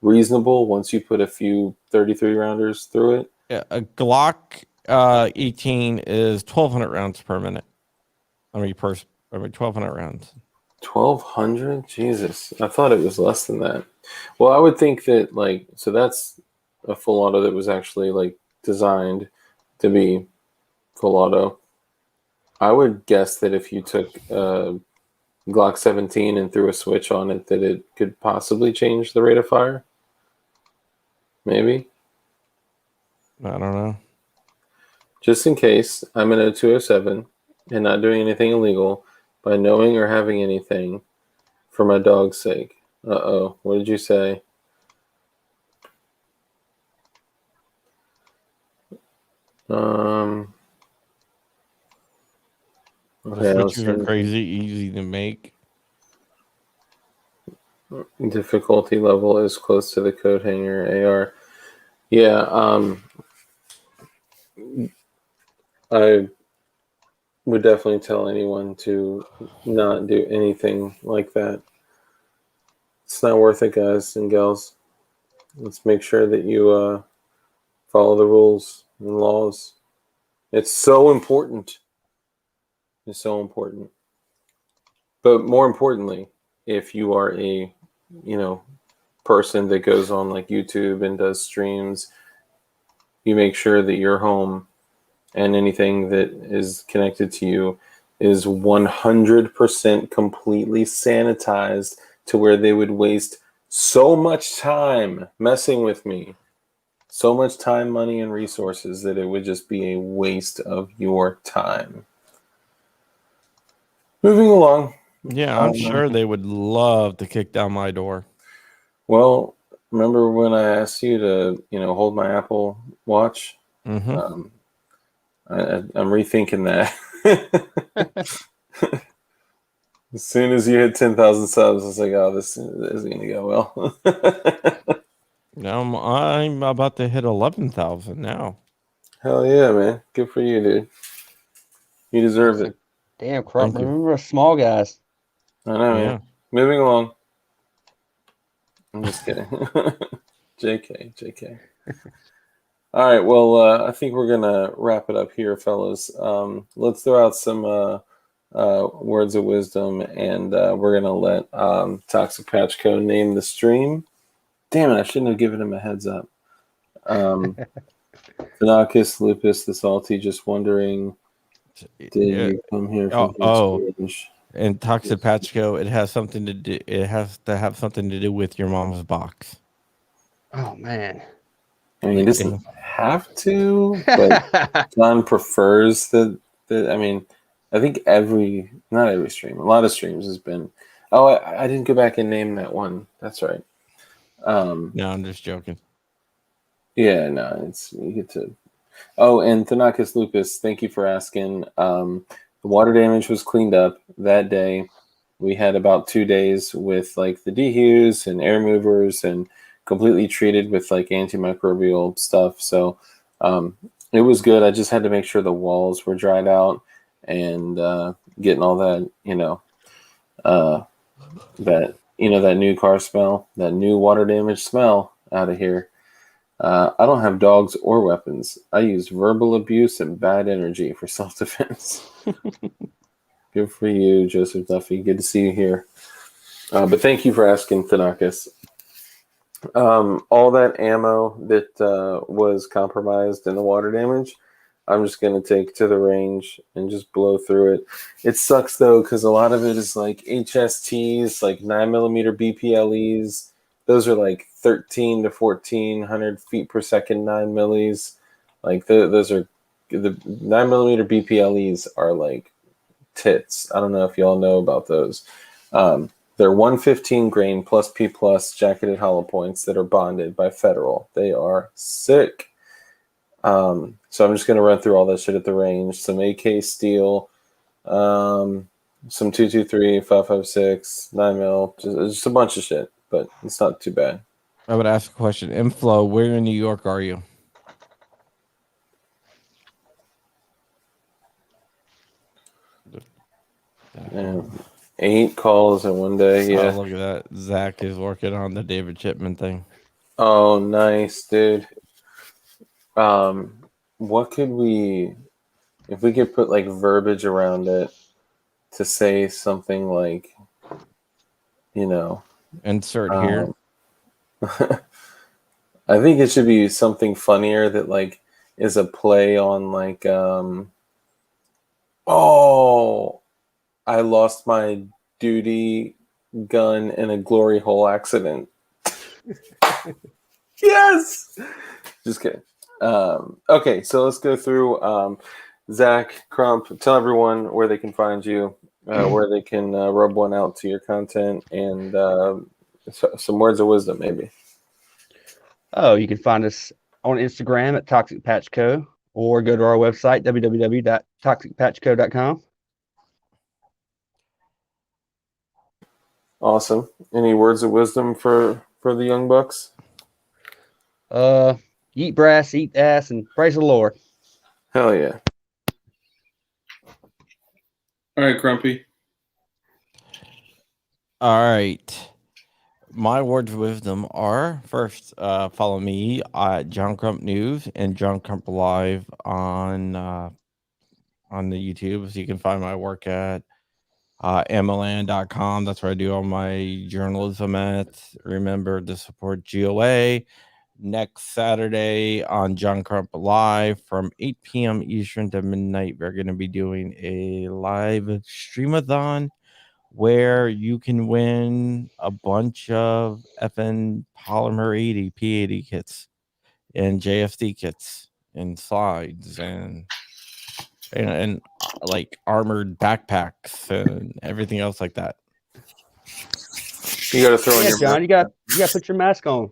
reasonable once you put a few 33 rounders through it. Yeah, a Glock 18 is 1,200 rounds per minute. 1,200 rounds. 1,200? Jesus. I thought it was less than that. Well, I would think that, like, so that's a full auto that was actually, like, designed to be full auto. I would guess that if you took Glock 17 and threw a switch on it, that it could possibly change the rate of fire. Maybe. I don't know. Just in case, I'm in a 207 and not doing anything illegal by knowing or having anything for my dog's sake. Uh-oh. What did you say? Okay, The switches are crazy easy to make. Difficulty level is close to the coat hanger AR. Yeah, I would definitely tell anyone to not do anything like that. It's not worth it, guys and gals. Let's make sure that you follow the rules and laws. It's so important. It's so important. But more importantly, if you are a, person that goes on like YouTube and does streams, you make sure that your home and anything that is connected to you is 100% completely sanitized to where they would waste so much time messing with me, so much time, money, and resources that it would just be a waste of your time. Moving along. Yeah, I'm sure they would love to kick down my door. Well, remember when I asked you to, hold my Apple Watch? Mm-hmm. I'm rethinking that. As soon as you hit 10,000 subs, I was like, oh, this is going to go well. Now I'm about to hit 11,000 now. Hell yeah, man. Good for you, dude. You deserve it. Damn, crap. Thank you. Remember us small guys. I know, Yeah. man. Moving along. I'm just kidding. JK. All right, well, I think we're going to wrap it up here, fellas. Let's throw out some words of wisdom, and we're going to let Toxic Patch Co. name the stream. Damn it, I shouldn't have given him a heads up. Tanakis, Lupus, the Salty, just wondering, did you come here from change? And Toxic Patchko, it has something to do. It has to have something to do with your mom's box. Oh, man. I mean, it doesn't have to, but John prefers that. I mean, I think not every stream, a lot of streams has been. Oh, I didn't go back and name that one. That's right. No, I'm just joking. Yeah, no, you get to. Oh, and Tanakis Lupus, thank you for asking. The water damage was cleaned up that day. We had about 2 days with like the dehues and air movers and completely treated with like antimicrobial stuff. So it was good. I just had to make sure the walls were dried out and getting all that, that new car smell, that new water damage smell out of here. I don't have dogs or weapons. I use verbal abuse and bad energy for self-defense. Good for you, Joseph Duffy. Good to see you here. But thank you for asking, Tanakis. All that ammo that was compromised in the water damage, I'm just going to take to the range and just blow through it. It sucks, though, because a lot of it is like HSTs, like 9mm BPLEs. Those are like 13 to 1400 feet per second 9 millis. Like those are the 9mm BPLEs are like tits. I don't know if y'all know about those. They're 115 grain plus P plus jacketed hollow points that are bonded by Federal. They are sick. So I'm just gonna run through all that shit at the range. Some AK steel, some 223, 556, 9mm, just a bunch of shit. But it's not too bad. I would ask a question. Inflow, where in New York are you? 8 calls in one day. Oh, Yeah. look at that. Zach is working on the David Chipman thing. Oh, nice, dude. What could we, if we could put like verbiage around it to say something like, you know, Insert here. I think it should be something funnier that like is a play on like, oh, I lost my duty gun in a glory hole accident. Yes. Just kidding. Okay, so let's go through. Zach Crump, tell everyone where they can find you, where they can rub one out to your content, and some words of wisdom, maybe. Oh, you can find us on Instagram at Toxic Patch Co. or go to our website, www.toxicpatchco.com. Awesome. Any words of wisdom for the young bucks? Eat brass, eat ass, and praise the Lord. Hell yeah. All right, Grumpy. All right. My words of wisdom are first, follow me at John Crump News and John Crump Live on the YouTube. So you can find my work at mlan.com. That's where I do all my journalism at. Remember to support GOA. Next Saturday on John Crump Live from 8 p.m. Eastern to midnight, we're going to be doing a live streamathon where you can win a bunch of FN Polymer 80 P80 kits and JFD kits and slides and like armored backpacks and everything else like that. You got to throw in Yeah, your John, mask. you got to put your mask on.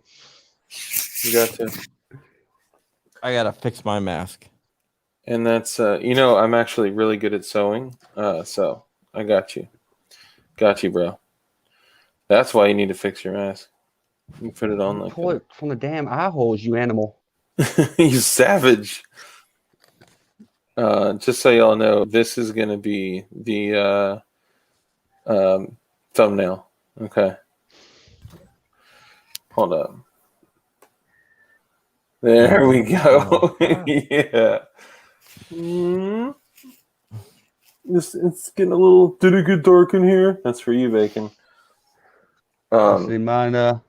You got to. I got to fix my mask. And that's, I'm actually really good at sewing. So I got you. Got you, bro. That's why you need to fix your mask. You put it on like Pull it from the damn eye holes, you animal. you savage. Just so y'all know, this is going to be the thumbnail. Okay. Hold up. There we go. Yeah. It's getting a little. Did it get dark in here? That's for you, Bacon. See mine.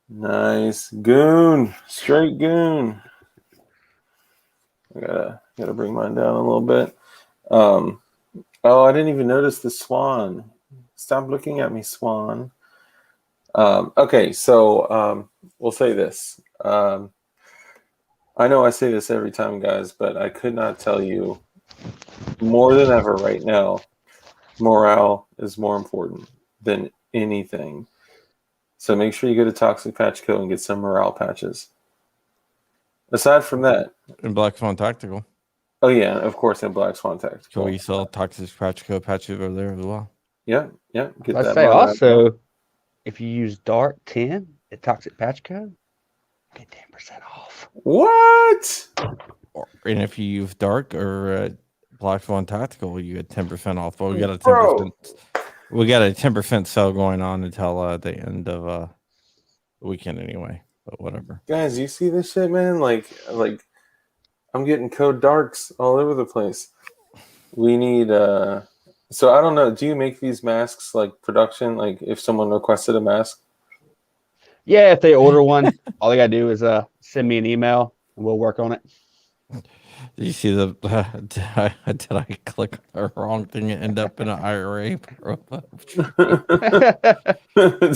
Nice goon, straight goon. I gotta bring mine down a little bit. Oh, I didn't even notice the swan. Stop looking at me, swan. Okay, so we'll say this. I know I say this every time, guys, but I could not tell you more than ever right now. Morale is more important than anything. So make sure you go to Toxic Patch Co. and get some morale patches. Aside from that, In Black Swan Tactical. oh yeah, of course, in Black Swan Tactical. So we sell Toxic Patch Co. patches over there as well. Yeah. Get I that. say morale. also, if you use Dart 10 at Toxic Patch Co, get 10% off. What? And if you use Dark or Black Swan Tactical, you get 10% off. Well, we got a 10%. Bro. We got a 10% sale going on until the end of the weekend anyway. But whatever. Guys, you see this shit, man? Like I'm getting code darks all over the place. We need so I don't know, do you make these masks like production, like if someone requested a mask? Yeah, if they order one, all they gotta do is send me an email and we'll work on it. Did you see the did I click the wrong thing and end up in an IRA profile? Did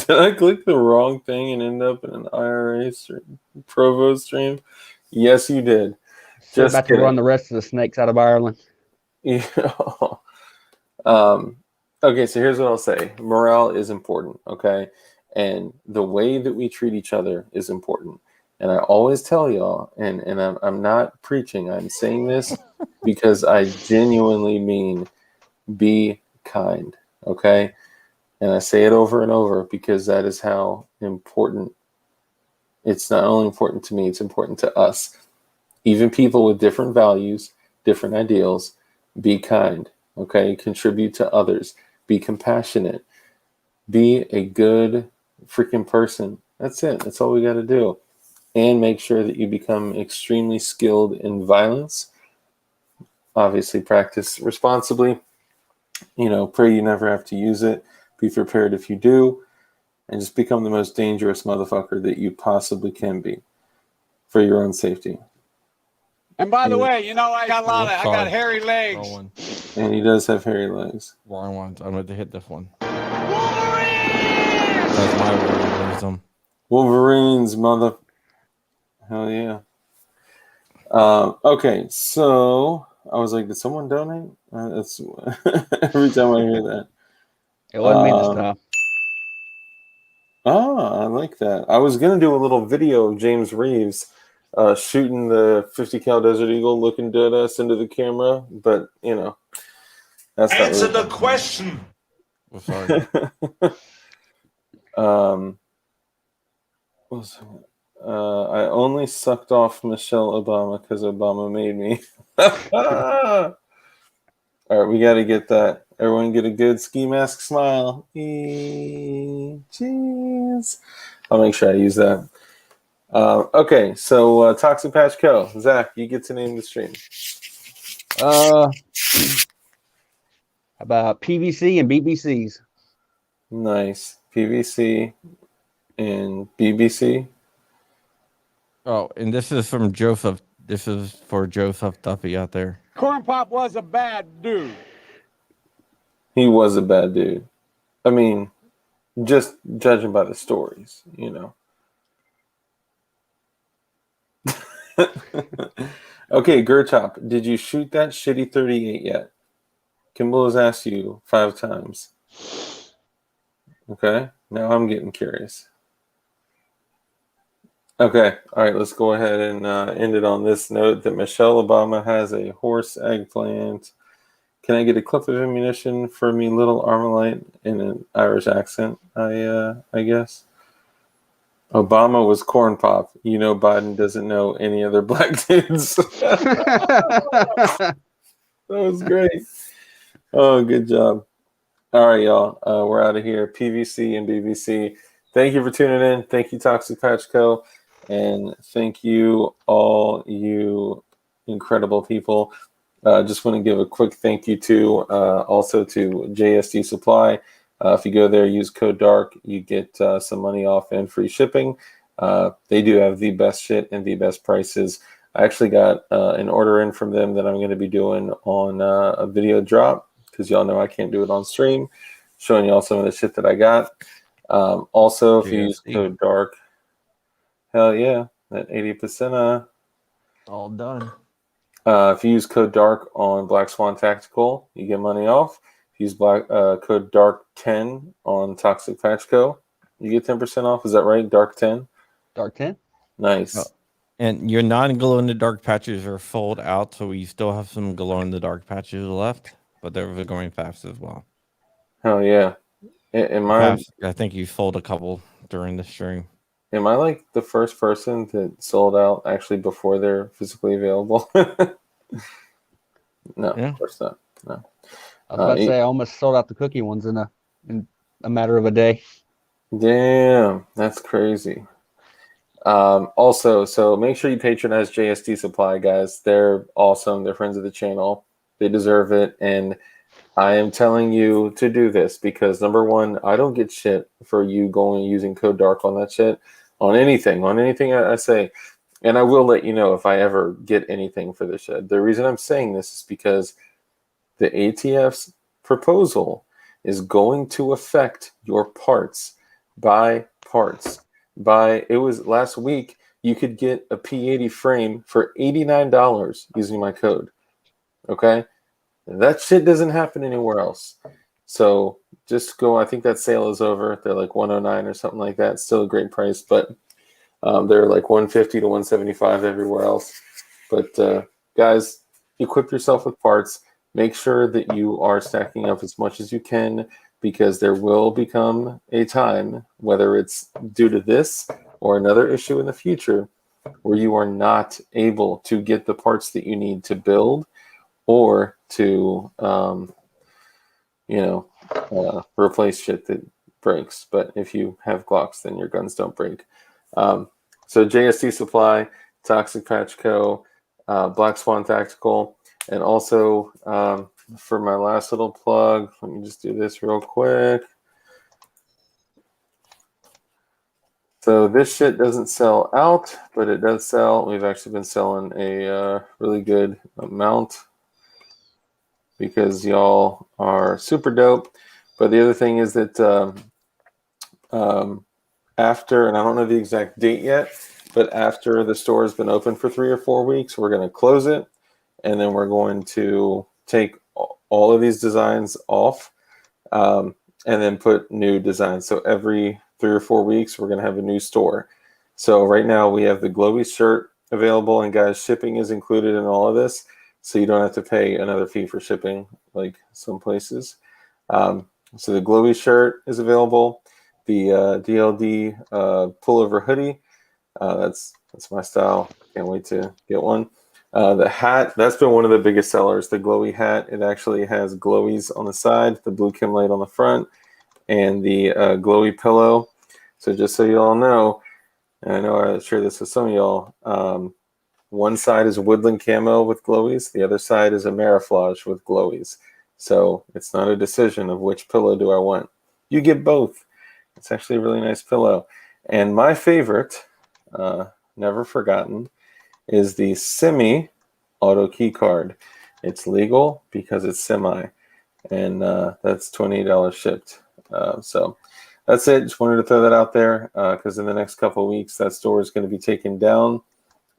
I click the wrong thing and end up in an IRA Provo stream? Yes, you did. So Just about kidding. to run the rest of the snakes out of Ireland. Yeah. Okay, so here's what I'll say. Morale is important, okay? And the way that we treat each other is important. And I always tell y'all, and I'm not preaching, I'm saying this because I genuinely mean be kind, okay? And I say it over and over because that is how important. It's not only important to me, it's important to us. Even people with different values, different ideals, be kind, okay? Contribute to others. Be compassionate. Be a good freaking person. That's it. That's all we got to do. And make sure that you become extremely skilled in violence. Obviously, practice responsibly. Pray you never have to use it. Be prepared if you do. And just become the most dangerous motherfucker that you possibly can be for your own safety. And by the way, I got hairy legs. Wrong one. And he does have hairy legs. Wrong one. I'm going to hit this one. That's my warrior wisdom. Wolverines, mother. Hell yeah. Okay, so I was like, did someone donate? That's every time I hear that. It wasn't me this time. I like that. I was gonna do a little video of James Reeves shooting the 50 cal Desert Eagle, looking dead ass into the camera, but that's not Answer really the question. Oh, sorry. I only sucked off Michelle Obama because Obama made me. All right, we got to get that. Everyone get a good ski mask smile. Jeez. I'll make sure I use that. Okay, so Toxic Patch Co. Zach, you get to name the stream. About PVC and BBCs. Nice. PVC and BBC. Oh, and this is from Joseph. This is for Joseph Duffy out there. Corn Pop was a bad dude. He was a bad dude. I mean, just judging by the stories, Okay, Gertop, did you shoot that shitty 38 yet? Kimball has asked you 5 times. Okay, now I'm getting curious. Okay, all right, let's go ahead and end it on this note that Michelle Obama has a horse eggplant. Can I get a clip of ammunition for me, little Armalite, in an Irish accent? I guess. Obama was corn pop. Biden doesn't know any other black dudes. That was great. Oh, good job. All right, y'all. We're out of here. PVC and BBC. Thank you for tuning in. Thank you, Toxic Patch Co. And thank you, all you incredible people. Just want to give a quick thank you to also to JSD Supply. If you go there, use code DARK, you get some money off and free shipping. They do have the best shit and the best prices. I actually got an order in from them that I'm going to be doing on a video drop because y'all know I can't do it on stream, showing y'all some of the shit that I got. Also, if you use code DARK, hell yeah, that 80%. All done. If you use code DARK on Black Swan Tactical, you get money off. If you use code DARK10 on Toxic Patch Co., you get 10% off. Is that right? DARK10? DARK10? Nice. Oh. And your non-glow-in-the-dark patches are sold out, so we still have some glow-in-the-dark patches left, but they're going fast as well. Hell yeah. I think you sold a couple during the stream. Am I like the first person that sold out actually before they're physically available? No, Yeah. Of course not. No. I was about to say I almost sold out the cookie ones in a matter of a day. Damn, that's crazy. Also, so make sure you patronize JSD Supply, guys. They're awesome. They're friends of the channel. They deserve it. And I am telling you to do this because, number one, I don't get shit for you going and using code DARK on that shit, on anything I say. And I will let you know if I ever get anything for this shit. The reason I'm saying this is because the ATF's proposal is going to affect your parts. Buy parts. It was last week, you could get a P80 frame for $89 using my code. Okay? That shit doesn't happen anywhere else. So just go. I think that sale is over. They're like $109 or something like that. Still a great price, but they're like $150 to $175 everywhere else. But guys, equip yourself with parts. Make sure that you are stacking up as much as you can, because there will become a time, whether it's due to this or another issue in the future, where you are not able to get the parts that you need to build or to, replace shit that breaks. But if you have Glocks, then your guns don't break. So JST Supply, Toxic Patch Co., Black Swan Tactical, and also for my last little plug, let me just do this real quick. So this shit doesn't sell out, but it does sell. We've actually been selling a really good amount because y'all are super dope. But the other thing is that after, and I don't know the exact date yet, but after the store has been open for 3 or 4 weeks, we're going to close it, and then we're going to take all of these designs off and then put new designs. So every 3 or 4 weeks, we're going to have a new store. So right now we have the Glowy shirt available, and guys, shipping is included in all of this, so you don't have to pay another fee for shipping like some places. So the Glowy shirt is available. The DLD pullover hoodie, that's my style. Can't wait to get one. The hat, that's been one of the biggest sellers. The Glowy hat, it actually has glowies on the side, the blue Kim light on the front, and the Glowy pillow. So just so you all know, and I know I share this with some of y'all, one side is woodland camo with glowies, the other side is Ameriflage with glowies. So it's not a decision of which pillow do I want. You get both. It's actually a really nice pillow. And my favorite, never forgotten, is the Semi auto key card. It's legal because it's semi, and that's $28 shipped. So that's it. Just wanted to throw that out there because in the next couple of weeks, that store is going to be taken down,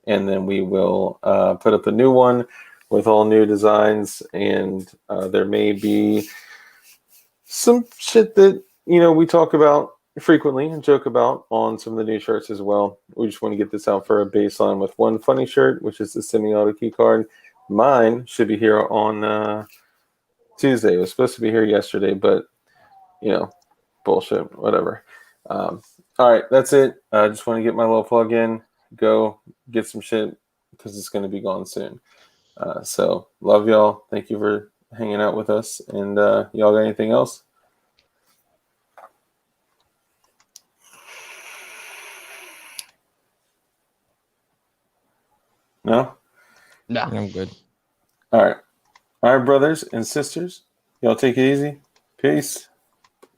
and then we will put up a new one with all new designs, and there may be some shit that we talk about frequently and joke about on some of the new shirts as well. We just want to get this out for a baseline with one funny shirt, which is the semi-auto key card. Mine should be here on Tuesday. It was supposed to be here yesterday, but bullshit, whatever. All right, that's it. I just want to get my little plug in. Go get some shit because it's going to be gone soon. So love y'all. Thank you for hanging out with us. And y'all got anything else? No? No. I'm good. All right. All right, brothers and sisters. Y'all take it easy. Peace.